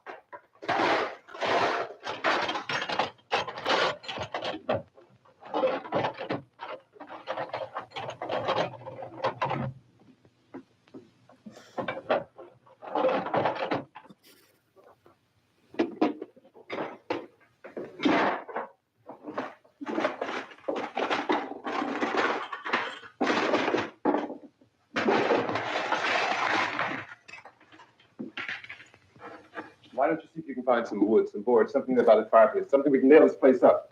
Why don't you see if you can find some wood, some board, something about the fireplace, something we can nail this place up.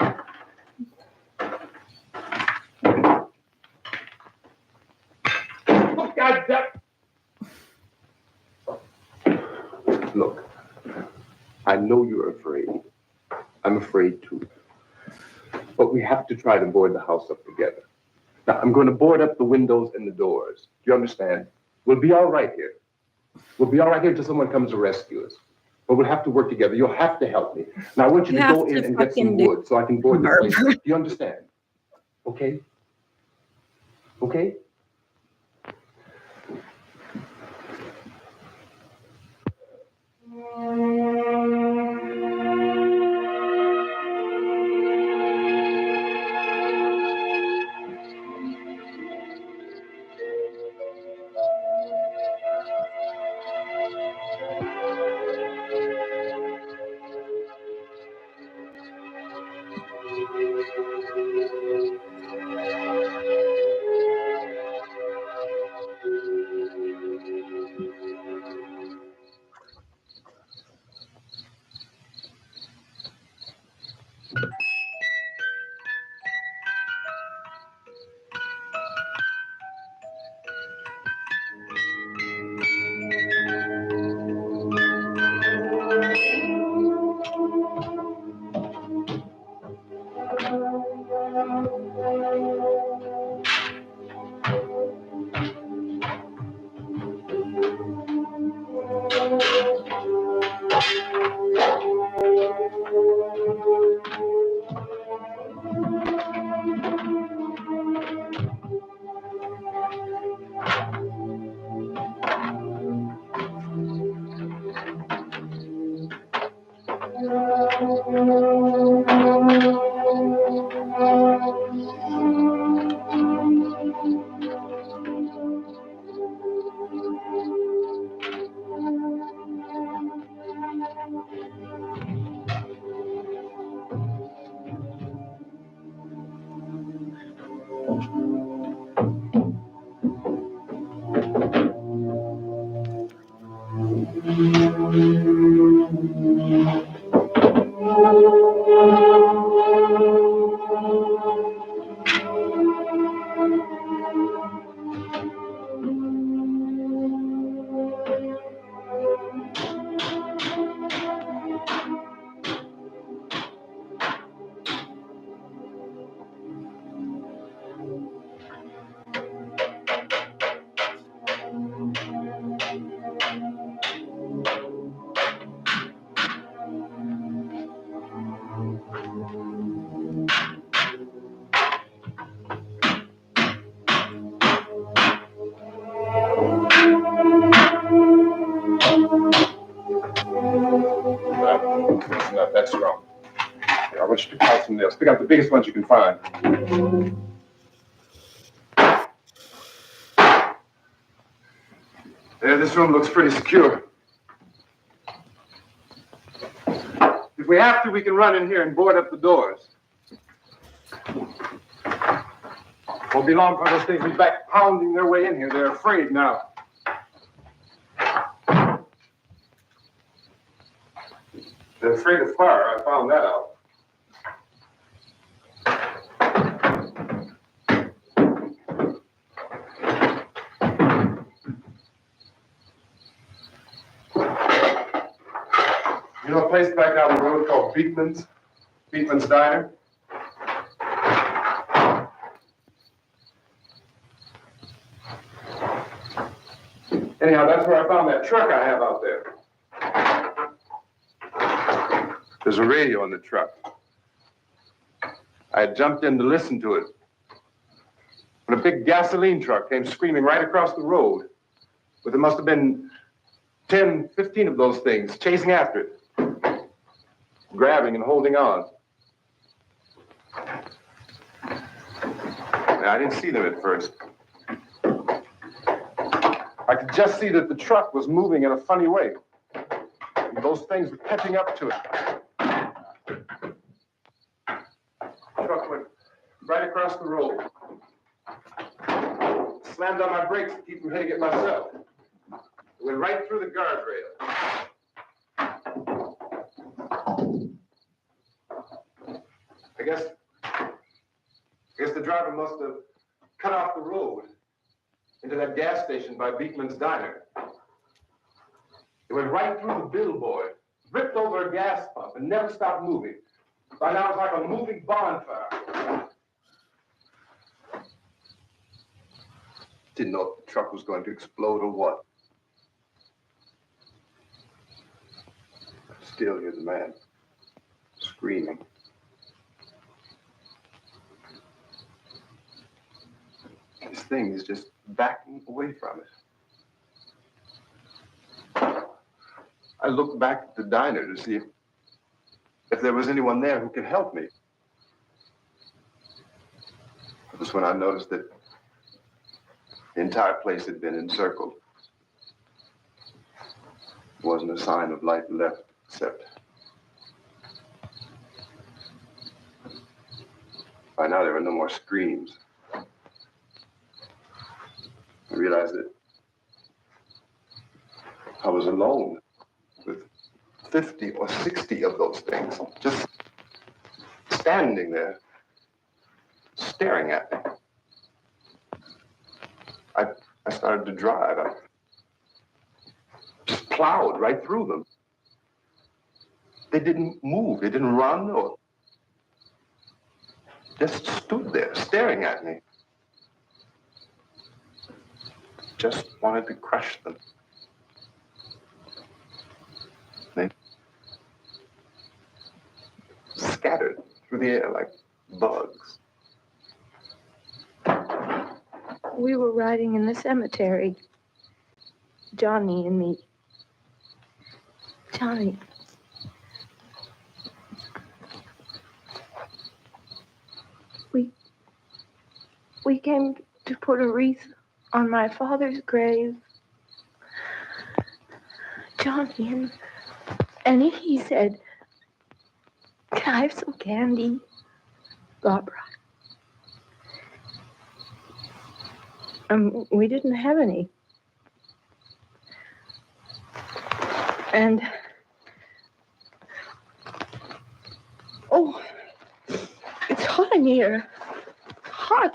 Oh, God damn. Look, I know you're afraid. I'm afraid too. But we have to try to board the house up together. Now, I'm going to board up the windows and the doors. Do you understand? We'll be all right here. We'll be all right here until someone comes to rescue us. But we'll have to work together. You'll have to help me. Now, I want you You to have go in to and get some fucking do wood so I can board the Barb. plane. Do you understand? Okay? Okay? It's not that strong. I want you to pick out some nails. Pick out the biggest ones you can find. Yeah, this room looks pretty secure. If we have to, we can run in here and board up the doors. Won't be long for those things be back pounding their way in here. They're afraid now. They're afraid of fire. I found that out. You know a place back down the road called Beekman's? Beekman's Diner? Anyhow, that's where I found that truck I have out there. There's a radio in the truck. I had jumped in to listen to it when a big gasoline truck came screaming right across the road. But there must have been 10, 15 of those things chasing after it, grabbing and holding on. I didn't see them at first. I could just see that the truck was moving in a funny way. And those things were catching up to it. The truck went right across the road. Slammed on my brakes to keep from hitting it myself. It went right through the guardrail. I guess the driver must have cut off the road into that gas station by Beekman's Diner. It went right through the billboard, ripped over a gas pump, and never stopped moving. By now, it's like a moving bonfire. Didn't know if the truck was going to explode or what. still hear the man screaming. This thing is just backing away from it. I looked back at the diner to see if there was anyone there who could help me. It was when I noticed that the entire place had been encircled. There wasn't a sign of life left except by now there were no more screams. I realized that I was alone with 50 or 60 of those things, just standing there, staring at me. I started to drive. I just plowed right through them. They didn't move. They didn't run or just stood there staring at me. Just wanted to crush them. They scattered through the air like bugs. We were riding in the cemetery, Johnny and me. Johnny. We came to put a wreath on my father's grave. Johnny, and he said, "Can I have some candy, Barbara?" We didn't have any. And, oh, it's hot in here. Hot.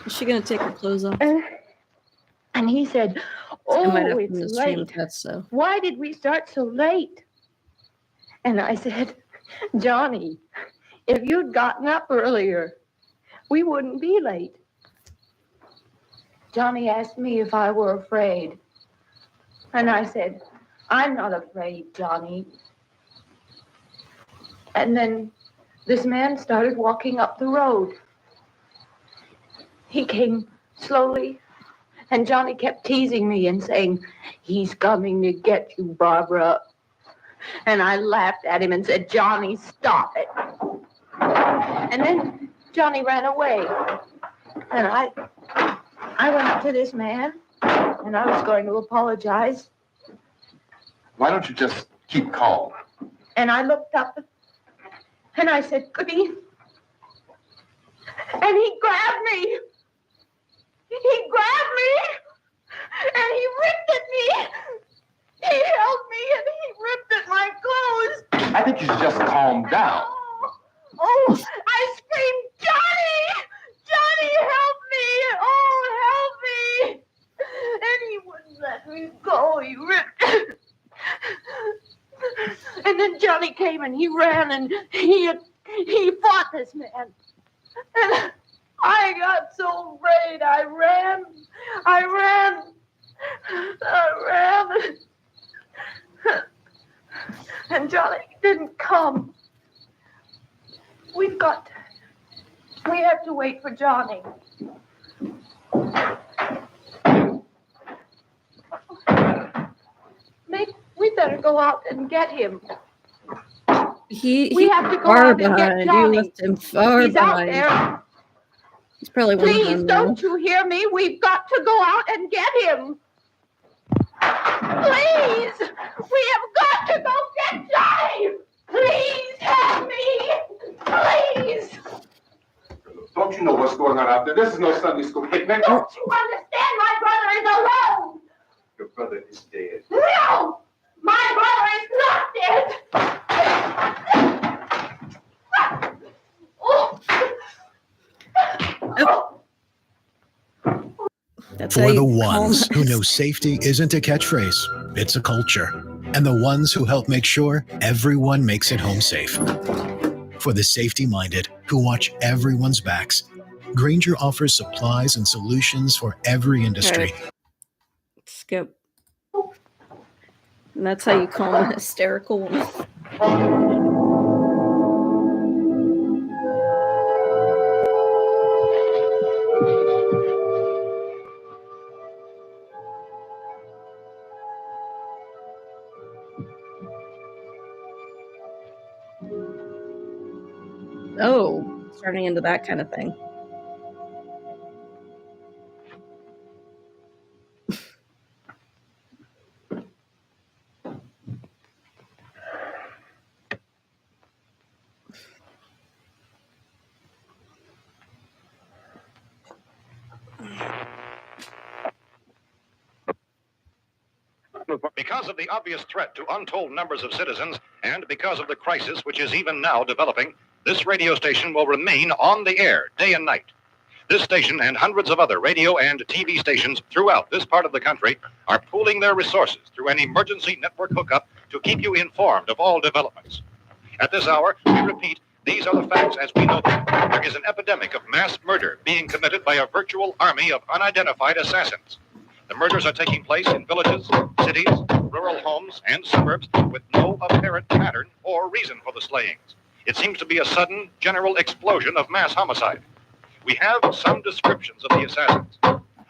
Is she gonna take her clothes off? And he said, I might have "Oh, to it's stream late. that, so. Why did we start so late?" And I said, "Johnny, if you'd gotten up earlier, we wouldn't be late." Johnny asked me if I were afraid. And I said, "I'm not afraid, Johnny." And then this man started walking up the road. He came slowly, and Johnny kept teasing me and saying, "He's coming to get you, Barbara." And I laughed at him and said, "Johnny, stop it." And then Johnny ran away. And I went up to this man, and I was going to apologize. Why don't you just keep calm? And I looked up, and I said, "Goody." And he grabbed me. He grabbed me, and he ripped at me. He held me, and he ripped at my clothes. I think you should just calm down. Oh, I screamed, "Johnny! Johnny, help me! Oh, help me!" And he wouldn't let me go. He ripped. And then Johnny came and he ran and he fought this man. And I got so afraid. I ran. And Johnny didn't come. We have to wait for Johnny. We better go out and get him. We have to go far out and get behind. You Johnny. left him far He's behind. out there. He's probably one Please, of them now. don't you hear me? We've got to go out and get him. Please, we have got to go get Johnny. Please help me. Please. Don't you know what's going on out there? This is no Sunday school picnic. Don't you understand? My brother is alone. Your brother is dead. No, my brother is not dead. That's For the ones who know safety isn't a catchphrase, it's a culture. And the ones who help make sure everyone makes it home safe. For the safety-minded who watch everyone's backs, Grainger offers supplies and solutions for every industry. Skip. And that's how you call him a hysterical woman. Oh, turning into that kind of thing. Because of the obvious threat to untold numbers of citizens and because of the crisis which is even now developing, this radio station will remain on the air day and night. This station and hundreds of other radio and TV stations throughout this part of the country are pooling their resources through an emergency network hookup to keep you informed of all developments. At this hour, we repeat, these are the facts as we know them. There is an epidemic of mass murder being committed by a virtual army of unidentified assassins. The murders are taking place in villages, cities, rural homes, and suburbs with no apparent pattern or reason for the slayings. It seems to be a sudden, general explosion of mass homicide. We have some descriptions of the assassins.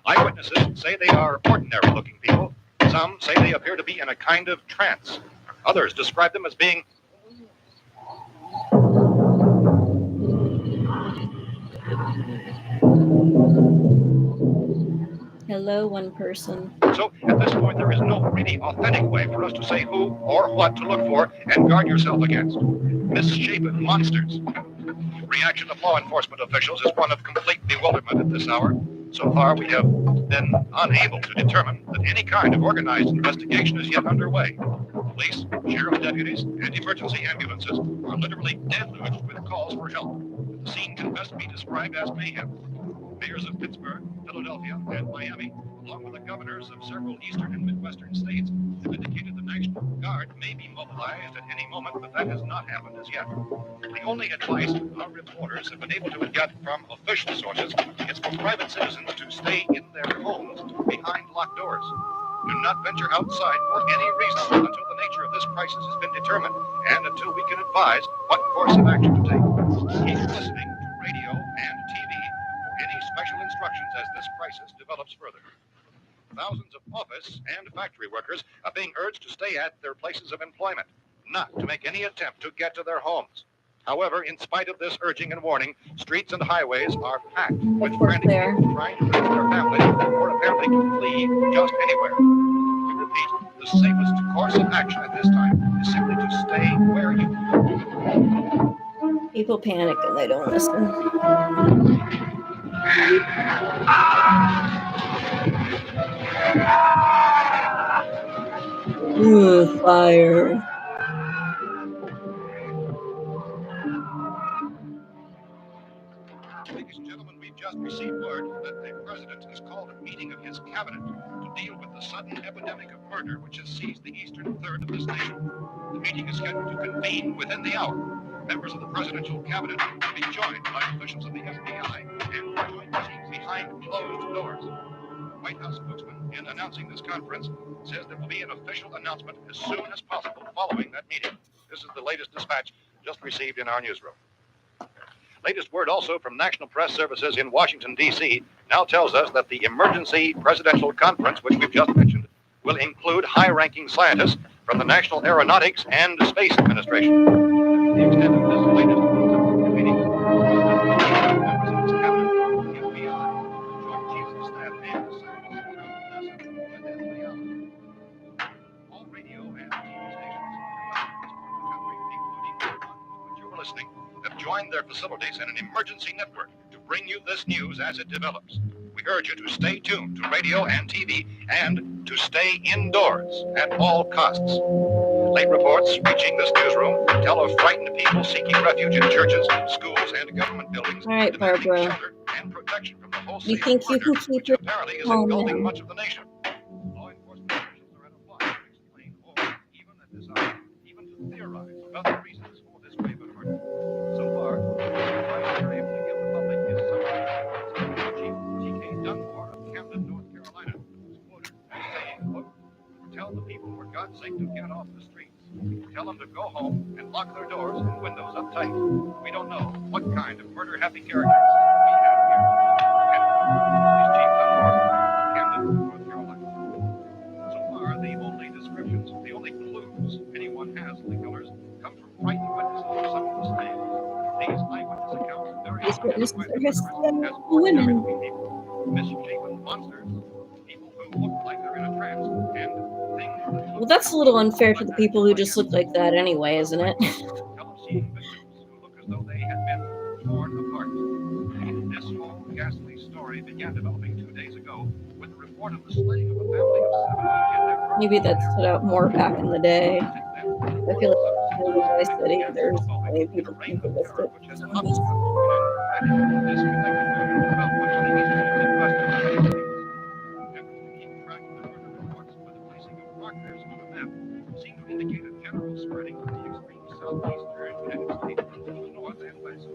Eyewitnesses say they are ordinary-looking people. Some say they appear to be in a kind of trance. Others describe them as being Hello, one person. So at this point, there is no really authentic way for us to say who or what to look for and guard yourself against. Misshapen monsters. Reaction of law enforcement officials is one of complete bewilderment at this hour. So far, we have been unable to determine that any kind of organized investigation is yet underway. Police, sheriff deputies, and emergency ambulances are literally deluged with calls for help. The scene can best be described as mayhem. Mayors of Pittsburgh, Philadelphia, and Miami, along with the governors of several eastern and midwestern states, have indicated the National Guard may be mobilized at any moment, but that has not happened as yet. The only advice our reporters have been able to get from official sources is for private citizens to stay in their homes behind locked doors. Do not venture outside for any reason until the nature of this crisis has been determined and until we can advise what course of action to take. Keep listening to radio and TV for any special instructions as this crisis develops further. Thousands of office and factory workers are being urged to stay at their places of employment, not to make any attempt to get to their homes. However, in spite of this urging and warning, streets and highways are packed with frantic people trying to reach their families or apparently to flee just anywhere. We repeat, the safest course of action at this time is simply to stay where you are. People panic and they don't listen. Ooh, fire. Ladies and gentlemen, we've just received word that the president has called a meeting of his cabinet to deal with the sudden epidemic of murder which has seized the eastern third of this nation. The meeting is scheduled to convene within the hour. Members of the presidential cabinet will be joined by officials of the FBI and joint teams behind closed doors. The White House spokesman, in announcing this conference, says there will be an official announcement as soon as possible following that meeting. This is the latest dispatch just received in our newsroom. Latest word also from National Press Services in Washington, D.C. now tells us that the emergency presidential conference, which we've just mentioned, will include high-ranking scientists from the National Aeronautics and Space Administration. The extent of this latest meeting, members of this cabinet, the FBI, Joint Chiefs of Staff, and all radio and TV stations throughout this part of the country, including the one to which you're listening, have joined their facilities in an emergency network to bring you this news as it develops. We urge you to stay tuned to radio and TV and to stay indoors at all costs. Late reports reaching this newsroom tell of frightened people seeking refuge in churches, schools, and government buildings. All right, Barbara. And protection from the whole You think you can keep your apparently is calm engulfing now? much of the nation. Law enforcement officials are at a loss to explain or even at this hour, even to theorize about the reasons for this wave of murder. So far, the advice we're able to give the public is something Chief G.K. Dunmore of Camden, North Carolina, was quoted as saying, yelling to get off the streets. Tell them to go home and lock their doors and windows up tight. We don't know what kind of murder-happy characters we have here. And Chief Dunmore, Camden, North Carolina. So far, the only descriptions, the only clues anyone has of the killers come from frightened witnesses of some of the slaves. These eyewitness accounts vary These witnesses widely are as women. people, misshapen monsters, people who look like they're in a trance, and things that Well, that's a little unfair to the people who just look like that anyway, isn't it? seeing victims who look as though they had been torn apart. This whole ghastly story began developing 2 days ago with the report of the slaying of a family of 7 in their Maybe that stood out more back in the day. I feel like in my city, there's many people who missed it. seem to indicate a general spreading of the extreme southeastern United States to the north and west.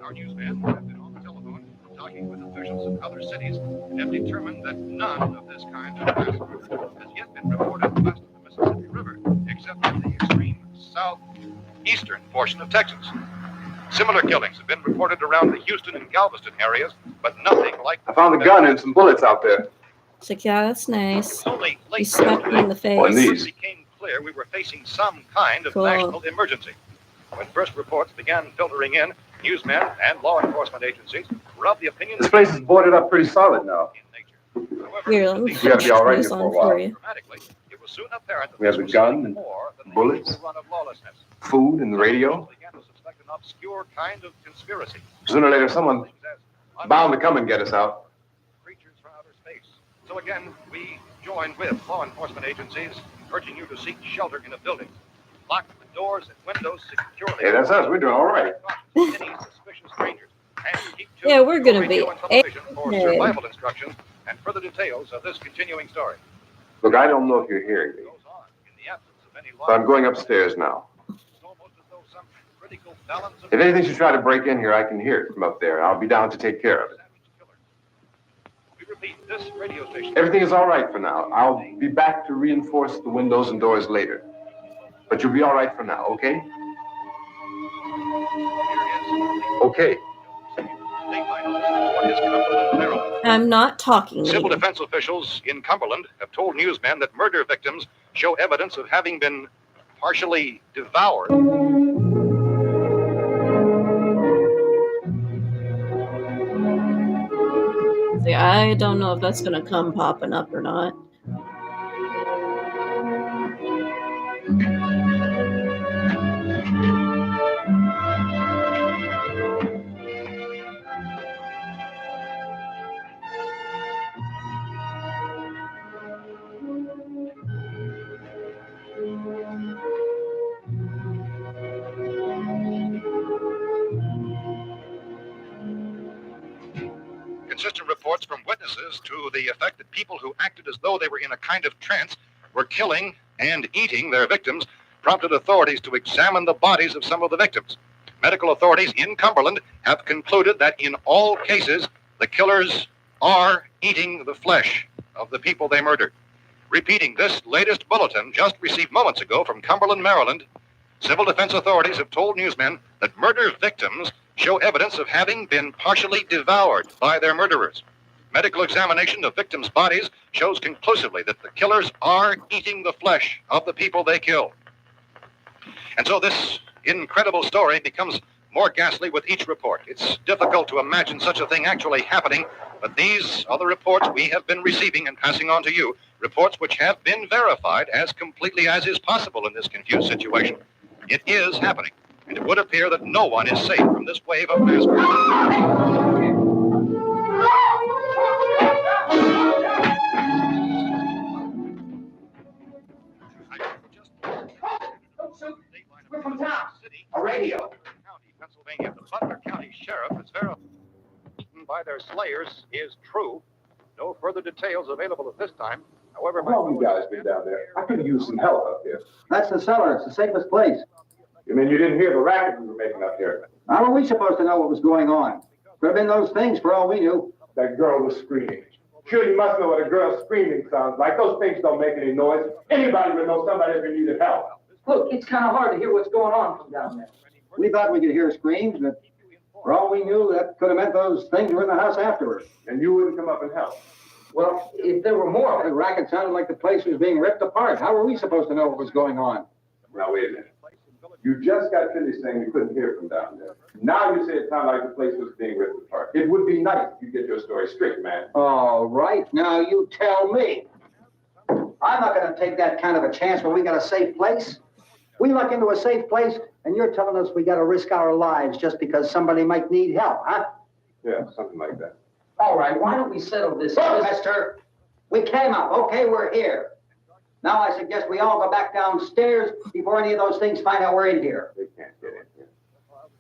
Our newsmen have been on the telephone talking with officials in other cities and have determined that none of this kind of massacre has yet been reported west of the Mississippi River, except in the extreme southeastern portion of Texas. Similar killings have been reported around the Houston and Galveston areas, but nothing like I found a gun and some bullets out there. It's like, yeah, that's nice. Only You slapped me in the face. On these. It became clear we were facing some kind of Cool. national emergency. When first reports began filtering in, newsmen and law enforcement agencies were of the opinion This place is boarded up pretty solid now. Here, let me You gotta be all right this here for a on while. for you. dramatically, it was soon apparent that We have this a was gun and more than the bullets, usual run of lawlessness. food, and the radio. Began to suspect an obscure kind of conspiracy. Sooner or later, someone bound to come and get us out. Creatures from outer space. So again, we joined with law enforcement agencies, urging you to seek shelter in a building. Lock the doors and windows securely. Hey, that's us. We're doing all right. Any suspicious strangers. And keep to Yeah, we're gonna be radio and television for okay. survival instructions and further details of this continuing story. Look, I don't know if you're hearing me, In the absence of any but I'm going upstairs now. critical balance of If anything should try to break in here, I can hear it from up there. I'll be down to take care of it. we repeat, this radio station. Everything is all right for now. I'll be back to reinforce the windows and doors later. But you'll be all right for now, okay? Okay. I'm not talking. Civil defense officials in Cumberland have told newsmen that murder victims show evidence of having been partially devoured. See, I don't know if that's gonna come popping up or not. Consistent reports from witnesses to the effect that people who acted as though they were in a kind of trance were killing and eating their victims prompted authorities to examine the bodies of some of the victims. Medical authorities in Cumberland have concluded that in all cases, the killers are eating the flesh of the people they murdered. Repeating this latest bulletin just received moments ago from Cumberland, Maryland, civil defense authorities have told newsmen that murder victims show evidence of having been partially devoured by their murderers. Medical examination of victims' bodies shows conclusively that the killers are eating the flesh of the people they killed. And so this incredible story becomes more ghastly with each report. It's difficult to imagine such a thing actually happening, but these are the reports we have been receiving and passing on to you, reports which have been verified as completely as is possible in this confused situation. It is happening, and it would appear that no one is safe from this wave of mass murder. We're from town. A radio. County, Pennsylvania. The Butler County Sheriff has verified by their slayers is true. No further details available at this time. However, How long you guys been down there? I could use some help up here. That's the cellar. It's the safest place. You mean you didn't hear the racket we were making up here? How are we supposed to know what was going on? Could have been those things for all we knew. That girl was screaming. Sure, you must know what a girl's screaming sounds like. Those things don't make any noise. Anybody would know somebody ever needed help. Look, it's kind of hard to hear what's going on from down there. We thought we could hear screams, but for all we knew, that could have meant those things were in the house afterwards. And you wouldn't come up and help. Well, if there were more, the racket sounded like the place was being ripped apart. How were we supposed to know what was going on? Now, wait a minute. You just got finished saying you couldn't hear from down there. Now you say it sounded like the place was being ripped apart. It would be nice if you get your story straight, man. All right, now you tell me. I'm not going to take that kind of a chance when we got a safe place. We luck into a safe place, and you're telling us we got to risk our lives just because somebody might need help, huh? Yeah, something like that. All right, why don't we settle this? Look, mister, we came up. Okay, we're here. Now I suggest we all go back downstairs before any of those things find out we're in here. They can't get in here.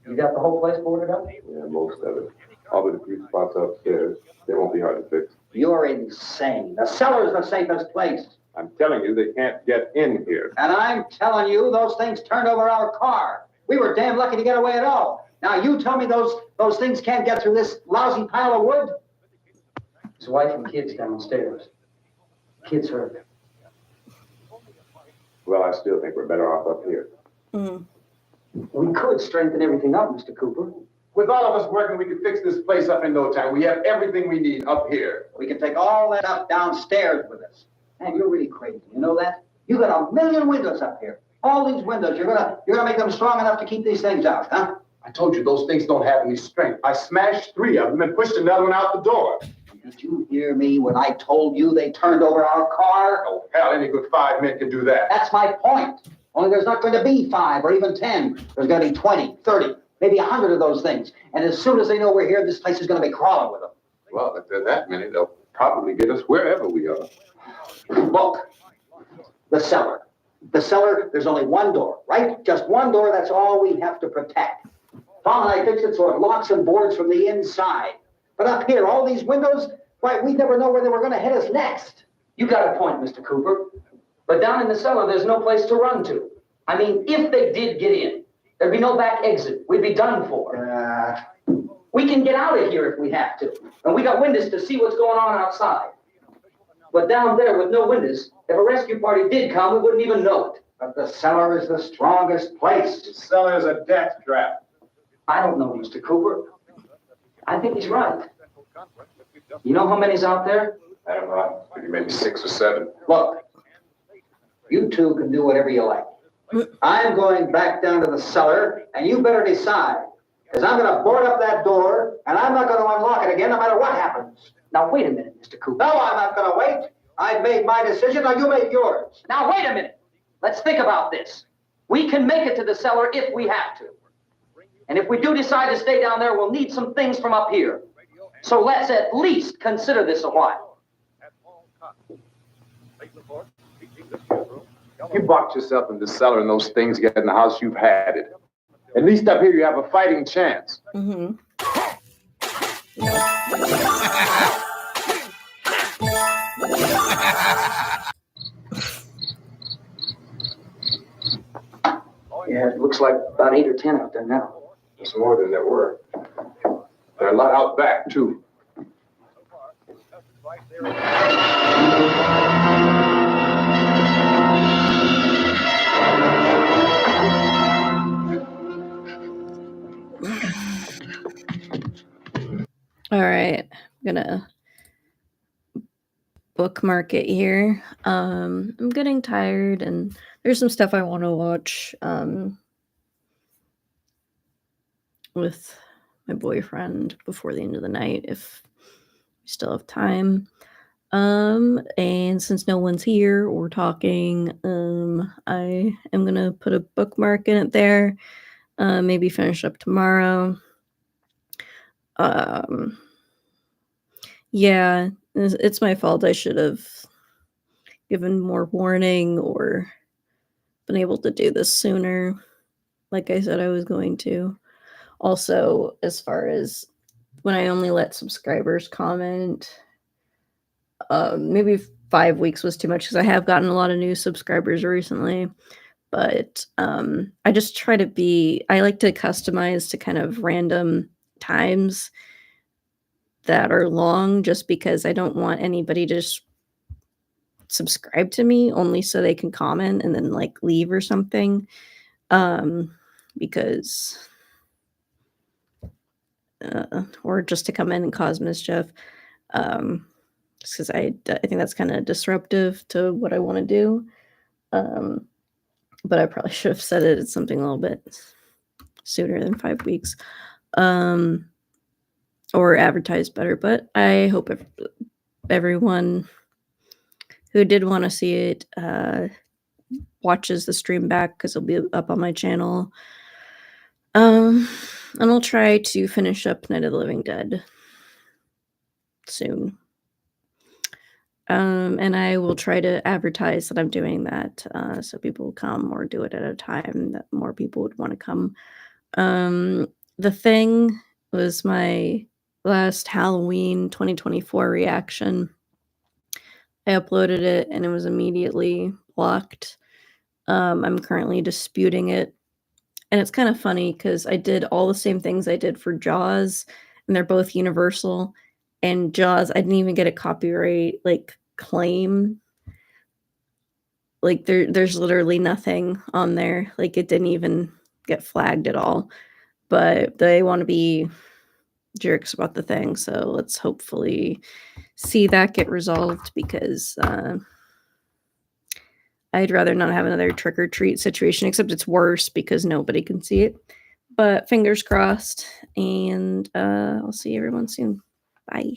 You got the whole place boarded up? Yeah, most of it. All but a few spots upstairs. They won't be hard to fix. You're insane. The cellar's the safest place. I'm telling you, they can't get in here. And I'm telling you, those things turned over our car. We were damn lucky to get away at all. Now you tell me those things can't get through this lousy pile of wood? His wife and kids downstairs. Kids hurt. Well, I still think we're better off up here. We could strengthen everything up, Mr. Cooper. With all of us working, we could fix this place up in no time. We have everything we need up here. We can take all that up downstairs with us. Man, you're really crazy. You know that? You got 1 million windows up here. All these windows, you're gonna make them strong enough to keep these things out, huh? I told you those things don't have any strength. I smashed 3 of them and pushed another one out the door. Did you hear me when I told you they turned over our car? Oh, hell, any good 5 men can do that. That's my point. Only there's not going to be 5 or even 10. There's going to be 20, 30, maybe 100 of those things. And as soon as they know we're here, this place is going to be crawling with them. Well, if they're that many, they'll probably get us wherever we are. Look, the cellar. The cellar, there's only one door, right? Just one door, that's all we have to protect. Tom and I fixed it so it locks and boards from the inside. But up here, all these windows, why, we never know where they were going to hit us next. You got a point, Mr. Cooper. But down in the cellar, there's no place to run to. I mean, if they did get in, there'd be no back exit. We'd be done for. We can get out of here if we have to. And we got windows to see what's going on outside. But down there with no windows, if a rescue party did come, we wouldn't even know it. But the cellar is the strongest place. The cellar is a death trap. I don't know, Mr. Cooper. I think he's right. You know how many's out there? I don't know. Maybe 6 or 7. Look, you two can do whatever you like. I'm going back down to the cellar, and you better decide. Because I'm going to board up that door, and I'm not going to unlock it again no matter what happens. Now, wait a minute, Mr. Cooper. No, I'm not going to wait. I've made my decision, now you make yours. Now, wait a minute. Let's think about this. We can make it to the cellar if we have to. And if we do decide to stay down there, we'll need some things from up here. So let's at least consider this a while. You box yourself in the cellar and those things get in the house, you've had it. At least up here you have a fighting chance. Yeah, it looks like about 8 or 10 out there now. It's more than there were. There are a lot out back, too. All right, I'm gonna bookmark it here. I'm getting tired, and there's some stuff I want to watch with my boyfriend before the end of the night if we still have time. And since no one's here or talking, I am gonna put a bookmark in it there. Maybe finish up tomorrow. Yeah, it's my fault. I should have given more warning or been able to do this sooner, like I said I was going to. Also, as far as when I only let subscribers comment, maybe 5 weeks was too much because I have gotten a lot of new subscribers recently. But I just try to I like to customize to kind of random times that are long just because I don't want anybody to just subscribe to me only so they can comment and then like leave or something. Because or just to come in and cause mischief. Just because I think that's kind of disruptive to what I want to do. But I probably should have said it. It's something a little bit sooner than 5 weeks. Or advertised better. But I hope everyone who did want to see it watches the stream back because it'll be up on my channel. And I'll try to finish up Night of the Living Dead soon. And I will try to advertise that I'm doing that so people will come, or do it at a time that more people would want to come. The Thing was my last Halloween 2024 reaction. I uploaded it and it was immediately blocked. I'm currently disputing it. And it's kind of funny because I did all the same things I did for Jaws, and they're both Universal. And Jaws, I didn't even get a copyright claim. Like there's literally nothing on there. Like it didn't even get flagged at all. But they want to be jerks about The Thing, so let's hopefully see that get resolved, because I'd rather not have another trick or treat situation, except it's worse because nobody can see it. But fingers crossed, and I'll see everyone soon. Bye.